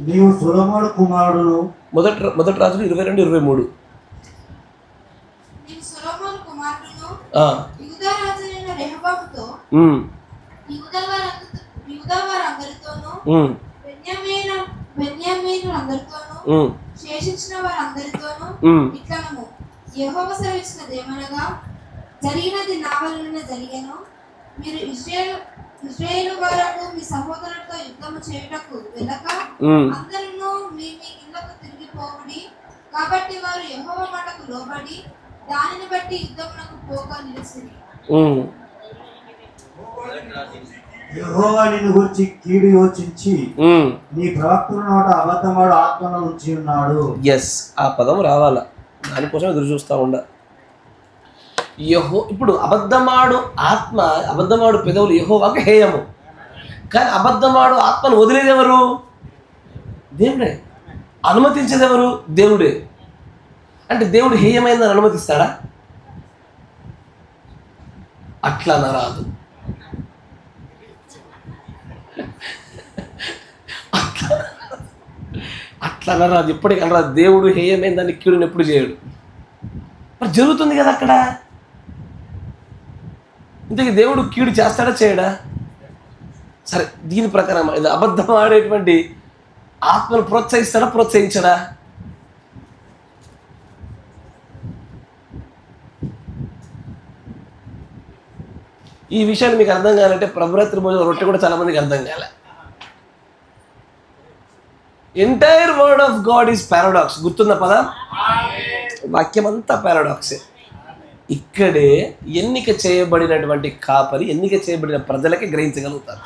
నీవు సొలొమోను కుమారుడును. మొదటి రాజులు 22:23. శేషించిన వారందరితోనూ ఇట్లనము యెహోవా సెలవిచ్చినదేమనగా, జరిగినది నా వలన జరిగెను. మీరు ఇశ్రాయేలు వారకు మీ సహోదరులతో యుద్ధము చేయుటకు వెళ్ళక అందరూ మీ మీ ఇళ్లకు తిరిగిపోవుడి. కాబట్టి వారు యెహోవా మాటకు లోబడి దానిని బట్టి యుద్ధమునకు పోక నిలిచిరి. యెహోవా నిన్ను గురించి కీడు యోచించి నీ ప్రవక్తల నోట అబద్ధమాడు ఆత్మను ఉంచి ఉన్నాడు. ఎస్, ఆ పదం రావాలా, దానికోసం ఎదురు చూస్తూ ఉండ. ఇప్పుడు అబద్ధమాడు ఆత్మ, అబద్ధమాడు పెదవులు యెహోవాకు హేయము. కానీ అబద్ధమాడు ఆత్మను వదిలేది ఎవరు? దేవుడే. అనుమతించేది ఎవరు? దేవుడే. అంటే దేవుడు హేయమైందని అనుమతిస్తాడా? అట్లా అనరాదు. అట్లా అనరాదు, ఎప్పటికీ అనరాదు. దేవుడు హేయమైందని కీడుని ఎప్పుడు చేయడు. మరి జరుగుతుంది కదా అక్కడ. ఇంతకీ దేవుడు కీడు చేస్తాడా చేయడా? సరే, దీని ప్రకారం ఇది అబద్ధం ఆడేటువంటి ఆత్మను ప్రోత్సహిస్తాడా ప్రోత్సహించడా? ఈ విషయాన్ని మీకు అర్థం కావాలంటే ప్రభురాత్రి భోజనం రొట్టె కూడా చాలా మందికి అర్థం కాలే. Entire word of God is paradox. గుర్తున్న పదం? వాక్యం అంతా పారాడాక్సే. ఇక్కడే ఎన్నిక చేయబడినటువంటి కాపరి, ఎన్నిక చేయబడిన ప్రజలకి గ్రహించగలుగుతారు.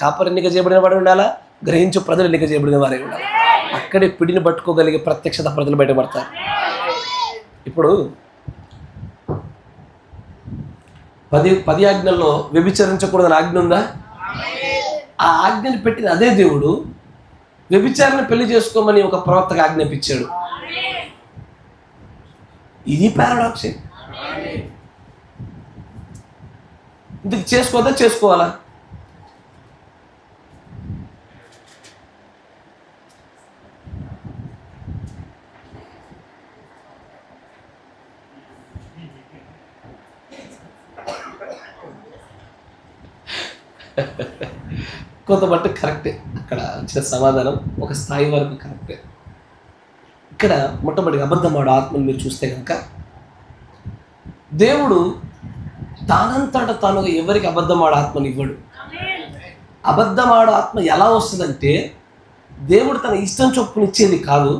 కాపరి ఎన్నిక చేయబడిన వాడు ఉండాలా, గ్రహించు ప్రజలు ఎన్నిక చేయబడిన వారే ఉండాలి. అక్కడే పిడిని పట్టుకోగలిగే ప్రత్యక్షత ప్రజలు బయటపడతారు. ఇప్పుడు 10 ఆజ్ఞల్లో వ్యభిచరించకూడదని ఆజ్ఞ ఉందా? ఆ ఆజ్ఞని పెట్టిన అదే దేవుడు వ్యభిచారాన్ని పెళ్లి చేసుకోమని ఒక ప్రవక్తకు ఆజ్ఞాపించాడు. ఇది పారాడాక్సే. ఇందుకు చేసుకోవద్దా, చేసుకోవాలా? కొంత మట్టు కరెక్టే, అక్కడ వచ్చిన సమాధానం ఒక స్థాయి వరకు కరెక్టే. ఇక్కడ మొట్టమొదటిగా అబద్ధమాడు ఆత్మను మీరు చూస్తే కనుక దేవుడు తానంతట తానుగా ఎవరికి అబద్ధమాడు ఆత్మను ఇవ్వడు. అబద్ధమాడు ఆత్మ ఎలా వస్తుందంటే దేవుడు తన ఇష్టం చొప్పునిచ్చేది కాదు,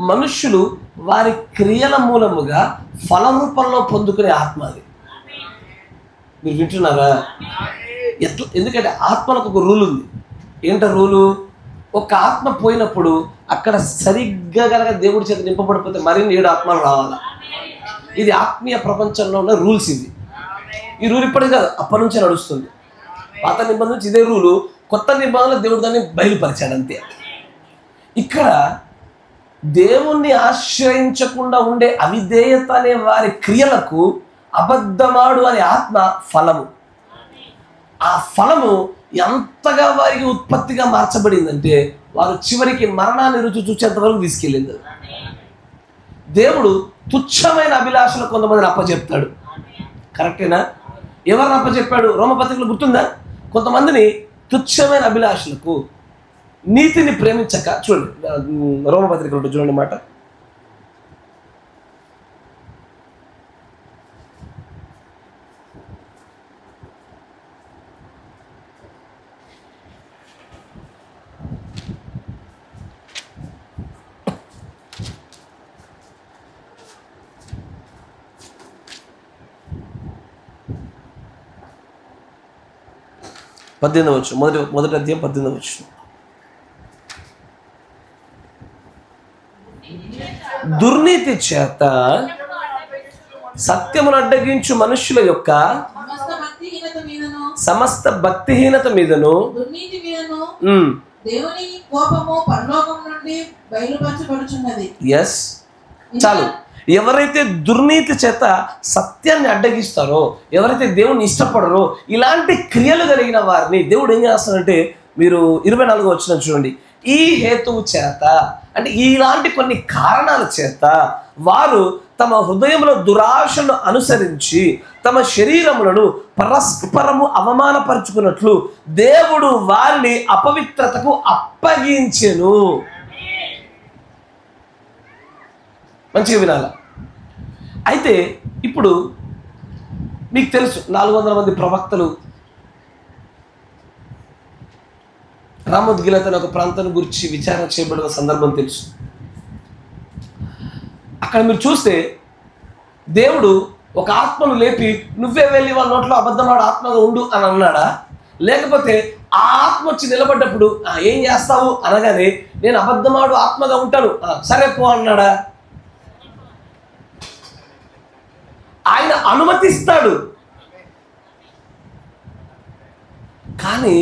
మనుష్యులు వారి క్రియల మూలముగా ఫల రూపంలో పొందుకునే ఆత్మ అది. మీరు వింటున్నారా? ఎట్లా? ఎందుకంటే ఆత్మలకు ఒక రూల్ ఉంది. ఏంట రూలు? ఒక ఆత్మ పోయినప్పుడు అక్కడ సరిగ్గా కనుక దేవుడి చేత నింపబడిపోతే మరిన్ని 7 ఆత్మలు రావాలి. ఇది ఆత్మీయ ప్రపంచంలో ఉన్న రూల్స్. ఈ రూల్ ఇప్పటికి కాదు, అప్పటి నుంచే నడుస్తుంది. పాత నిబంధన నుంచి ఇదే రూలు, కొత్త నిబంధనలో దేవుడు దాన్ని బయలుపరిచాడు అంతే. ఇక్కడ దేవుణ్ణి ఆశ్రయించకుండా ఉండే అవిధేయత అనే వారి క్రియలకు అబద్ధమాడు అనే ఆత్మ ఫలము. ఆ ఫలము ఎంతగా వారికి ఉత్పత్తిగా మార్చబడిందంటే వారు చివరికి మరణాన్ని రుచి చూసేంత వరకు తీసుకెళ్ళింది. దేవుడు తుచ్చమైన అభిలాషలు కొంతమందిని అప్పచెప్తాడు. కరెక్టేనా? ఎవరిని అప్పచెప్పాడు? రోమపత్రికలో గుర్తుందా? కొంతమందిని తుచ్చమైన అభిలాషలకు, నీతిని ప్రేమించక. చూడండి రోమపత్రికలో చూడండి మాట. మొదటి అధ్యాయం 18. దుర్నీతి చేత సత్యమును అడ్డగించు మనుష్యుల యొక్క సమస్త భక్తిహీనత మీదను దుర్నీతి మీదను దేవుని కోపము పరలోకం నుండి బయలుపరచబడుచున్నది. ఎస్, చాలు. ఎవరైతే దుర్నీతి చేత సత్యాన్ని అడ్డగిస్తారో, ఎవరైతే దేవుణ్ణి ఇష్టపడరో, ఇలాంటి క్రియలు కలిగిన వారిని దేవుడు ఏం చేస్తాడంటే, మీరు 24వ వచనం చూడండి. ఈ హేతువు చేత, అంటే ఇలాంటి కొన్ని కారణాల చేత వారు తమ హృదయంలో దురాశను అనుసరించి తమ శరీరములను పరస్పరము అవమానపరుచుకున్నట్లు దేవుడు వారిని అపవిత్రతకు అప్పగించెను. మంచిగా వినాల. అయితే ఇప్పుడు మీకు తెలుసు 400 మంది ప్రవక్తలు రామోద్గిలత అనే ఒక ప్రాంతం గురించి విచారణ చేయబడిన సందర్భం తెలుసు. అక్కడ మీరు చూస్తే దేవుడు ఒక ఆత్మను లేపి నువ్వే వెళ్ళి వాళ్ళ నోట్లో అబద్ధమాడు ఆత్మగా ఉండు అని అన్నాడా? లేకపోతే ఆ ఆత్మ వచ్చి నిలబడ్డప్పుడు ఏం చేస్తావు అనగానే నేను అబద్ధమాడు ఆత్మగా ఉంటాను సరే పో అన్నాడా? ఆయన అనుమతిస్తాడు, కానీ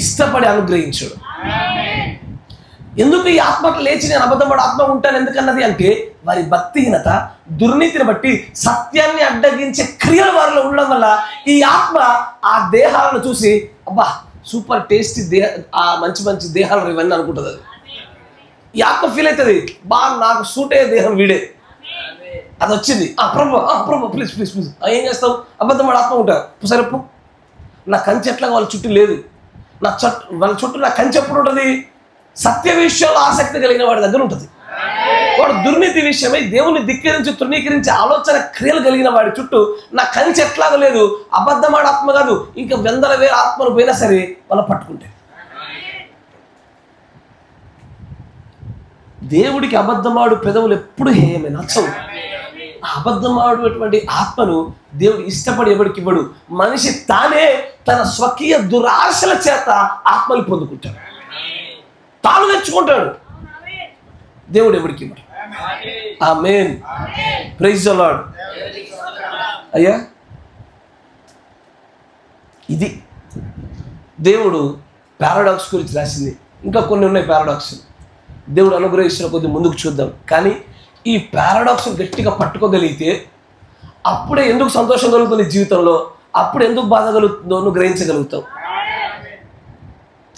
ఇష్టపడి అనుగ్రహించాడు. ఎందుకు ఈ ఆత్మకు లేచి నేను అబద్ధమాడు ఆత్మ ఉంటాను ఎందుకన్నది అంటే వారి భక్తిహీనత, దుర్నీతిని బట్టి సత్యాన్ని అడ్డగించే క్రియలు వారిలో ఉండడం వల్ల ఈ ఆత్మ ఆ దేహాలను చూసి అబ్బా సూపర్ టేస్టీ ఆ మంచి మంచి దేహాలు ఇవన్నీ అనుకుంటుంది. అది ఈ ఆత్మ ఫీల్ అవుతుంది, బాగా నాకు సూట్ అయ్యే దేహం వీడే, అది వచ్చింది. ప్రభు ప్లీజ్ ప్లీజ్ ప్లీజ్ ఏం చేస్తావు? అబద్ధమాడు ఆత్మ ఉంటారు సరేపు నా కంచె ఎట్లాగా వాళ్ళ చుట్టూ లేదు, వాళ్ళ చుట్టూ నా కంచె ఎప్పుడు ఉంటుంది? సత్య విషయంలో ఆసక్తి కలిగిన వాడి దగ్గర ఉంటుంది. వాడు దుర్నీతి విషయమై దేవుని ధిక్కరించి తృణీకరించే ఆలోచన క్రియలు కలిగిన వాడి చుట్టూ నా కంచె ఎట్లాగా లేదు. అబద్ధమాడు ఆత్మ కాదు, ఇంకా 100,000 ఆత్మలు పోయినా సరే వాళ్ళు పట్టుకుంటే. దేవుడికి అబద్ధమాడు పెదవులు ఎప్పుడు హేయమే, నచ్చవు. అబద్ధమాడేటువంటి ఆత్మను దేవుడు ఇష్టపడి ఎవరికి ఇవ్వడు. మనిషి తానే తన స్వకీయ దురాశల చేత ఆత్మలు పొందుకుంటాడు, తాను తెచ్చుకుంటాడు. దేవుడు ఎవరికి ఇవ్వడు. ఆమేన్, ప్రైజ్ ది లార్డ్. అయ్యా ఇది దేవుడు పారాడాక్స్ గురించి రాసింది. ఇంకా కొన్ని ఉన్నాయి పారాడాక్స్. దేవుడు అనుగ్రహిస్తున్న కొద్ది ముందుకు చూద్దాం. కానీ ఈ పారాడాక్స్ గట్టిగా పట్టుకోగలిగితే అప్పుడే ఎందుకు సంతోషం కలుగుతుంది జీవితంలో? అప్పుడు ఎందుకు బాధ కలుగుతుందో నువ్వు గ్రహించగలుగుతావు.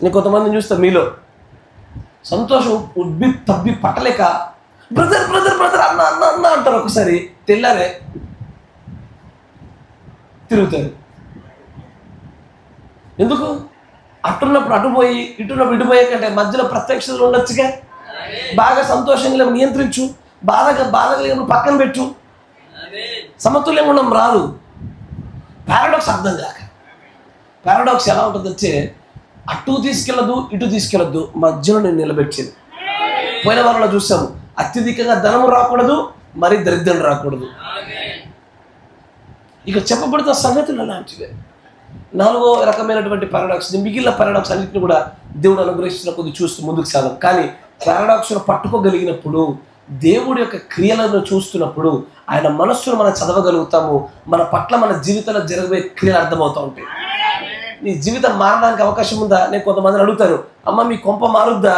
నేను కొంతమందిని చూస్తా, మీలో సంతోషం ఉబ్బి తబ్బి పట్టలేక బ్రదర్ బ్రదర్ బ్రదర్ అన్న అన్న అన్న అంటారు, ఒకసారి తెల్లారే తిరుగుతారు. ఎందుకు? అట్టున్నప్పుడు అటుపోయి ఇటున్నప్పుడు ఇటుపోయే కంటే మధ్యలో ప్రత్యక్షతలు ఉండొచ్చుగా. బాగా సంతోషంగా నియంత్రించు, బాధగా కలిగినప్పుడు పక్కన పెట్టు. సమతుల్యంగా ఉండడం రాదు. పారాడాక్స్ అర్థం కాక. పారాడాక్స్ ఎలా ఉంటుంది వచ్చే, అటు తీసుకెళ్ళదు ఇటు తీసుకెళ్ళద్దు, మధ్యలో నేను నిలబెట్టేది. పోయిన వారంలో చూసాము, అత్యధికంగా ధనము రాకూడదు, మరి దరిద్రం రాకూడదు. ఇక చెప్పబడుతున్న సంగతులు అలాంటివే. 4వ రకమైనటువంటి పారాడాక్స్. మిగిలిన పారాడాక్స్ అన్నింటినీ కూడా దేవుడు అనుగ్రహిస్తున్న కొద్ది చూస్తూ ముందుకు సాగం. కానీ పారాడాక్స్ను పట్టుకోగలిగినప్పుడు, దేవుడి యొక్క క్రియలను చూస్తున్నప్పుడు ఆయన మనస్సును మనం చదవగలుగుతాము. మన పట్ల మన జీవితంలో జరగబోయే క్రియలు అర్థమవుతూ ఉంటాయి. నీ జీవితం మారడానికి అవకాశం ఉందా? నేను కొంతమందిని అడుగుతాను, అమ్మ మీ కొంప మారుద్దా?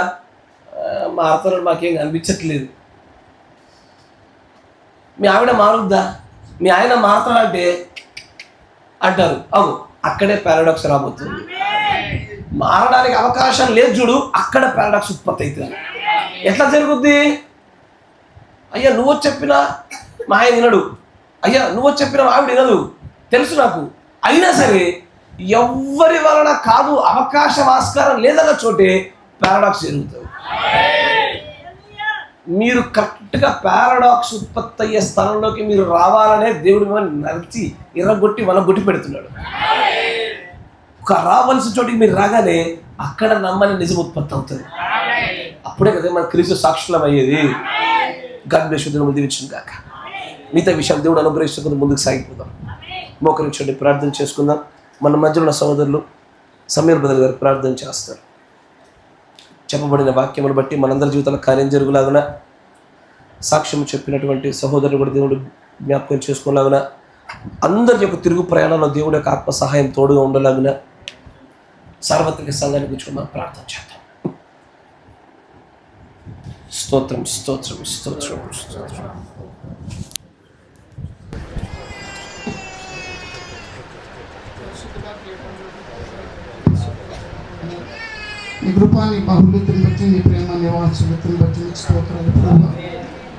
మారుతారని మాకేం అనిపించట్లేదు. మీ ఆవిడ మారుద్దా? మీ ఆయన మారుతాడంటే అంటారు. అవును, అక్కడే పారాడాక్స్ రాబోతుంది. మారడానికి అవకాశం లేదు చూడు, అక్కడ పారాడాక్స్ ఉత్పత్తి అవుతుంది. ఎట్లా జరుగుద్ది? అయ్యా నువ్వు చెప్పినా మా ఆయన వినడు, అయ్యా నువ్వు చెప్పినా ఆవిడ వినదు, తెలుసు నాకు. అయినా సరే ఎవ్వరి వలన కాదు, అవకాశం ఆస్కారం లేదన్న చోటే పారాడాక్స్ జరుగుతుంది. మీరు కరెక్ట్గా పారాడాక్స్ ఉత్పత్తి అయ్యే స్థలంలోకి మీరు రావాలనే దేవుడు మిమ్మల్ని నడిచి ఎర్రగొట్టి వలగొట్టి పెడుతున్నాడు. రావాల్సిన చోటికి మీరు రాగానే అక్కడ నమ్మని నిజం ఉత్పత్తి అవుతుంది. అప్పుడే కదా మన క్రీస్తు సాక్షులం అయ్యేది. God bless you. దేవుడు దీవించును గాక. మిగతా విషయాలు దేవుడు అనుగ్రహించుకుంటూ ముందుకు సాగిపోదాం. మోకరించండి, ప్రార్థన చేసుకుందాం. మన మధ్యలో ఉన్న సహోదరులు సమీర్ బ్రదర్ గారు ప్రార్థన చేస్తారు. చెప్పబడిన వాక్యమును బట్టి మనందరి జీవితంలో కార్యం జరుగులాగున, సాక్ష్యం చెప్పినటువంటి సహోదరులు కూడా దేవుడు జ్ఞాపకం చేసుకోలాగున, అందరి యొక్క తిరుగు ప్రయాణంలో దేవుడి యొక్క ఆత్మ సహాయం తోడుగా ఉండలాగున సార్వత్రిక సంఘాన్ని గురించి మనం ప్రార్థన చేద్దాం. స్తోత్రం స్తోత్రం స్తోత్రం స్తోత్రం. నీ కృపాని బహుళతను బట్టి, నీ ప్రేమ నివాసులతను బట్టి నీకు స్తోత్రాలు ప్రభా.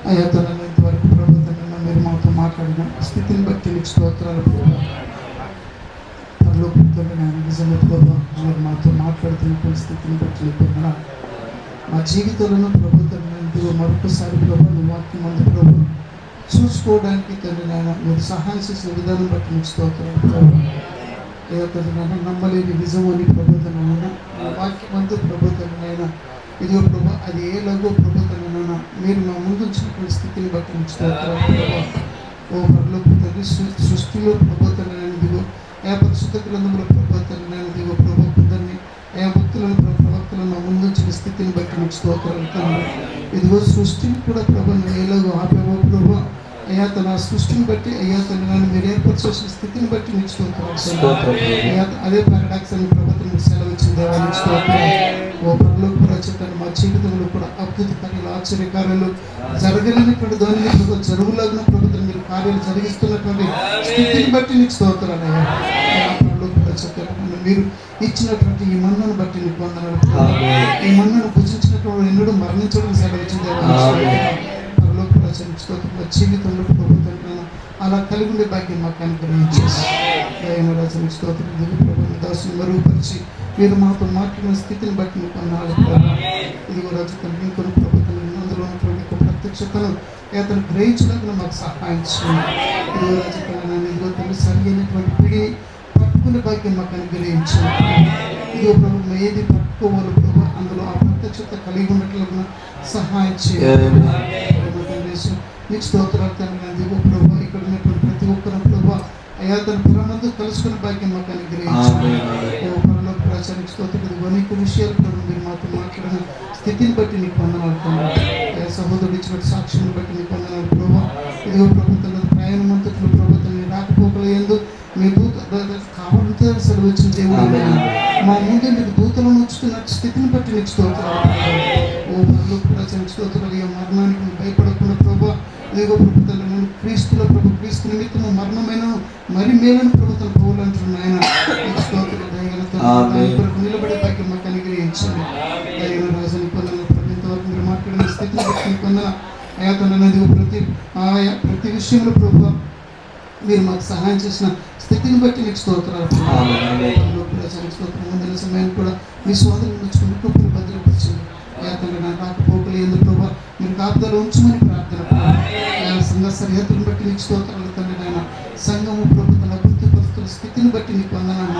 అయ్యా తనను ఇంతవరకు ప్రభుత్వం మీరు మాతో మాట్లాడిన స్థితిని బట్టి నీకు స్తోత్రాలు ప్రభా. పరలోకంలో నేను నిజంగా ప్రభా మీరు మాతో మాట్లాడుతున్న స్థితిని బట్టి నీకు వందనాలు. మా జీవితంలో ప్రభుత్వం మరొకసారి ప్రభా నీ వాక్యం అందు ప్రభు చూసుకోవడానికి తండ్రి నాయన మీరు సహాయం చేసిన విధానం బట్టి నీకు స్తోత్రాలు ప్రభా. నమ్మలేని నిజము అని ప్రభుత్వనైనా వాక్యం అంతా ప్రభుత్వనైనా ఇదిగో ప్రభా అది ఏ లఘు ప్రభుత్వనైనా మీరు మా ముందు వచ్చినటువంటి స్థితిని బట్టి ఉంచుతారు. ఓ పరలోక తండ్రి సృష్టిలో ప్రభుత్వనైనా ఇదిగో ఏ పరిశుద్ధ గ్రంథంలో ప్రభుత్వనైనా ఇదిగో ప్రభు కొందరిని ఏ భక్తులను ప్రవక్తలను మా ముందు వచ్చిన స్థితిని బట్టి మీకు స్తోత్రాలు తండ్రి. ఇదిగో సృష్టిని కూడా ప్రభు ఏలాగో ఆపేవో ప్రభు అయ్యా తన సృష్టిని బట్టి అయ్యా తను నన్ను మీరు ఏర్పరచాల్సిన స్థితిని బట్టి మీకు స్తోత్రాలు. అదే పారాడాక్స్ అని ప్రభుత్వం మీకు సెలవు ఇచ్చిన దేవానికి స్తోత్రాలు. ఓ పరలోక ప్రచోటాన్ని మా జీవితంలో కూడా అద్భుత కార్యాలు ఆశ్చర్యకార్యాలు జరగలేనటువంటి దానిని జరుగులాగిన ప్రభుత్వం మీరు కార్యాలు జరిగిస్తున్నటువంటి స్థితిని బట్టి నీకు స్తోత్రాలు. అయ్యా పరలోక ప్రచోటాన్ని మీరు ఇచ్చినటువంటి ఈ మన్నను బట్టి నీకు వందనాలు. ఈ మన్నను భుజించినటువంటి ఎన్నడూ మరణించడం సెలవు ఇచ్చిన దేవానికి జీవితంలో ప్రభుత్వం అలా కలిగి ఉండే భాగ్యం మాకు అనుగ్రహించేసి దయమరాజు స్తోత్రం ప్రభుత్వం దాసుని మరుగుపరిచి మీరు మాతో మాట్లాడిన స్థితిని బట్టి మీకు అన్నాడు. ఇదిగో రాజు తండ్రి ఇంకొన్ని ప్రభుత్వం అందులో ఉన్నటువంటి ప్రత్యక్షతను అతను గ్రహించడానికి మాకు సహాయం చేయండి. ఇదిగో రాజు తండ్రి ఇదిగో తండ్రి సరైనటువంటి పిడి పట్టుకునే భాగ్యం మాకు అనుగ్రహించండి. ఇదిగో ప్రభుత్వం ఏది పట్టుకోవాలో ప్రభు అందులో ఆ ప్రత్యక్షత కలిగి ఉన్నట్లుగా సహాయం చేయాలి. నీకు స్తోత్రాలు తండ్రి. దిగో ప్రభు ఇక్కడ ఉన్నటువంటి ప్రతి ఒక్కరు ప్రభు అయ్యా తన పురమందు కలుసుకున్న భాగ్యం మాకు అనుగ్రహించండి. పరలోక ప్రచారానికి స్తోత్రం. అనేక విషయాలు ప్రభు మీరు మాతో మాట్లాడిన స్థితిని బట్టి నీకు వందనాలు తండ్రి. అయ్యా సహోదరుడు ఇచ్చిన సాక్ష్యాన్ని బట్టి నీకు వందనాలు ప్రభు. ఇదిగో ప్రభుత్వం ప్రయాణం అంతట్లో ప్రభుత్వం రాకపోకలేదు మీ దూత కావాలంటే సెలవు వచ్చిన దేవుడు మా ముందు మీకు దూతలను ఉంచుతున్న స్థితిని బట్టి నీకు స్తోత్రాలు. ఓ పరలోక ప్రచారానికి స్తోత్రాలు. మరణానికి భయపడకుండా ప్రభు ఇదిగో ప్రభు తండ్రి నేను క్రీస్తులో ప్రభు క్రీస్తు నిమిత్తము మరణమైన మరి మేలను ప్రభుత్వం పౌలు అంటున్నాను ఆయన నిలబడే భాగ్యం మాకు అనుగ్రహించండి. దైవ రాజని పొందన ప్రభు ఇంతవరకు మీరు మాట్లాడిన స్థితిని బట్టి పొందన అయా తండ్రి ప్రతి విషయంలో ప్రభు మీరు మాకు సహాయం చేసిన స్థితిని బట్టి నీకు స్తోత్రాలు. ప్రజలకు స్తోత్రం. ముందున్న సమయాన్ని కూడా మీ సోదరులు నచ్చుకుని కృపను భద్రపరచండి. అయా తండ్రి నా రాకపోకలు ఎందుకు ప్రభావ మీరు కాపుదల ఉంచమని ప్రార్థన. సంఘ సరిహద్దులను బట్టి నీకు స్తోత్రాలు తండ్రి. నాయన సంఘము ప్రభు తన వృత్తి పరిస్థితుల స్థితిని బట్టి నీకు వందనాలు.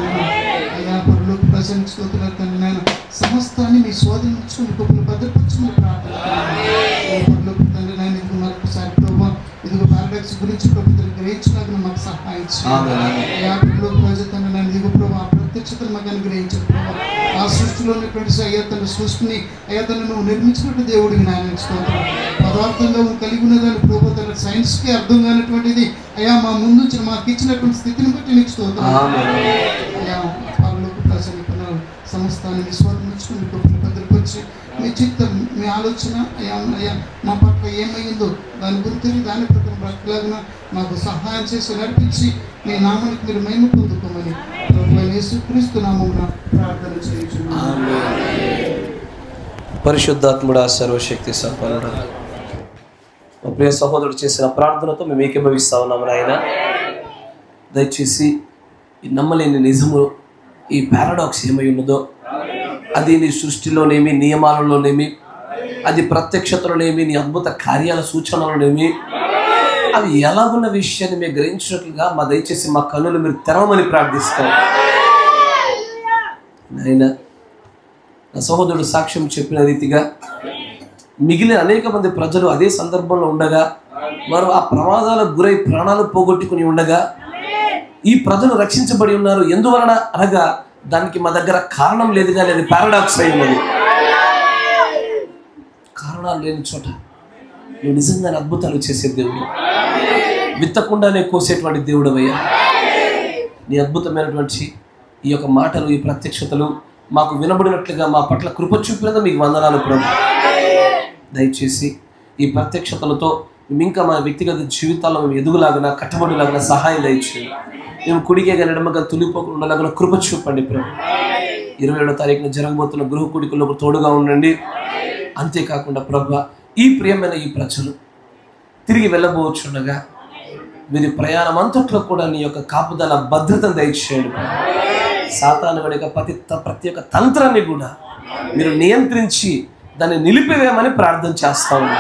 అయా పరులోకి ప్రజలకు స్తోత్రాలు తండ్రి. నాయన సమస్తాన్ని మీ సోదరులు నచ్చుకుని కృపను భద్రపరచమని ప్రార్థన. పరులోకి తండ్రి నాయన ఇదిగో మరొకసారి ప్రభావ ఇదిగో పారాడాక్స్ గురించి ప్రభుత్వం గ్రహించడానికి మాకు సహాయం చేయండి. ఇదిగో ప్రభావ ప్రత్యక్షతను మాకు అనుగ్రహించారు ప్రభావ. ఆ సృష్టిలో ఉన్నటువంటి అయ్యా తన సృష్టిని అయ్యా తను నువ్వు నిర్మించినట్టు దేవుడికి నాయన స్తోత్రం. పదార్థంగా కలిగి ఉన్నదాన్ని ప్రభు తన సైన్స్కి అర్థం కానటువంటిది అయ్యా మా ముందు మాకు ఇచ్చినటువంటి స్థితిని బట్టి నీకు స్తోత్రం. అయ్యా పరలోక ప్రజలు సమస్తాన్ని విశ్వాసించుకుని గొప్పలు భద్రపరిచి మీ చిత్తం మీ ఆలోచన అయ్యా మా పట్ల ఏమైందో దాని గురించి దాని ప్రకారం బ్రతకలాగిన మాకు సహాయం చేసి నడిపించి మీ నామానికి మీరు మహిమ పొందుకోమని యేసుక్రీస్తు నామమున ప్రార్థన చేయుచున్నాము. పరిశుద్ధాత్ముడా సర్వశక్తి సంపన్నుడా మా ప్రియ సహోదరుడు చేసిన ప్రార్థనతో మేము ఏకీభవిస్తా ఉన్నాము నాయన. దయచేసి ఈ నమ్మలేని నిజము ఈ పారాడాక్స్ ఏమై ఉన్నదో అది నీ సృష్టిలోనేమి నియమాలలోనేమి అది ప్రత్యక్షతలోనేమి నీ అద్భుత కార్యాల సూచనలోనేమి అవి ఎలాగున్న విషయాన్ని మేము గ్రహించినట్లుగా మా దయచేసి మా కన్నులు మీరు తెరవమని ప్రార్థిస్తాం నాయన. నా సహోదరుడు సాక్ష్యం చెప్పిన రీతిగా మిగిలిన అనేక మంది ప్రజలు అదే సందర్భంలో ఉండగా వారు ఆ ప్రమాదాలకు గురై ప్రాణాలు పోగొట్టుకుని ఉండగా ఈ ప్రజలు రక్షించబడి ఉన్నారు. ఎందువలన అనగా దానికి మా దగ్గర కారణం లేదు కానీ అది పారాడాక్స్ అయి ఉన్నది. కారణాలు లేని చోట నువ్వు నిజంగానే అద్భుతాలు చేసే దేవుడు, విత్తకుండానే కోసేటువంటి దేవుడు అయ్యా. నీ అద్భుతమైనటువంటి ఈ యొక్క మాటలు ఈ ప్రత్యక్షతలు మాకు వినబడినట్లుగా మా పట్ల కృప చూపినందుకు మీకు వందనాలు ప్రభు. దయచేసి ఈ ప్రత్యక్షతలతో మేము ఇంకా మా వ్యక్తిగత జీవితాల్లో మేము ఎదుగులాగిన కట్టబడిలాగిన సహాయం దయచేయండి. మేము కుడికే కానీ ఎడమగా తులిపోకుండా కృప చూపండి ప్రభు. 27వ తారీఖున జరగబోతున్న గృహ కూడికలకు తోడుగా ఉండండి. అంతేకాకుండా ప్రభు ఈ ప్రియమైన ఈ ప్రజలు తిరిగి వెళ్ళబోచుండగా వీరి ప్రయాణం అంతట్లో కూడా నీ యొక్క కాపుదల భద్రతను దయచేయండి. సాతాను గడిక ప్రతి ఒక్క తంత్రాన్ని కూడా మీరు నియంత్రించి దాన్ని నిలిపివేయమని ప్రార్థన చేస్తా ఉన్నా.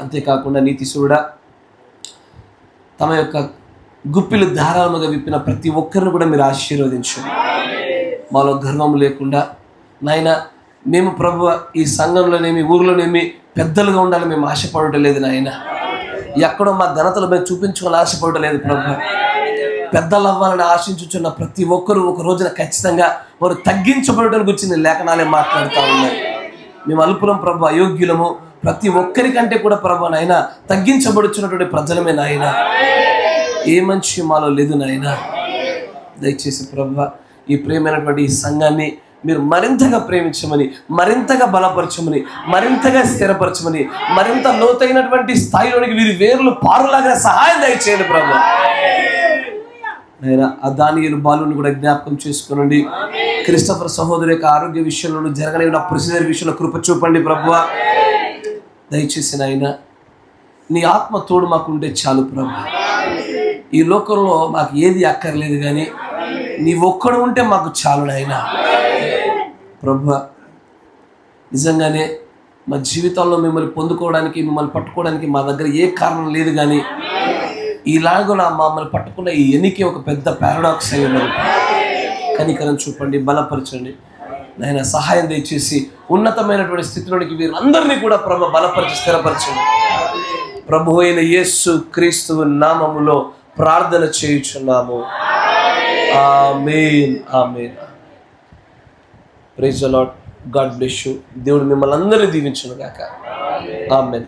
అంతేకాకుండా నీతిశూరుడా తమ యొక్క గుప్పిలు ధారాళముగా విప్పిన ప్రతి ఒక్కరిని కూడా మీరు ఆశీర్వదించండి. మాలో గర్వం లేకుండా నాయన మేము ప్రభు ఈ సంఘంలోనేమి ఊరిలోనేమి పెద్దలుగా ఉండాలి మేము ఆశపడటం లేదు నాయన. ఎక్కడో మా ఘనతలు మేము చూపించుకోవాలని ఆశపడటం లేదు ప్రభు. పెద్దలు అవ్వాలని ఆశించుచున్న ప్రతి ఒక్కరూ ఒక రోజున ఖచ్చితంగా వారు తగ్గించబడటం గురించి నేను లేఖనాలే మాట్లాడుతూ ఉన్నాయి. మేము అల్పులం ప్రభు, అయోగ్యులము, ప్రతి ఒక్కరికంటే కూడా ప్రభు నాయన తగ్గించబడుచున్నటువంటి ప్రజలమే నాయన. ఏ మంచి మాలో లేదు నాయన. దయచేసి ప్రభు ఈ ప్రేమైనటువంటి ఈ సంఘాన్ని మీరు మరింతగా ప్రేమించమని, మరింతగా బలపరచమని, మరింతగా స్థిరపరచమని, మరింత లోతైనటువంటి స్థాయిలోనికి వీరి వేర్లు పారులాగా సహాయం దయచేయండి ప్రభు. నాయన ఆ దానియేలు బాలుని కూడా జ్ఞాపకం చేసుకోనండి. క్రిస్టఫర్ సహోదరు యొక్క ఆరోగ్య విషయంలో జరగలేని ప్రొసీజర్ విషయంలో కృప చూపండి ప్రభు. దయచేసి నాయన నీ ఆత్మ తోడు మాకుంటే చాలు ప్రభు. ఈ లోకంలో మాకు ఏది అక్కర్లేదు కానీ నీ ఒక్కడు ఉంటే మాకు చాలు నాయన. ప్రభు నిజంగానే మా జీవితాల్లో మిమ్మల్ని పొందుకోవడానికి, మిమ్మల్ని పట్టుకోవడానికి మా దగ్గర ఏ కారణం లేదు కానీ ఇలాగ మమ్మల్ని పట్టుకున్న ఈ ఎన్నికే ఒక పెద్ద పారాడాక్స్ అయి ఉన్నది. కనికరం చూపండి, బలపరచండి నాయన. సహాయం దయచేసి ఉన్నతమైనటువంటి స్థితిలోనికి వీరందరినీ కూడా ప్రభు బలపరిచి స్థిరపరచండి. ప్రభు అయిన యేసు క్రీస్తు నామములో ప్రార్థన చేయుచున్నాము. ఆమేన్, ఆమేన్. Praise the Lord. God bless you. దేవుడు మిమ్మల్ని అందరినీ దీవించును గాక. ఆమేన్.